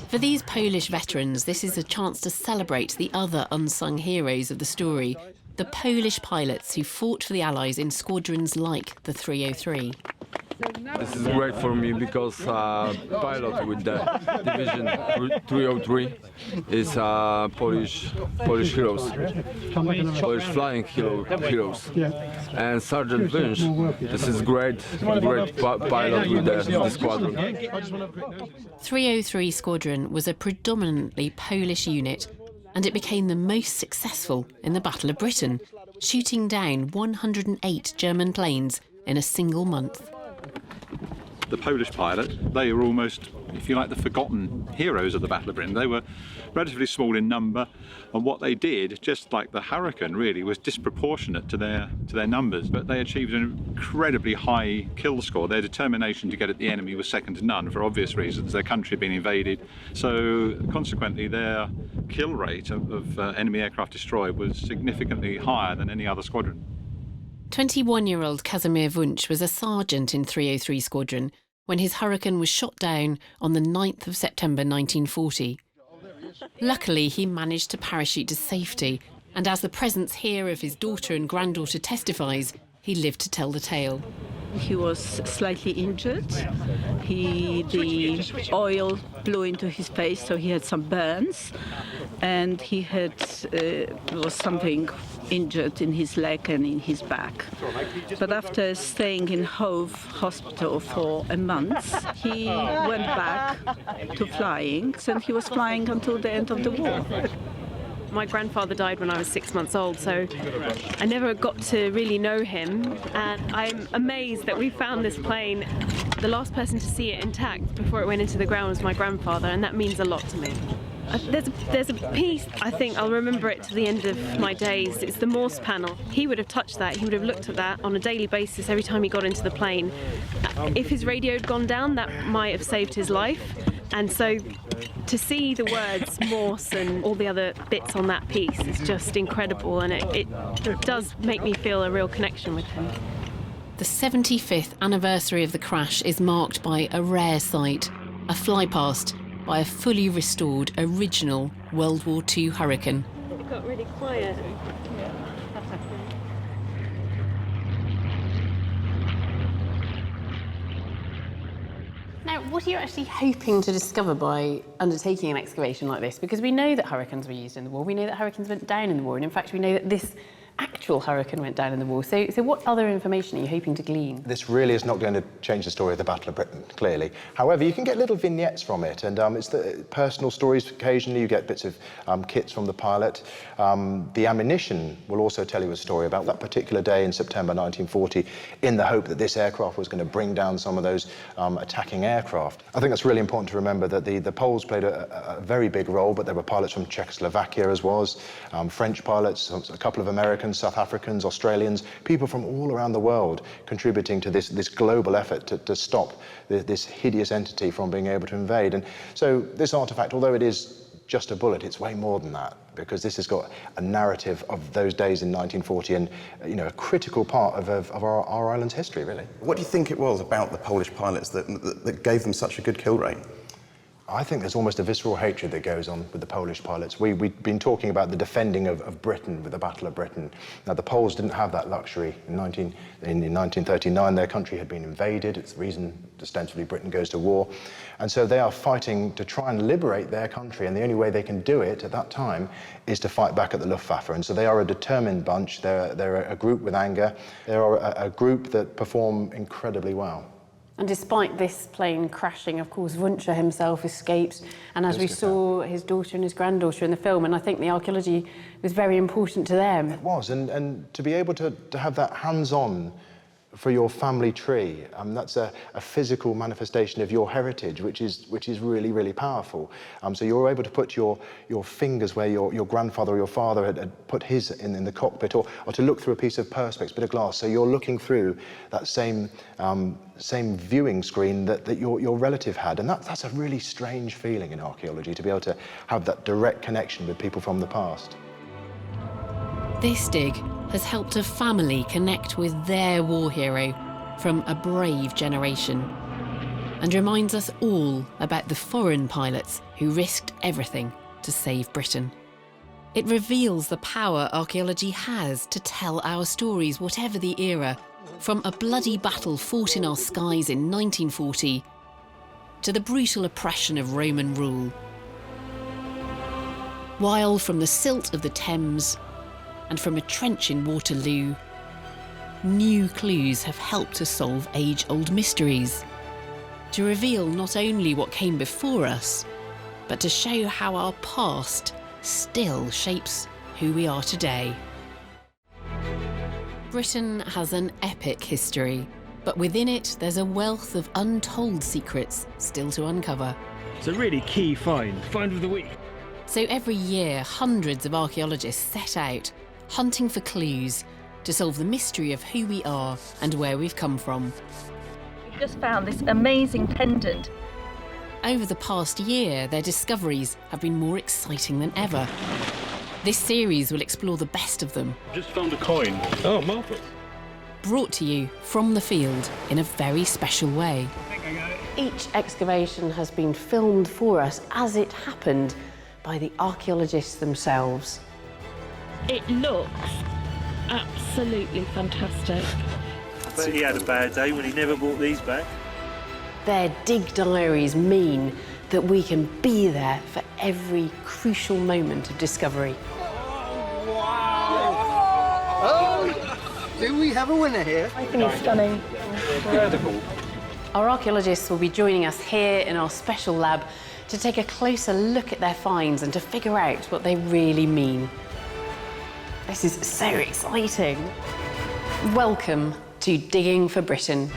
For these Polish veterans, this is a chance to celebrate the other unsung heroes of the story, the Polish pilots who fought for the Allies in squadrons like the 303. This is great for me because pilot with the division 303 is Polish heroes, Polish flying heroes. And Sergeant Lynch, this is great pilot with the squadron. 303 Squadron was a predominantly Polish unit, and it became the most successful in the Battle of Britain, shooting down 108 German planes in a single month. The Polish pilot, they were almost, if you like, the forgotten heroes of the Battle of Britain. They were relatively small in number, and what they did, just like the Hurricane really, was disproportionate to their numbers. But they achieved an incredibly high kill score. Their determination to get at the enemy was second to none for obvious reasons. Their country had been invaded, so consequently their kill rate of enemy aircraft destroyed was significantly higher than any other squadron. 21-year-old Casimir Wunsch was a sergeant in 303 Squadron when his Hurricane was shot down on the 9th of September 1940. Luckily, he managed to parachute to safety, and as the presence here of his daughter and granddaughter testifies, he lived to tell the tale. He was slightly injured. The oil blew into his face, so he had some burns, and he had was something injured in his leg and in his back. But after staying in Hove Hospital for a month, he went back to flying, and he was flying until the end of the war. My grandfather died when I was 6 months old, so I never got to really know him, and I'm amazed that we found this plane. The last person to see it intact before it went into the ground was my grandfather, and that means a lot to me. There's a piece, I think I'll remember it to the end of my days. It's the Morse panel. He would have touched that, he would have looked at that on a daily basis every time he got into the plane. If his radio had gone down, that might have saved his life. And so to see the words Morse and all the other bits on that piece is just incredible, and it does make me feel a real connection with him. The 75th anniversary of the crash is marked by a rare sight, a flypast by a fully restored original World War II Hurricane. It got really quiet. Now, what are you actually hoping to discover by undertaking an excavation like this? Because we know that hurricanes were used in the war, we know that hurricanes went down in the war, and in fact we know that this actual hurricane went down in the war. So what other information are you hoping to glean? This really is not going to change the story of the Battle of Britain, clearly. However, you can get little vignettes from it, and it's the personal stories. Occasionally you get bits of kits from the pilot. The ammunition will also tell you a story about that particular day in September 1940, in the hope that this aircraft was going to bring down some of those attacking aircraft. I think that's really important to remember that the Poles played a very big role, but there were pilots from Czechoslovakia as well, French pilots, a couple of Americans, South Africans, Australians, people from all around the world contributing to this global effort to stop this hideous entity from being able to invade. And so this artifact, although it is just a bullet, it's way more than that, because this has got a narrative of those days in 1940 and a critical part of our island's history, really. What do you think it was about the Polish pilots that gave them such a good kill rate? I think there's almost a visceral hatred that goes on with the Polish pilots. We've been talking about the defending of Britain with the Battle of Britain. Now, the Poles didn't have that luxury. In 1939, their country had been invaded. It's the reason, ostensibly, Britain goes to war. And so they are fighting to try and liberate their country, and the only way they can do it at that time is to fight back at the Luftwaffe. And so they are a determined bunch. They're a group with anger. They are a group that perform incredibly well. And despite this plane crashing, of course, Wunsch himself escaped, and as we saw, his daughter and his granddaughter in the film, and I think the archaeology was very important to them. It was, and to be able to have that hands-on for your family tree, that's a physical manifestation of your heritage, which is really, really powerful. So you're able to put your fingers where your grandfather or your father had put his in the cockpit, or to look through a piece of perspex, bit of glass. So you're looking through that same viewing screen that your relative had, and that's a really strange feeling in archaeology, to be able to have that direct connection with people from the past. This dig has helped a family connect with their war hero from a brave generation, and reminds us all about the foreign pilots who risked everything to save Britain. It reveals the power archaeology has to tell our stories, whatever the era, from a bloody battle fought in our skies in 1940 to the brutal oppression of Roman rule. While from the silt of the Thames and from a trench in Waterloo, new clues have helped to solve age-old mysteries, to reveal not only what came before us, but to show how our past still shapes who we are today. Britain has an epic history, but within it there's a wealth of untold secrets still to uncover. It's a really key find of the week. So every year, hundreds of archaeologists set out, hunting for clues to solve the mystery of who we are and where we've come from. We've just found this amazing pendant. Over the past year, their discoveries have been more exciting than ever. This series will explore the best of them. Just found a coin. Oh, marvellous. Brought to you from the field in a very special way. Each excavation has been filmed for us as it happened by the archaeologists themselves. It looks absolutely fantastic. But he had a bad day when he never brought these back. Their dig diaries mean that we can be there for every crucial moment of discovery. Oh, do we have a winner here? I think it's stunning. Incredible. Our archaeologists will be joining us here in our special lab to take a closer look at their finds and to figure out what they really mean. This is so exciting. Welcome to Digging for Britain.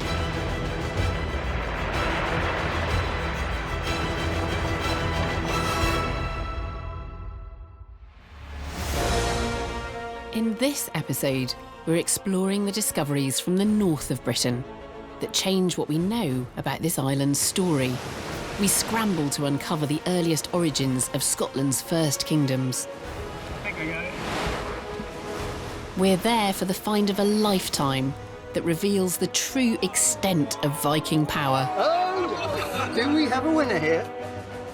In this episode, we're exploring the discoveries from the north of Britain that change what we know about this island's story. We scramble to uncover the earliest origins of Scotland's first kingdoms. We're there for the find of a lifetime that reveals the true extent of Viking power. Oh, do we have a winner here?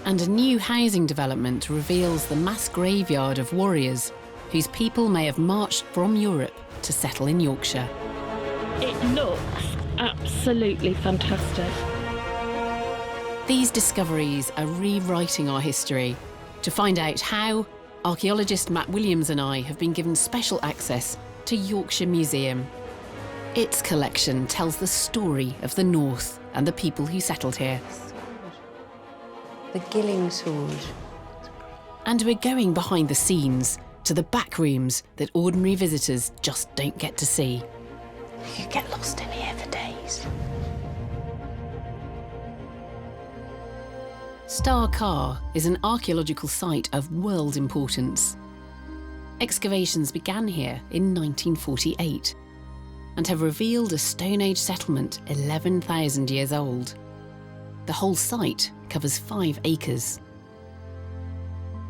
And a new housing development reveals the mass graveyard of warriors whose people may have marched from Europe to settle in Yorkshire. It looks absolutely fantastic. These discoveries are rewriting our history. To find out how, archaeologist Matt Williams and I have been given special access to Yorkshire Museum. Its collection tells the story of the North and the people who settled here. The Gilling sword. And we're going behind the scenes to the back rooms that ordinary visitors just don't get to see. You could get lost in here for days. Carr is an archaeological site of world importance. Excavations began here in 1948 and have revealed a Stone Age settlement 11,000 years old. The whole site covers 5 acres.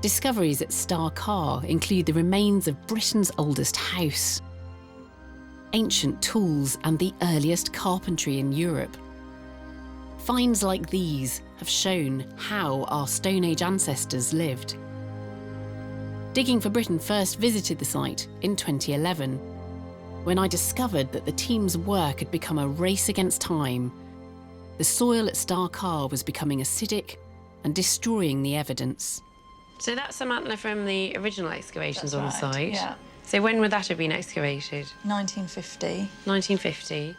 Discoveries at Carr include the remains of Britain's oldest house, ancient tools and the earliest carpentry in Europe. Finds like these have shown how our Stone Age ancestors lived. Digging for Britain first visited the site in 2011, when I discovered that the team's work had become a race against time. The soil at Carr was becoming acidic and destroying the evidence. So that's some antler from the original excavations on the site. Yeah. So when would that have been excavated? 1950. 1950.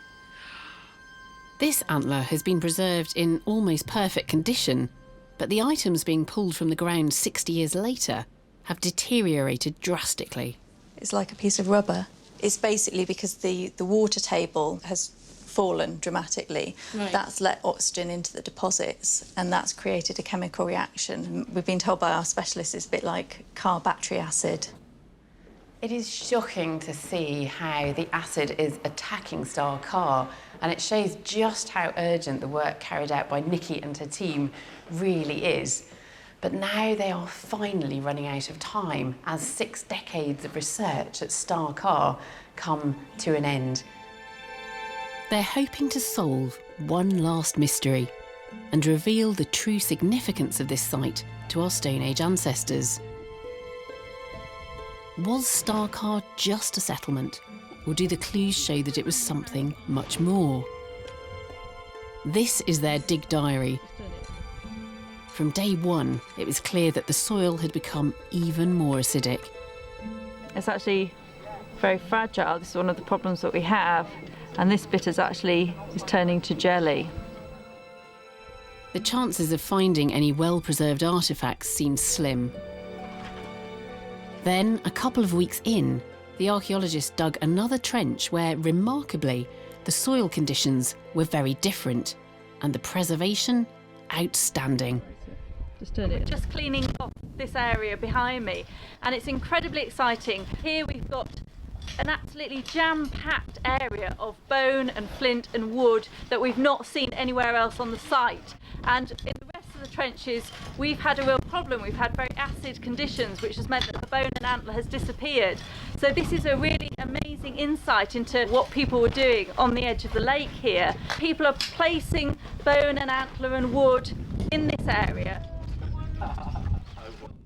This antler has been preserved in almost perfect condition, but the items being pulled from the ground 60 years later have deteriorated drastically. It's like a piece of rubber. It's basically because the water table has fallen dramatically. Right. That's let oxygen into the deposits and that's created a chemical reaction. We've been told by our specialists it's a bit like Carr battery acid. It is shocking to see how the acid is attacking Carr, and it shows just how urgent the work carried out by Nikki and her team really is. But now they are finally running out of time as 6 decades of research at Carr come to an end. They're hoping to solve one last mystery and reveal the true significance of this site to our Stone Age ancestors. Was Carr just a settlement, or do the clues show that it was something much more? This is their dig diary. From day one, it was clear that the soil had become even more acidic. It's actually very fragile. This is one of the problems that we have. And this bit is turning to jelly. The chances of finding any well-preserved artefacts seem slim. Then, a couple of weeks in, the archaeologists dug another trench where, remarkably, the soil conditions were very different and the preservation outstanding. Just cleaning off this area behind me, and it's incredibly exciting. Here we've got an absolutely jam-packed area of bone and flint and wood that we've not seen anywhere else on the site. And in the rest of the trenches, we've had a real problem. We've had very acid conditions, which has meant that the bone and antler has disappeared. So this is a really amazing insight into what people were doing on the edge of the lake here. People are placing bone and antler and wood in this area.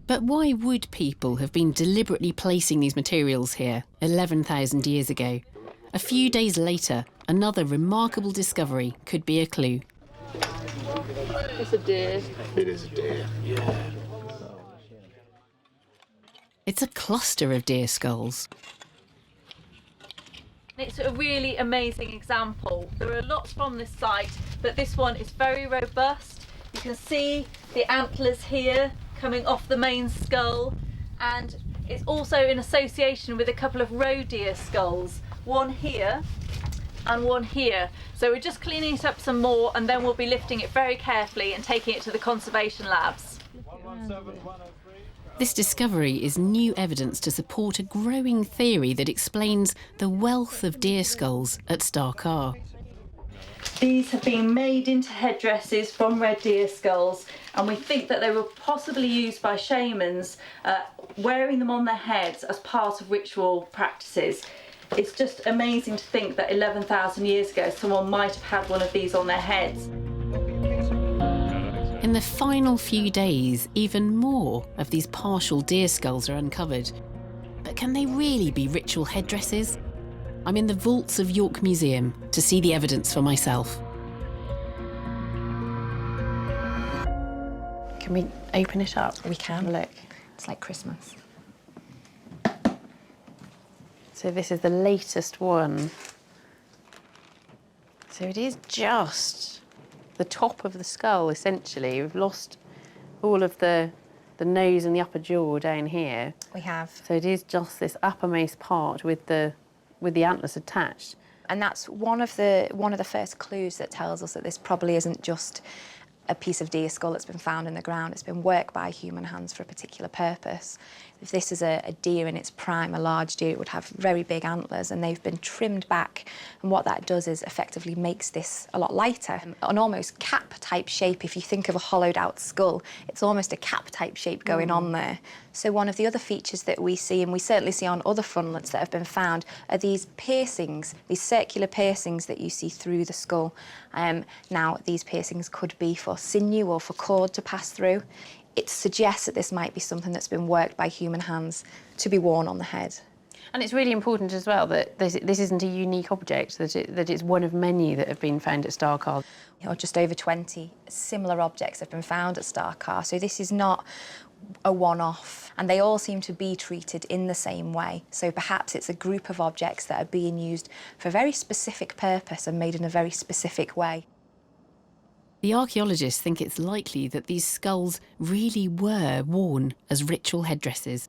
But why would people have been deliberately placing these materials here 11,000 years ago? A few days later, another remarkable discovery could be a clue. It's a deer. It is a deer. Yeah. It's a cluster of deer skulls. It's a really amazing example. There are lots from this site, but this one is very robust. You can see the antlers here coming off the main skull, and it's also in association with a couple of roe deer skulls, one here and one here. So we're just cleaning it up some more, and then we'll be lifting it very carefully and taking it to the conservation labs. This discovery is new evidence to support a growing theory that explains the wealth of deer skulls at Carr. These have been made into headdresses from red deer skulls, and we think that they were possibly used by shamans, wearing them on their heads as part of ritual practices. It's just amazing to think that 11,000 years ago someone might have had one of these on their heads. In the final few days, even more of these partial deer skulls are uncovered. But can they really be ritual headdresses? I'm in the vaults of York Museum to see the evidence for myself. Can we open it up? We can. Look. It's like Christmas. So this is the latest one. So it is just the top of the skull, essentially. We've lost all of the nose and the upper jaw down here. We have. So it is just this uppermost part with the antlers attached. And that's one of the first clues that tells us that this probably isn't just a piece of deer skull that's been found in the ground. It's been worked by human hands for a particular purpose. If this is a deer in its prime, a large deer, it would have very big antlers, and they've been trimmed back. And what that does is effectively makes this a lot lighter. An almost cap-type shape. If you think of a hollowed-out skull, it's almost a cap-type shape going on there. So one of the other features that we see, and we certainly see on other frontlets that have been found, are these piercings, these circular piercings that you see through the skull. Now, these piercings could be for sinew or for cord to pass through. It suggests that this might be something that's been worked by human hands to be worn on the head. And it's really important as well that this isn't a unique object, that it's one of many that have been found at Carr. Or just over 20 similar objects have been found at Carr, so this is not a one-off, and they all seem to be treated in the same way. So perhaps it's a group of objects that are being used for a very specific purpose and made in a very specific way. The archaeologists think it's likely that these skulls really were worn as ritual headdresses.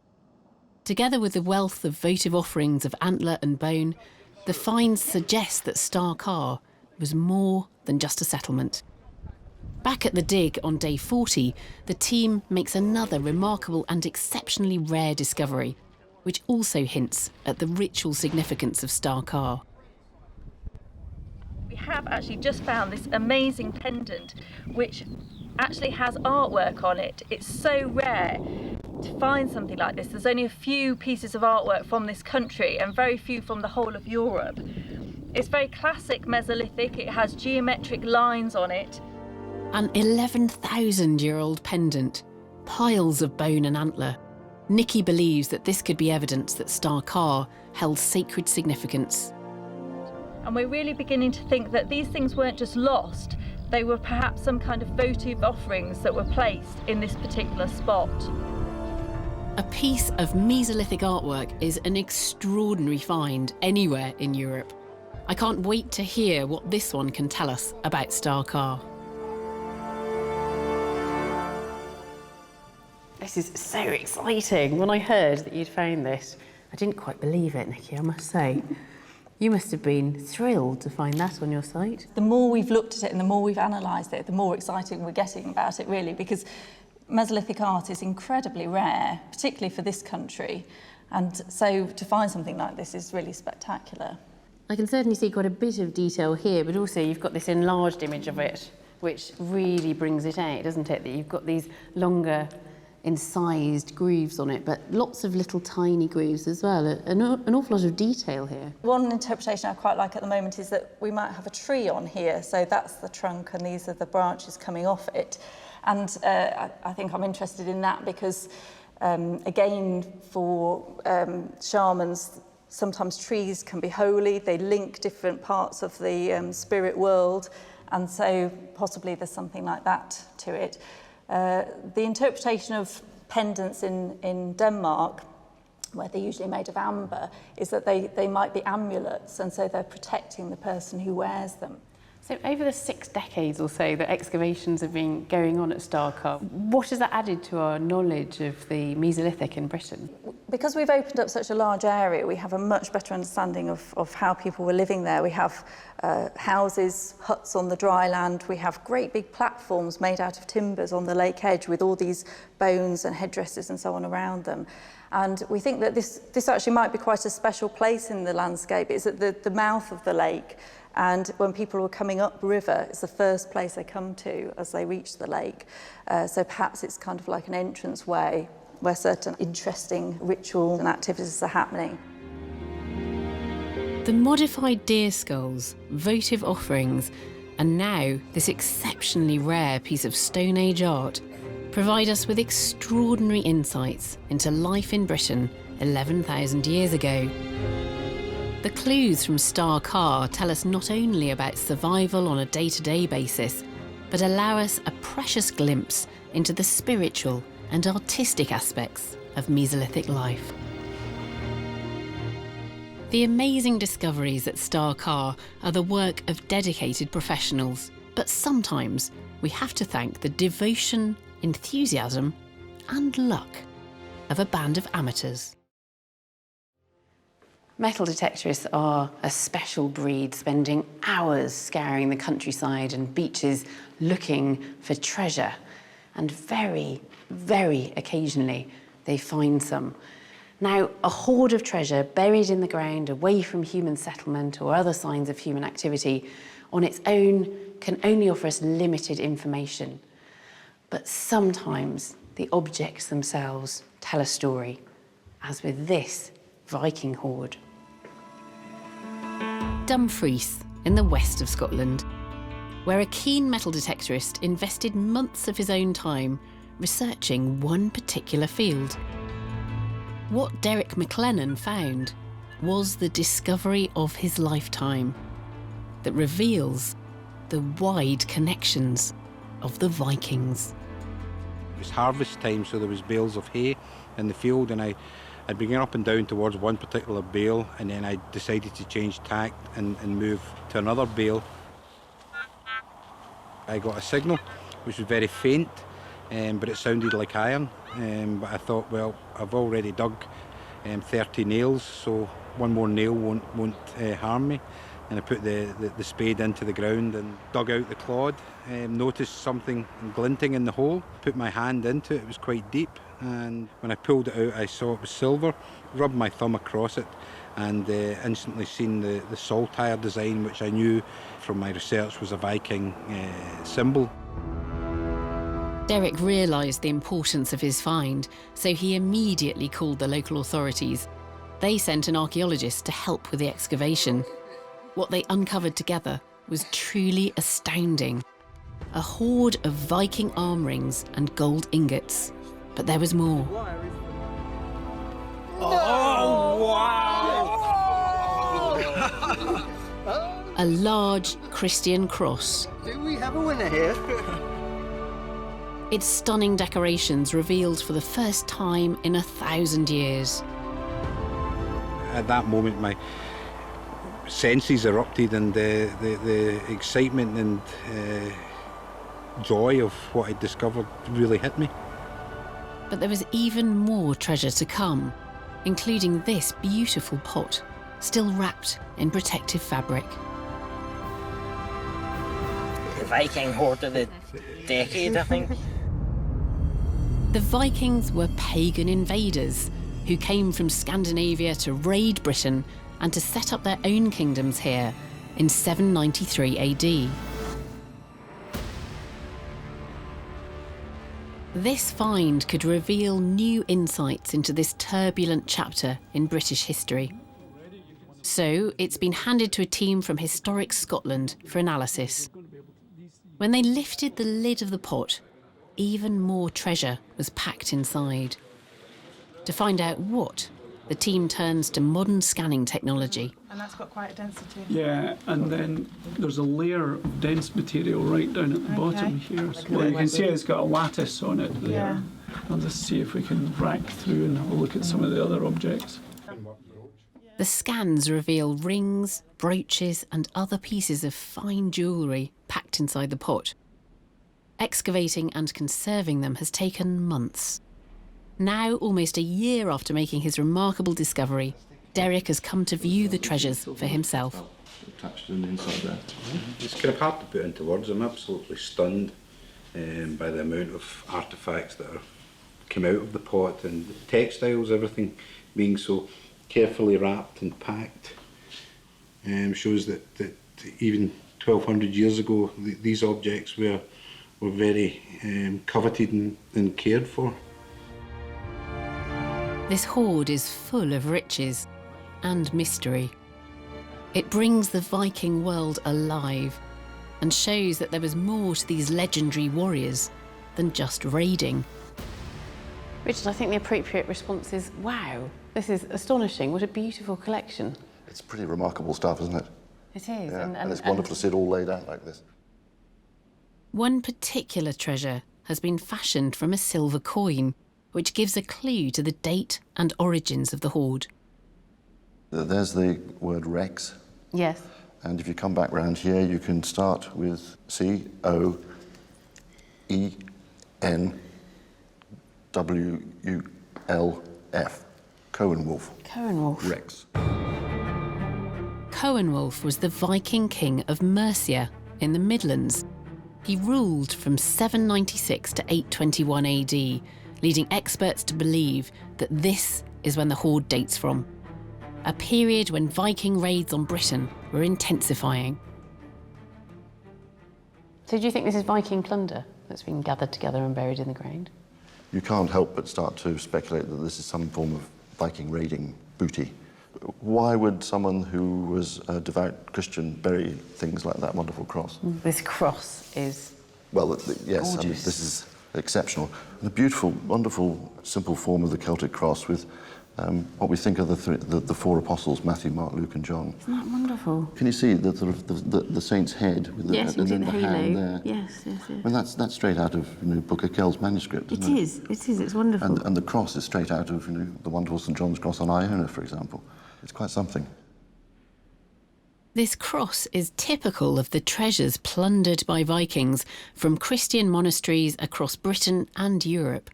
Together with the wealth of votive offerings of antler and bone, the finds suggest that Carr was more than just a settlement. Back at the dig on day 40, the team makes another remarkable and exceptionally rare discovery, which also hints at the ritual significance of Carr. We have actually just found this amazing pendant, which actually has artwork on it. It's so rare to find something like this. There's only a few pieces of artwork from this country and very few from the whole of Europe. It's very classic Mesolithic. It has geometric lines on it. An 11,000-year-old pendant, piles of bone and antler. Nikki believes that this could be evidence that Carr held sacred significance. And we're really beginning to think that these things weren't just lost, they were perhaps some kind of votive offerings that were placed in this particular spot. A piece of Mesolithic artwork is an extraordinary find anywhere in Europe. I can't wait to hear what this one can tell us about Carr. This is so exciting. When I heard that you'd found this, I didn't quite believe it, Nikki, I must say. You must have been thrilled to find that on your site. The more we've looked at it and the more we've analysed it, the more excited we're getting about it, really, because Mesolithic art is incredibly rare, particularly for this country. And so to find something like this is really spectacular. I can certainly see quite a bit of detail here, but also you've got this enlarged image of it, which really brings it out, doesn't it? That you've got these longer, incised grooves on it, but lots of little tiny grooves as well. An awful lot of detail here. One interpretation I quite like at the moment is that we might have a tree on here, so that's the trunk and these are the branches coming off it. And I think I'm interested in that because, again, for shamans, sometimes trees can be holy. They link different parts of the spirit world, and so possibly there's something like that to it. The interpretation of pendants in Denmark, where they're usually made of amber, is that they might be amulets, and so they're protecting the person who wears them. So over the 6 decades or so that excavations have been going on at Carr, what has that added to our knowledge of the Mesolithic in Britain? Because we've opened up such a large area, we have a much better understanding of how people were living there. We have houses, huts on the dry land. We have great big platforms made out of timbers on the lake edge with all these bones and headdresses and so on around them. And we think that this actually might be quite a special place in the landscape. It's at the mouth of the lake. And when people are coming up river, it's the first place they come to as they reach the lake. So perhaps it's kind of like an entrance way where certain interesting rituals and activities are happening. The modified deer skulls, votive offerings, and now this exceptionally rare piece of Stone Age art provide us with extraordinary insights into life in Britain 11,000 years ago. The clues from Carr tell us not only about survival on a day-to-day basis, but allow us a precious glimpse into the spiritual and artistic aspects of Mesolithic life. The amazing discoveries at Carr are the work of dedicated professionals, but sometimes we have to thank the devotion, enthusiasm, and luck of a band of amateurs. Metal detectorists are a special breed, spending hours scouring the countryside and beaches looking for treasure. And very, very occasionally, they find some. Now, a hoard of treasure buried in the ground away from human settlement or other signs of human activity on its own can only offer us limited information. But sometimes the objects themselves tell a story, as with this Viking hoard. Dumfries, in the west of Scotland, where a keen metal detectorist invested months of his own time researching one particular field. What Derek McLennan found was the discovery of his lifetime that reveals the wide connections of the Vikings. It was harvest time, so there was bales of hay in the field, and I'd been going up and down towards one particular bale, and then I decided to change tack and move to another bale. I got a signal, which was very faint, but it sounded like iron. But I thought, well, I've already dug 30 nails, so one more nail won't harm me. And I put the spade into the ground and dug out the clod, noticed something glinting in the hole, put my hand into it, it was quite deep, and when I pulled it out I saw it was silver, rubbed my thumb across it and instantly seen the saltire design, which I knew from my research was a Viking symbol. Derek realised the importance of his find, so he immediately called the local authorities. They sent an archaeologist to help with the excavation. What they uncovered together was truly astounding. A hoard of Viking arm rings and gold ingots. But there was more. Oh, wow! A large Christian cross. Do we have a winner here? Its stunning decorations revealed for the first time in 1,000 years. At that moment, my senses erupted, and the excitement and joy of what I'd discovered really hit me. But there was even more treasure to come, including this beautiful pot, still wrapped in protective fabric. The Viking horde of the decade, I think. The Vikings were pagan invaders who came from Scandinavia to raid Britain and to set up their own kingdoms here in 793 AD. This find could reveal new insights into this turbulent chapter in British history. So it's been handed to a team from Historic Scotland for analysis. When they lifted the lid of the pot, even more treasure was packed inside. To find out what, the team turns to modern scanning technology. And that's got quite a density. Yeah, and then there's a layer of dense material right down at the bottom here. So well, you can see it's got a lattice on it there. Yeah. I'll just see if we can rack through and have a look at some of the other objects. The scans reveal rings, brooches and other pieces of fine jewellery packed inside the pot. Excavating and conserving them has taken months. Now, almost a year after making his remarkable discovery, Derek has come to view the treasures for himself. Attached to the inside there. It's kind of hard to put into words. I'm absolutely stunned by the amount of artefacts that are come out of the pot, and the textiles, everything being so carefully wrapped and packed. Shows that even 1200 years ago, these objects were very coveted and cared for. This hoard is full of riches and mystery. It brings the Viking world alive and shows that there was more to these legendary warriors than just raiding. Richard, I think the appropriate response is, wow, this is astonishing. What a beautiful collection. It's pretty remarkable stuff, isn't it? It is. Yeah. And it's wonderful to see it all laid out like this. One particular treasure has been fashioned from a silver coin, which gives a clue to the date and origins of the hoard. There's the word Rex. Yes. And if you come back round here, you can start with C-O-E-N-W-U-L-F. Cohenwulf. Cohenwulf. Rex. Cohenwulf was the Viking king of Mercia in the Midlands. He ruled from 796 to 821 AD, leading experts to believe that this is when the hoard dates from, a period when Viking raids on Britain were intensifying. So do you think this is Viking plunder that's been gathered together and buried in the ground? You can't help but start to speculate that this is some form of Viking raiding booty. Why would someone who was a devout Christian bury things like that wonderful cross? This cross is well, yes, I mean, gorgeous. this is exceptional. And a beautiful, wonderful, simple form of the Celtic cross with what we think of the four apostles, Matthew, Mark, Luke and John. Isn't that wonderful? Can you see the sort of the saint's head with the, Yes, and then the the halo. hand there? Yes, yes, yes. I mean, that's straight out of Booker Kell's manuscript, isn't it? It is, it's wonderful. And the cross is straight out of the wonderful St John's cross on Iona, for example. It's quite something. This cross is typical of the treasures plundered by Vikings from Christian monasteries across Britain and Europe.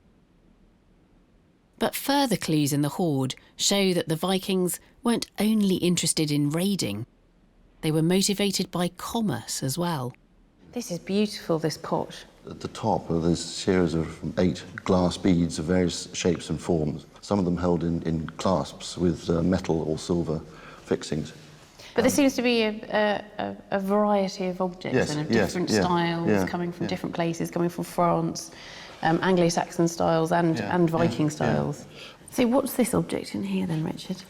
But further clues in the hoard show that the Vikings weren't only interested in raiding, they were motivated by commerce as well. This is beautiful, this pot. At the top are this series of 8 glass beads of various shapes and forms, some of them held in clasps with metal or silver fixings. But there seems to be a variety of objects Yes, and of yes, different yeah, styles yeah, coming from yeah. different places, coming from France, Anglo-Saxon styles and Viking styles. So what's this object in here then, Richard?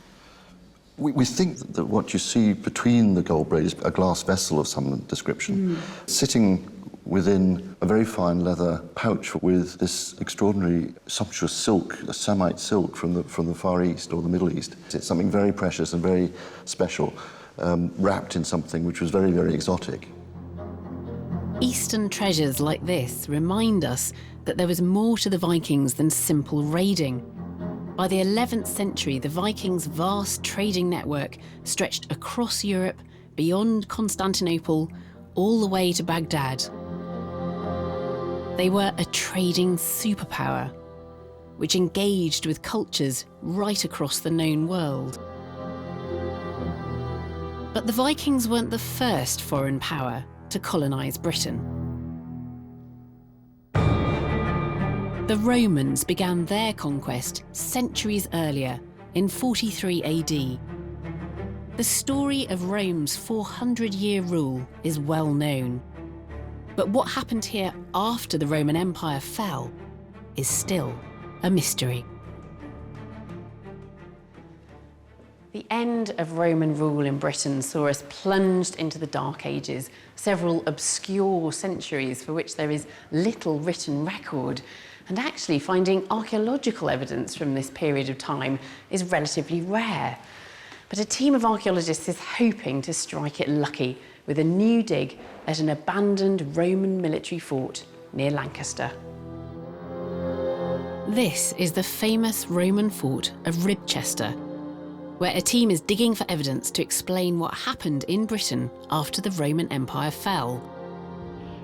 We think that what you see between the gold braid is a glass vessel of some description, sitting within a very fine leather pouch with this extraordinary sumptuous silk, a Samite silk from the Far East or the Middle East. It's something very precious and very special, wrapped in something which was very, very exotic. Eastern treasures like this remind us that there was more to the Vikings than simple raiding. By the 11th century, the Vikings' vast trading network stretched across Europe, beyond Constantinople, all the way to Baghdad. They were a trading superpower. which engaged with cultures right across the known world. But the Vikings weren't the first foreign power to colonise Britain. The Romans began their conquest centuries earlier, in 43 AD. The story of Rome's 400-year rule is well known. But what happened here after the Roman Empire fell is still a mystery. The end of Roman rule in Britain saw us plunged into the Dark Ages, several obscure centuries for which there is little written record. And actually finding archaeological evidence from this period of time is relatively rare. But a team of archaeologists is hoping to strike it lucky with a new dig at an abandoned Roman military fort near Lancaster. This is the famous Roman fort of Ribchester, where a team is digging for evidence to explain what happened in Britain after the Roman Empire fell,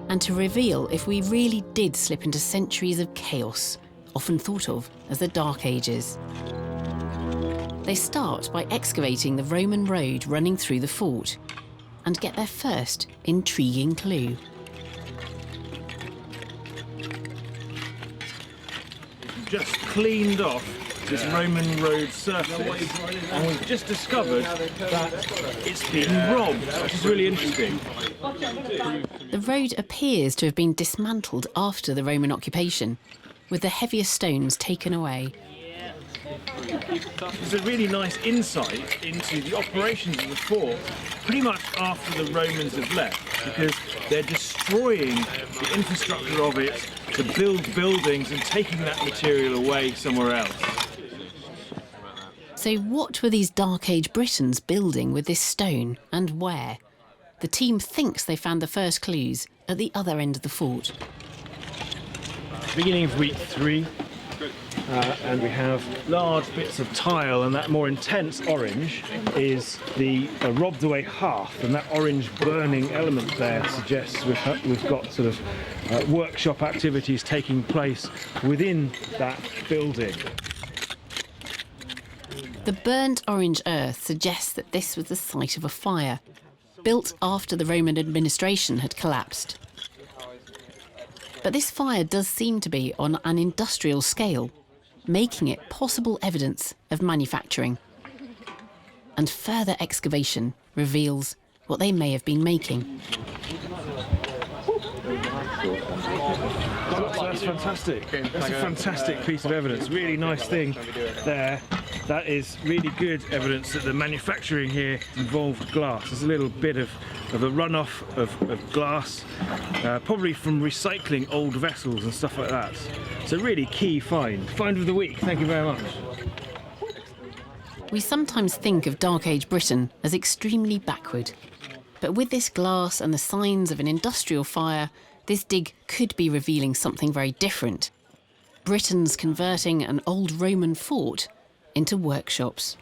and to reveal if we really did slip into centuries of chaos, often thought of as the Dark Ages. They start by excavating the Roman road running through the fort and get their first intriguing clue. Just cleaned off this Roman road surface, and we've just discovered that it's been robbed, which is really interesting. The road appears to have been dismantled after the Roman occupation, with the heavier stones taken away. It's a really nice insight into the operations of the fort pretty much after the Romans have left, because they're destroying the infrastructure of it to build buildings and taking that material away somewhere else. So what were these Dark Age Britons building with this stone, and where? The team thinks they found the first clues at the other end of the fort. Beginning of week 3, and we have large bits of tile, and that more intense orange is the robbed away hearth, and that orange burning element there suggests we've got sort of workshop activities taking place within that building. The burnt orange earth suggests that this was the site of a fire, built after the Roman administration had collapsed. But this fire does seem to be on an industrial scale, making it possible evidence of manufacturing. And further excavation reveals what they may have been making. That's fantastic. That's a fantastic piece of evidence. Really nice thing there. That is really good evidence that the manufacturing here involved glass. There's a little bit of a runoff of glass, probably from recycling old vessels and stuff like that. It's a really key find. Find of the week. Thank you very much. We sometimes think of Dark Age Britain as extremely backward. But with this glass and the signs of an industrial fire, this dig could be revealing something very different. Britons converting an old Roman fort into workshops.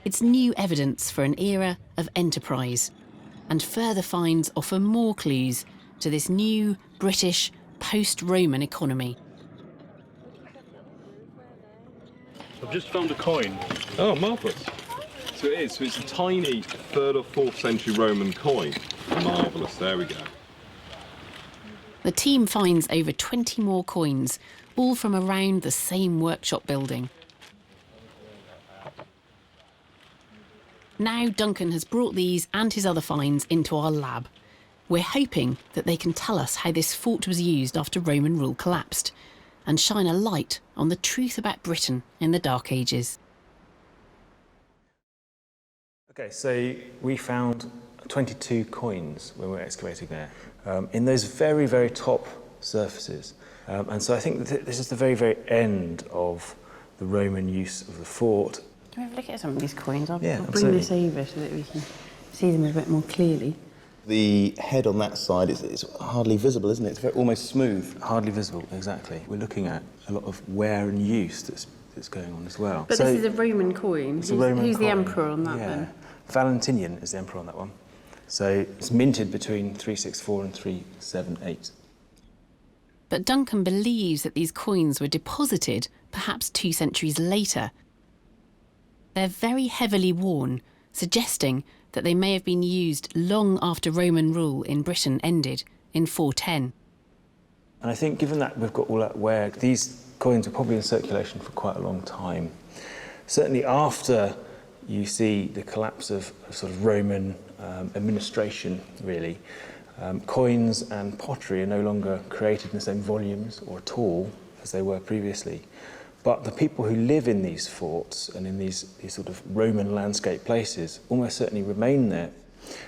It's new evidence for an era of enterprise, and further finds offer more clues to this new British post-Roman economy. I've just found a coin. Oh, marvellous. So it is, so it's a tiny 3rd or 4th century Roman coin. Marvellous, there we go. The team finds over 20 more coins, all from around the same workshop building. Now Duncan has brought these and his other finds into our lab. We're hoping that they can tell us how this fort was used after Roman rule collapsed, and shine a light on the truth about Britain in the Dark Ages. Okay, so we found 22 coins when we were excavating there, in those very, very top surfaces. And so I think that this is the very, very end of the Roman use of the fort. Can we have a look at some of these coins? I'll bring absolutely. this over so that we can see them a bit more clearly. The head on that side is hardly visible, isn't it? It's very, almost smooth. Hardly visible, exactly. We're looking at a lot of wear and use that's going on as well. But so, this is a Roman coin. Who's the emperor on that then? Valentinian is the emperor on that one. So it's minted between 364 and 378. But Duncan believes that these coins were deposited perhaps 2 centuries later. They're very heavily worn, suggesting that they may have been used long after Roman rule in Britain ended in 410. And I think given that we've got all that wear, these coins were probably in circulation for quite a long time. Certainly after you see the collapse of sort of Roman administration, really, coins and pottery are no longer created in the same volumes or at all as they were previously. But the people who live in these forts and in these sort of Roman landscape places almost certainly remain there.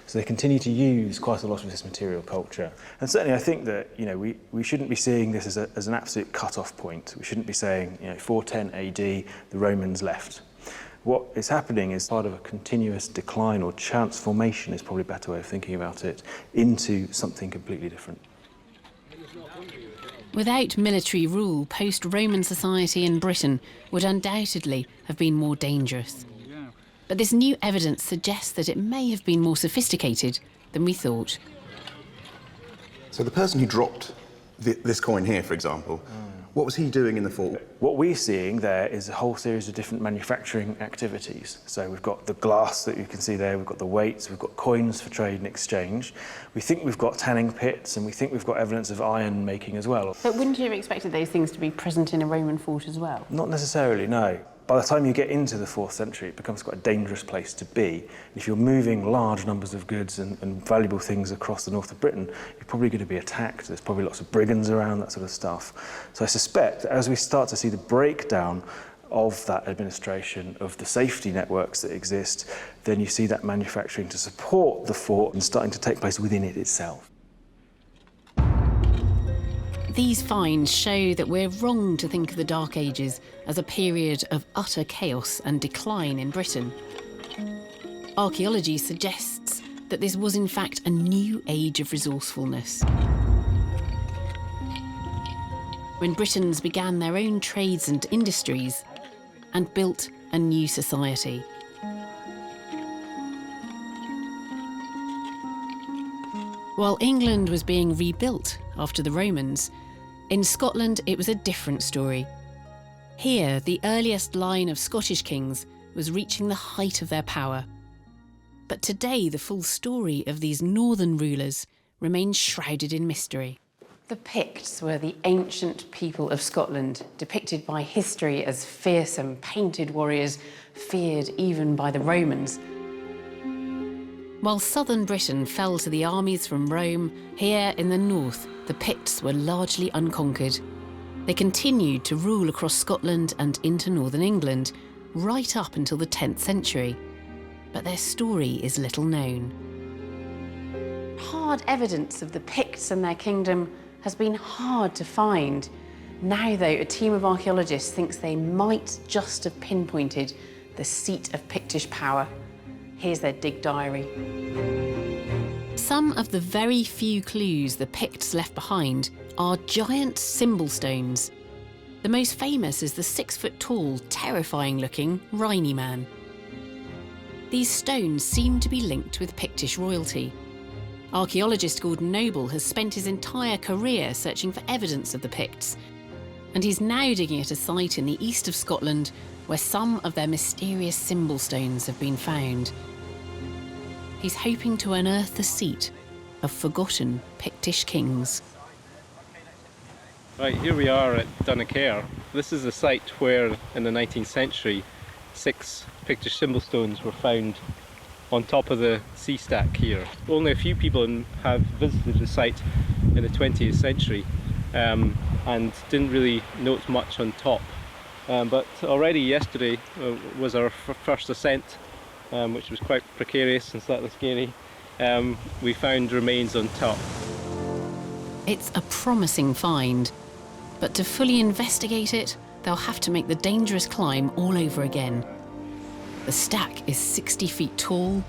So they continue to use quite a lot of this material culture. And certainly I think that, you know, we shouldn't be seeing this as an absolute cut-off point. We shouldn't be saying, you know, 410 AD, the Romans left. What is happening is part of a continuous decline or transformation is probably a better way of thinking about it, into something completely different. Without military rule, post-Roman society in Britain would undoubtedly have been more dangerous. But this new evidence suggests that it may have been more sophisticated than we thought. So the person who dropped this coin here, for example, what was he doing in the fort? What we're seeing there is a whole series of different manufacturing activities. So we've got the glass that you can see there, we've got the weights, we've got coins for trade and exchange. We think we've got tanning pits, and we think we've got evidence of iron making as well. But wouldn't you have expected those things to be present in a Roman fort as well? Not necessarily, no. By the time you get into the 4th century, it becomes quite a dangerous place to be. If you're moving large numbers of goods and valuable things across the north of Britain, you're probably going to be attacked. There's probably lots of brigands around, that sort of stuff. So I suspect as we start to see the breakdown of that administration, of the safety networks that exist, then you see that manufacturing to support the fort and starting to take place within it itself. These finds show that we're wrong to think of the Dark Ages as a period of utter chaos and decline in Britain. Archaeology suggests that this was in fact a new age of resourcefulness, when Britons began their own trades and industries and built a new society. While England was being rebuilt after the Romans, in Scotland it was a different story. Here, the earliest line of Scottish kings was reaching the height of their power. But today, the full story of these northern rulers remains shrouded in mystery. The Picts were the ancient people of Scotland, depicted by history as fearsome, painted warriors, feared even by the Romans. While southern Britain fell to the armies from Rome, here in the north, the Picts were largely unconquered. They continued to rule across Scotland and into northern England, right up until the 10th century. But their story is little known. Hard evidence of the Picts and their kingdom has been hard to find. Now, though, a team of archaeologists thinks they might just have pinpointed the seat of Pictish power. Here's their dig diary. Some of the very few clues the Picts left behind are giant symbol stones. The most famous is the 6-foot-tall, terrifying-looking Rhynie Man. These stones seem to be linked with Pictish royalty. Archaeologist Gordon Noble has spent his entire career searching for evidence of the Picts, and he's now digging at a site in the east of Scotland where some of their mysterious symbol stones have been found. He's hoping to unearth the seat of forgotten Pictish kings. Right, here we are at Carr. This is the site where, in the 19th century, 6 Pictish symbol stones were found on top of the sea stack here. Only a few people have visited the site in the 20th century and didn't really note much on top. But already yesterday was our first ascent, which was quite precarious and slightly scary. We found remains on top. It's a promising find, but to fully investigate it, they'll have to make the dangerous climb all over again. The stack is 60 feet tall,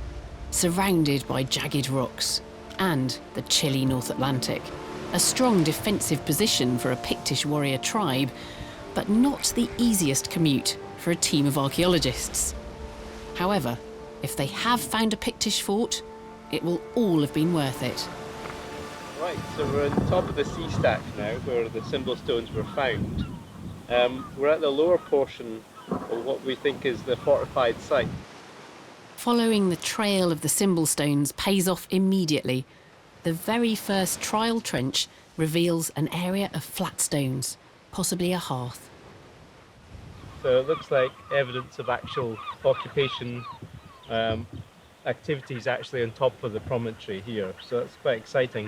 surrounded by jagged rocks, and the chilly North Atlantic. A strong defensive position for a Pictish warrior tribe, but not the easiest commute for a team of archaeologists. However, if they have found a Pictish fort, it will all have been worth it. Right, so we're on top of the sea stack now, where the symbol stones were found. We're at the lower portion of what we think is the fortified site. Following the trail of the symbol stones pays off immediately. The very first trial trench reveals an area of flat stones, possibly a hearth. So it looks like evidence of actual occupation activities actually on top of the promontory here. So that's quite exciting.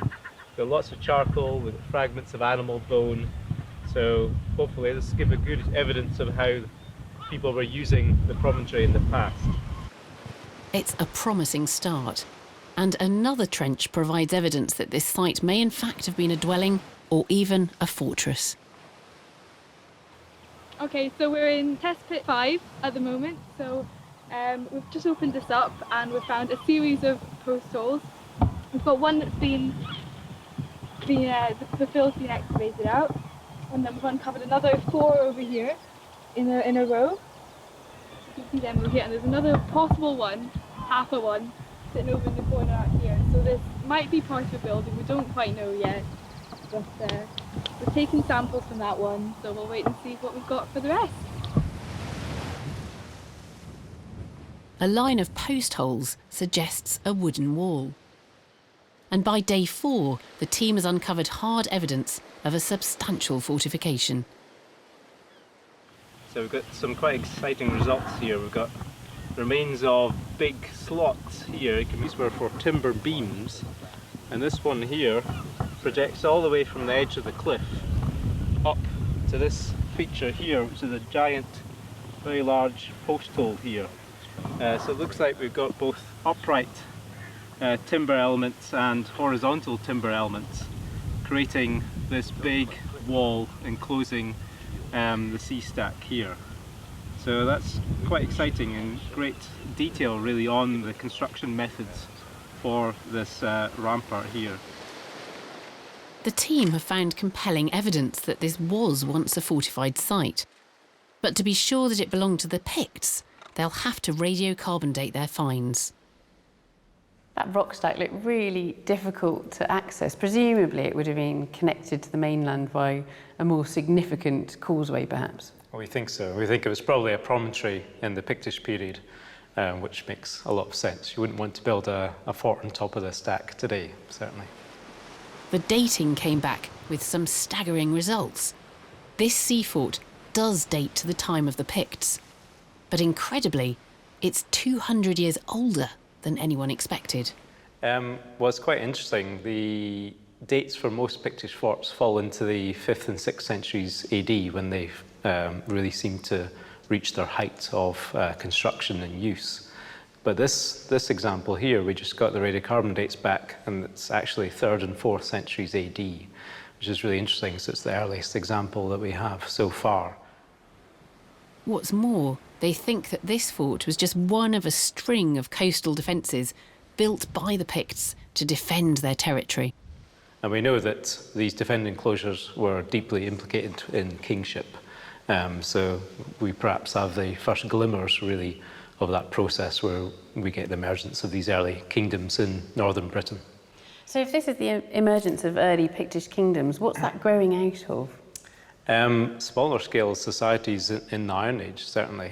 We've got lots of charcoal with fragments of animal bone. So hopefully this will give a good evidence of how people were using the promontory in the past. It's a promising start. And another trench provides evidence that this site may in fact have been a dwelling or even a fortress. Okay, so we're in test pit 5 at the moment. So we've just opened this up and we've found a series of post holes. We've got one that's the fill's been excavated out, and then we've uncovered another 4 over here in a row. You can see them over here, and there's another possible one, half a one, sitting over in the corner out here. So this might be part of a building, we don't quite know yet, but we're taking samples from that one, so we'll wait and see what we've got for the rest. A line of post holes suggests a wooden wall. And by day 4, the team has uncovered hard evidence of a substantial fortification. So we've got some quite exciting results here. We've got remains of big slots here. These were for timber beams, and this one here projects all the way from the edge of the cliff up to this feature here, which is a giant, very large post hole here. So it looks like we've got both upright timber elements and horizontal timber elements, creating this big wall enclosing the sea stack here. So that's quite exciting and great detail really on the construction methods for this rampart here. The team have found compelling evidence that this was once a fortified site. But to be sure that it belonged to the Picts, they'll have to radiocarbon date their finds. That rock stack looked really difficult to access. Presumably it would have been connected to the mainland by a more significant causeway, perhaps. Well, we think so. We think it was probably a promontory in the Pictish period, which makes a lot of sense. You wouldn't want to build a fort on top of the stack today, certainly. The dating came back with some staggering results. This sea fort does date to the time of the Picts, but incredibly, it's 200 years older than anyone expected. Well, it's quite interesting. The dates for most Pictish forts fall into the 5th and 6th centuries AD, when they really seem to reach their height of construction and use. But this example here, we just got the radiocarbon dates back, and it's actually 3rd and 4th centuries AD, which is really interesting, so it's the earliest example that we have so far. What's more, they think that this fort was just one of a string of coastal defences built by the Picts to defend their territory. And we know that these defending enclosures were deeply implicated in kingship. So we perhaps have the first glimmers, really, of that process where we get the emergence of these early kingdoms in northern Britain. So if this is the emergence of early Pictish kingdoms, what's that growing out of? Smaller scale societies in the Iron Age, certainly,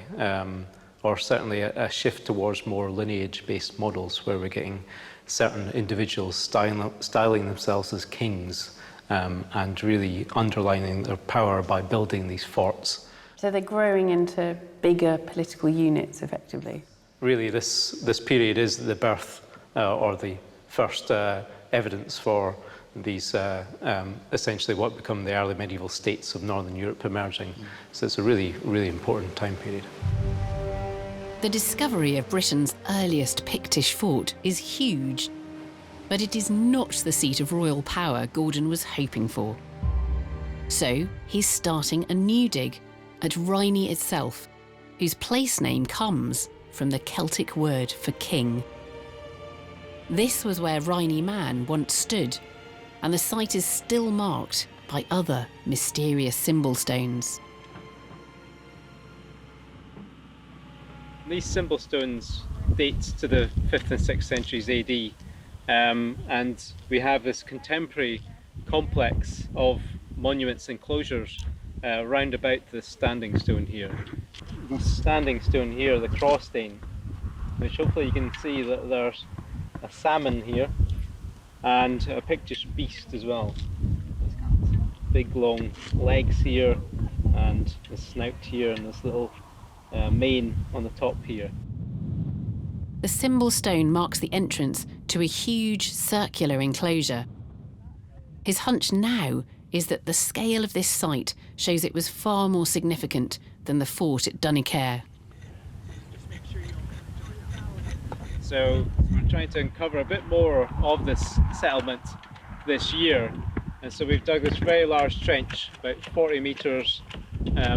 or certainly a shift towards more lineage-based models where we're getting certain individuals styling themselves as kings and really underlining their power by building these forts. So they're growing into bigger political units, effectively? Really, this period is the birth or the first evidence for these essentially what become the early medieval states of Northern Europe emerging. So it's a really, really important time period. The discovery of Britain's earliest Pictish fort is huge, but it is not the seat of royal power Gordon was hoping for. So he's starting a new dig at Rhynie itself, whose place name comes from the Celtic word for king. This was where Rhynie Man once stood, and the site is still marked by other mysterious symbol stones. These symbol stones date to the 5th and 6th centuries AD, and we have this contemporary complex of monuments and enclosures round about the standing stone here. The standing stone here, the crossstone, which hopefully you can see that there's a salmon here and a Pictish beast as well. Big long legs here and the snout here and this little mane on the top here. The symbol stone marks the entrance to a huge circular enclosure. His hunch now is that the scale of this site shows it was far more significant than the fort at Dunecair. So we're trying to uncover a bit more of this settlement this year. And so we've dug this very large trench, about 40 metres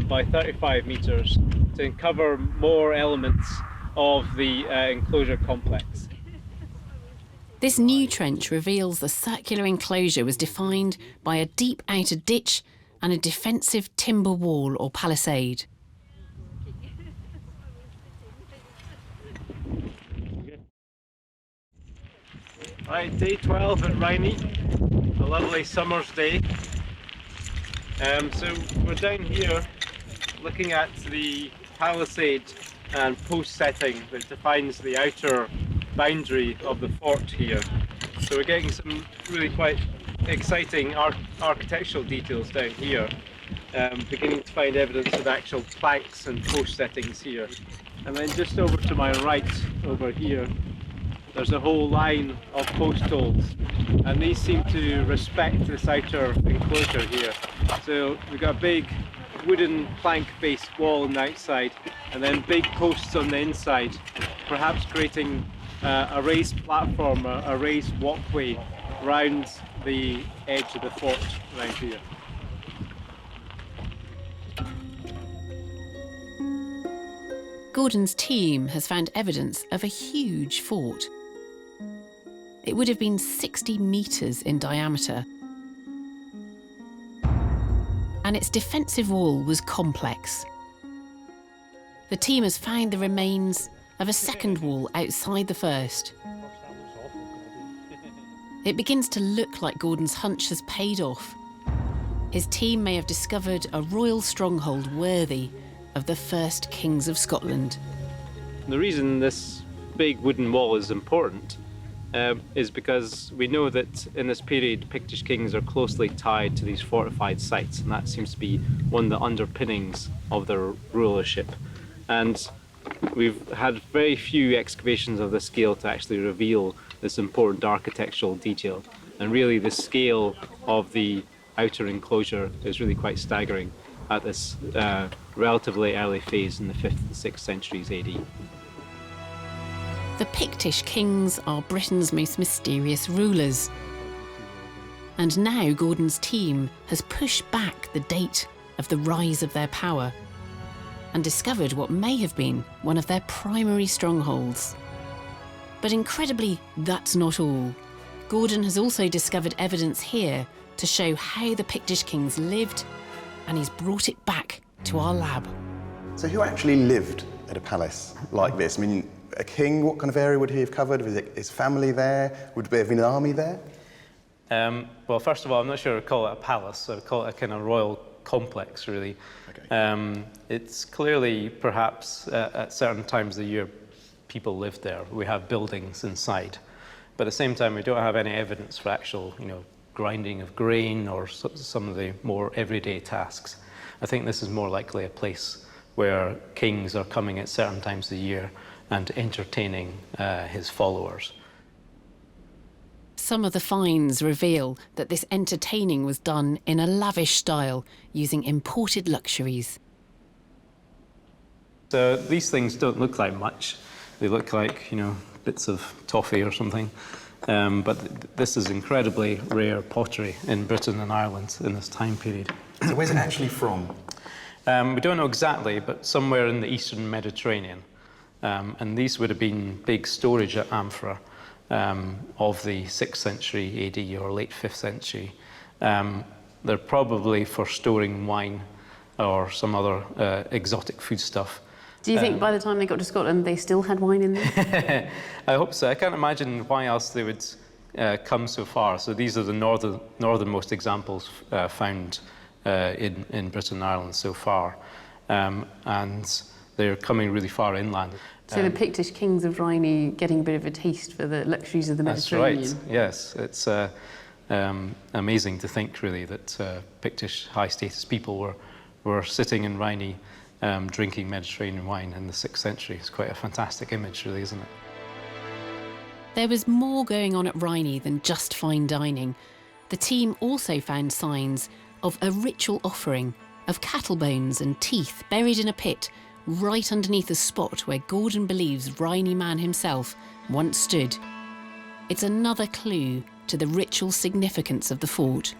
by 35 metres, to uncover more elements of the enclosure complex. This new trench reveals the circular enclosure was defined by a deep outer ditch and a defensive timber wall or palisade. Right, day 12 at Rhynie, a lovely summer's day. So we're down here looking at the palisade and post setting that defines the outer boundary of the fort here. So we're getting some really quite exciting architectural details down here, beginning to find evidence of actual planks and post settings here. And then just over to my right, over here, there's a whole line of post holes, and these seem to respect this outer enclosure here. So we've got a big wooden plank-based wall on the outside, and then big posts on the inside, perhaps creating a raised platform, a raised walkway round the edge of the fort right here. Gordon's team has found evidence of a huge fort. It would have been 60 metres in diameter, and its defensive wall was complex. The team has found the remains of a second wall outside the first. It begins to look like Gordon's hunch has paid off. His team may have discovered a royal stronghold worthy of the first kings of Scotland. The reason this big wooden wall is important is because we know that in this period Pictish kings are closely tied to these fortified sites, and that seems to be one of the underpinnings of their rulership. And we've had very few excavations of this scale to actually reveal this important architectural detail, and really the scale of the outer enclosure is really quite staggering at this relatively early phase in the 5th and 6th centuries AD. The Pictish kings are Britain's most mysterious rulers. And now Gordon's team has pushed back the date of the rise of their power and discovered what may have been one of their primary strongholds. But incredibly, that's not all. Gordon has also discovered evidence here to show how the Pictish kings lived, and he's brought it back to our lab. So who actually lived at a palace like this? I mean, a king, what kind of area would he have covered? Was it his family there? Would there have been an army there? Well, first of all, I'm not sure I'd call it a palace. I'd call it a kind of royal complex, really. Okay. It's clearly, perhaps, at certain times of the year, people lived there. We have buildings inside. But at the same time, we don't have any evidence for actual, grinding of grain or some of the more everyday tasks. I think this is more likely a place where kings are coming at certain times of the year and entertaining his followers. Some of the finds reveal that this entertaining was done in a lavish style, using imported luxuries. So these things don't look like much. They look like, bits of toffee or something. But this is incredibly rare pottery in Britain and Ireland in this time period. So where's it actually from? We don't know exactly, but somewhere in the eastern Mediterranean. And these would have been big storage at Amphora of the 6th century AD or late 5th century. They're probably for storing wine or some other exotic foodstuff. Do you think by the time they got to Scotland they still had wine in there? I hope so. I can't imagine why else they would come so far. So these are the northernmost examples found in Britain and Ireland so far. And they're coming really far inland. So the Pictish kings of Rhynie getting a bit of a taste for the luxuries of the Mediterranean. That's right, yes. It's amazing to think, really, that Pictish high-status people were sitting in Rhynie drinking Mediterranean wine in the 6th century. It's quite a fantastic image, really, isn't it? There was more going on at Rhynie than just fine dining. The team also found signs of a ritual offering of cattle bones and teeth buried in a pit right underneath the spot where Gordon believes Rhynie man himself once stood. It's another clue to the ritual significance of the fort.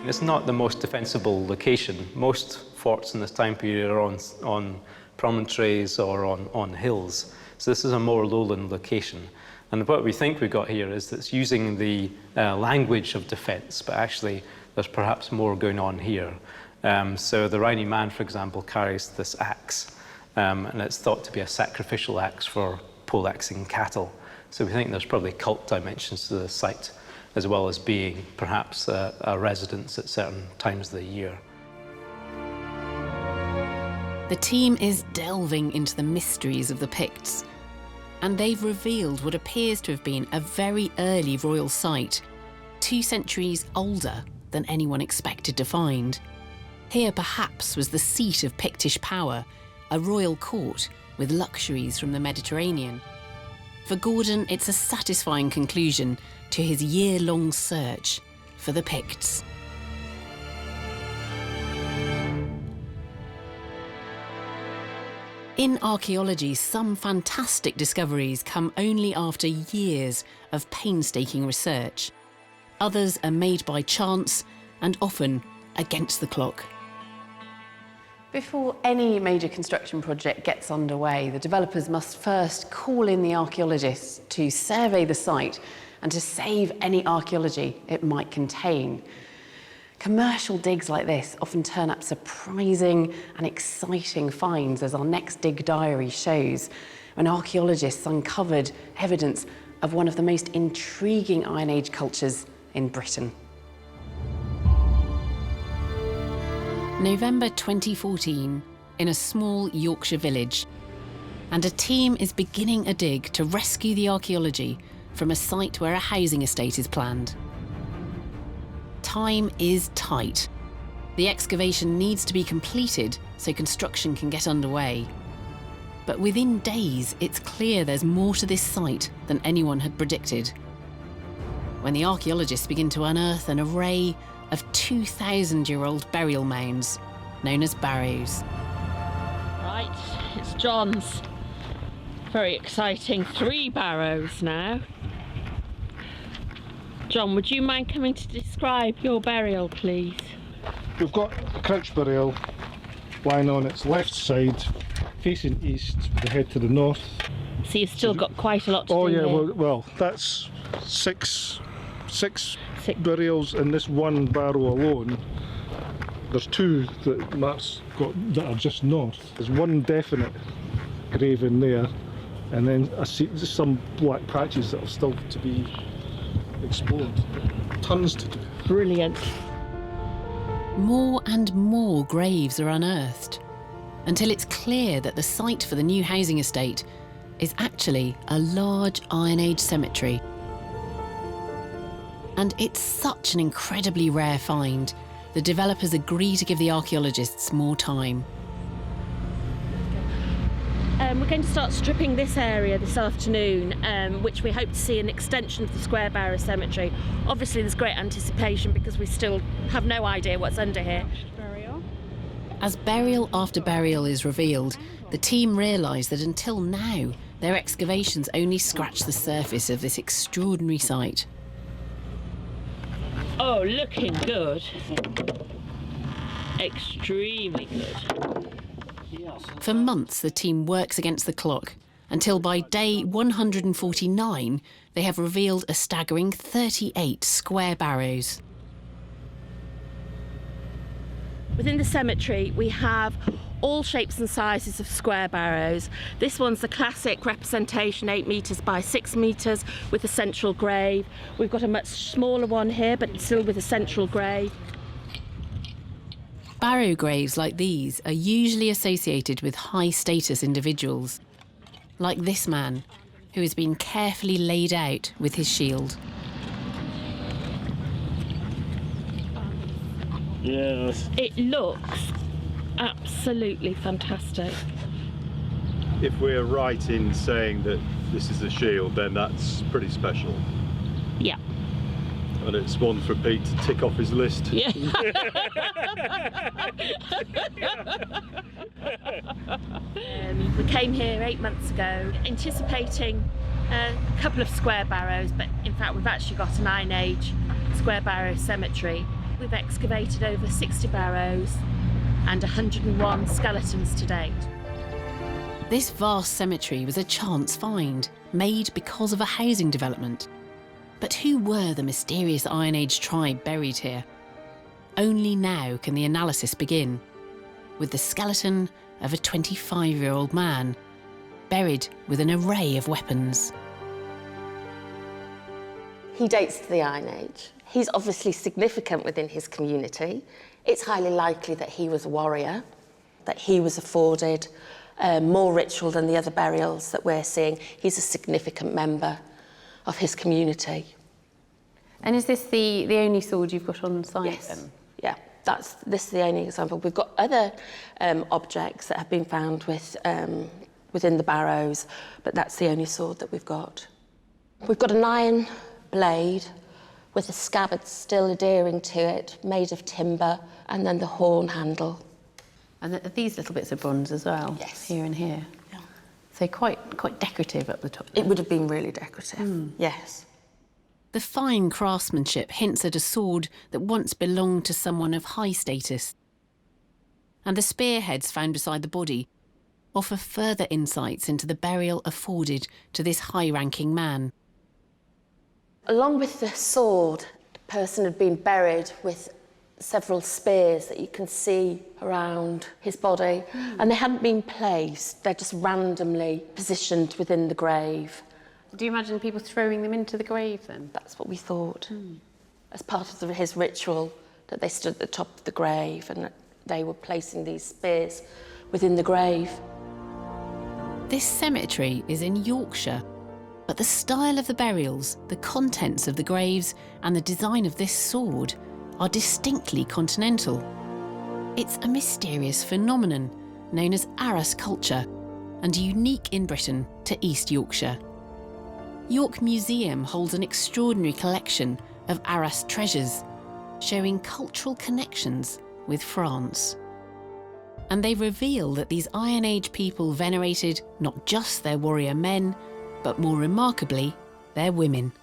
It's not the most defensible location. Most forts in this time period are on promontories or on hills. So this is a more lowland location. And what we think we've got here is that it's using the language of defence, but actually there's perhaps more going on here. So the Rhynie man, for example, carries this axe, and it's thought to be a sacrificial axe for poleaxing cattle. So we think there's probably cult dimensions to the site, as well as being perhaps a residence at certain times of the year. The team is delving into the mysteries of the Picts, and they've revealed what appears to have been a very early royal site, 2 centuries older than anyone expected to find. Here perhaps was the seat of Pictish power, a royal court with luxuries from the Mediterranean. For Gordon, it's a satisfying conclusion to his year-long search for the Picts. In archaeology, some fantastic discoveries come only after years of painstaking research. Others are made by chance and often against the clock. Before any major construction project gets underway, the developers must first call in the archaeologists to survey the site and to save any archaeology it might contain. Commercial digs like this often turn up surprising and exciting finds, as our next dig diary shows, when archaeologists uncovered evidence of one of the most intriguing Iron Age cultures in Britain. November 2014, in a small Yorkshire village, and a team is beginning a dig to rescue the archaeology from a site where a housing estate is planned. Time is tight. The excavation needs to be completed so construction can get underway. But within days, it's clear there's more to this site than anyone had predicted. When the archaeologists begin to unearth an array of 2,000-year-old burial mounds, known as barrows. Right, it's John's. Very exciting 3 barrows now. John, would you mind coming to describe your burial, please? We've got a crouch burial lying on its left side, facing east, with the head to the north. So you've still got quite a lot to do yeah, here. well, that's six burials in this one barrow alone. There's 2 that Mark's got that are just north. There's one definite grave in there, and then I see some black patches that are still to be explored. Tons to do. Brilliant. More and more graves are unearthed, until it's clear that the site for the new housing estate is actually a large Iron Age cemetery. And it's such an incredibly rare find, the developers agree to give the archaeologists more time. We're going to start stripping this area this afternoon, which we hope to see an extension of the Square Barrow Cemetery. Obviously there's great anticipation because we still have no idea what's under here. As burial after burial is revealed, the team realise that until now, their excavations only scratch the surface of this extraordinary site. Oh, looking good. Extremely good. For months, the team works against the clock, until by day 149, they have revealed a staggering 38 square barrows. Within the cemetery, we have all shapes and sizes of square barrows. This one's the classic representation, 8 metres by 6 metres, with a central grave. We've got a much smaller one here, but still with a central grave. Barrow graves like these are usually associated with high-status individuals, like this man, who has been carefully laid out with his shield. Yes. It looks absolutely fantastic. If we're right in saying that this is a shield, then that's pretty special. Yeah. And it's one for Pete to tick off his list. Yeah. We came here 8 months ago anticipating a couple of square barrows, but in fact we've actually got an Iron Age square barrow cemetery. We've excavated over 60 barrows and 101 skeletons to date. This vast cemetery was a chance find, made because of a housing development. But who were the mysterious Iron Age tribe buried here? Only now can the analysis begin, with the skeleton of a 25-year-old man, buried with an array of weapons. He dates to the Iron Age. He's obviously significant within his community. It's highly likely that he was a warrior, that he was afforded more ritual than the other burials that we're seeing. He's a significant member of his community. And is this the only sword you've got on site? Yes. Then? Yeah, this is the only example. We've got other objects that have been found within the barrows, but that's the only sword that we've got. We've got an iron blade with the scabbard still adhering to it, made of timber, and then the horn handle. And these little bits of bronze as well? Yes. Here and here? Yeah. So quite decorative at the top. It would have been really decorative, yes. The fine craftsmanship hints at a sword that once belonged to someone of high status. And the spearheads found beside the body offer further insights into the burial afforded to this high-ranking man. Along with the sword, the person had been buried with several spears that you can see around his body, and they hadn't been placed, they're just randomly positioned within the grave. Do you imagine people throwing them into the grave then? That's what we thought. As part of his ritual, that they stood at the top of the grave and that they were placing these spears within the grave. This cemetery is in Yorkshire, but the style of the burials, the contents of the graves, and the design of this sword are distinctly continental. It's a mysterious phenomenon known as Arras culture and unique in Britain to East Yorkshire. York Museum holds an extraordinary collection of Arras treasures, showing cultural connections with France. And they reveal that these Iron Age people venerated not just their warrior men, but more remarkably, their women.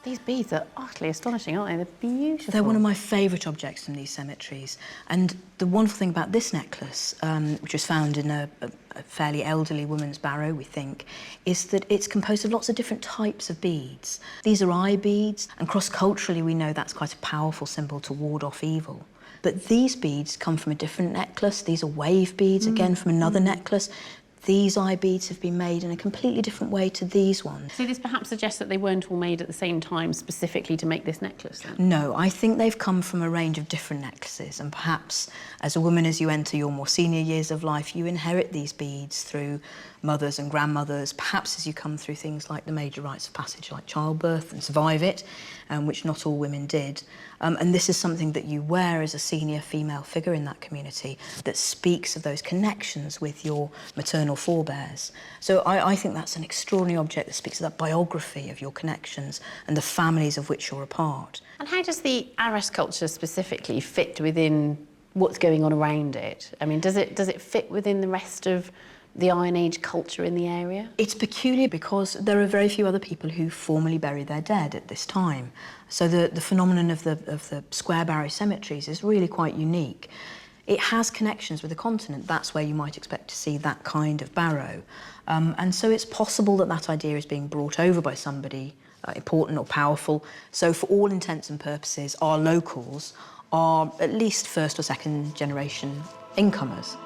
These beads are utterly astonishing, aren't they? They're beautiful. They're one of my favourite objects in these cemeteries. And the wonderful thing about this necklace, which was found in a fairly elderly woman's barrow, we think, is that it's composed of lots of different types of beads. These are eye beads, and cross-culturally we know that's quite a powerful symbol to ward off evil. But these beads come from a different necklace. These are wave beads, again from another necklace. These eye beads have been made in a completely different way to these ones. So this perhaps suggests that they weren't all made at the same time specifically to make this necklace then? No, I think they've come from a range of different necklaces, and perhaps as a woman, as you enter your more senior years of life, you inherit these beads through mothers and grandmothers, perhaps as you come through things like the major rites of passage like childbirth and survive it, which not all women did. And this is something that you wear as a senior female figure in that community that speaks of those connections with your maternal forebears. So I think that's an extraordinary object that speaks of that biography of your connections and the families of which you're a part. And how does the Arras culture specifically fit within what's going on around it? I mean, does it fit within the rest of the Iron Age culture in the area? It's peculiar because there are very few other people who formally bury their dead at this time. So the phenomenon of the square barrow cemeteries is really quite unique. It has connections with the continent. That's where you might expect to see that kind of barrow. And so it's possible that that idea is being brought over by somebody important or powerful. So for all intents and purposes, our locals are at least first or second generation incomers.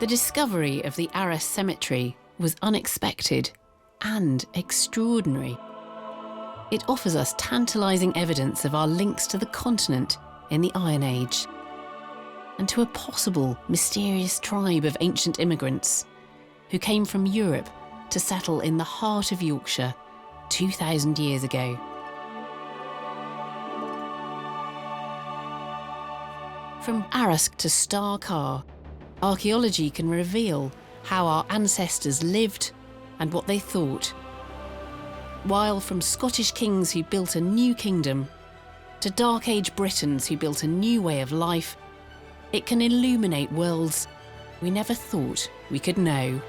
The discovery of the Arras cemetery was unexpected and extraordinary. It offers us tantalising evidence of our links to the continent in the Iron Age and to a possible mysterious tribe of ancient immigrants who came from Europe to settle in the heart of Yorkshire 2,000 years ago. From Arras to Star Carr, archaeology can reveal how our ancestors lived and what they thought. While from Scottish kings who built a new kingdom to Dark Age Britons who built a new way of life, it can illuminate worlds we never thought we could know,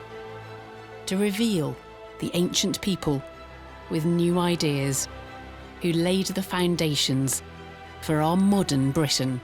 to reveal the ancient people with new ideas who laid the foundations for our modern Britain.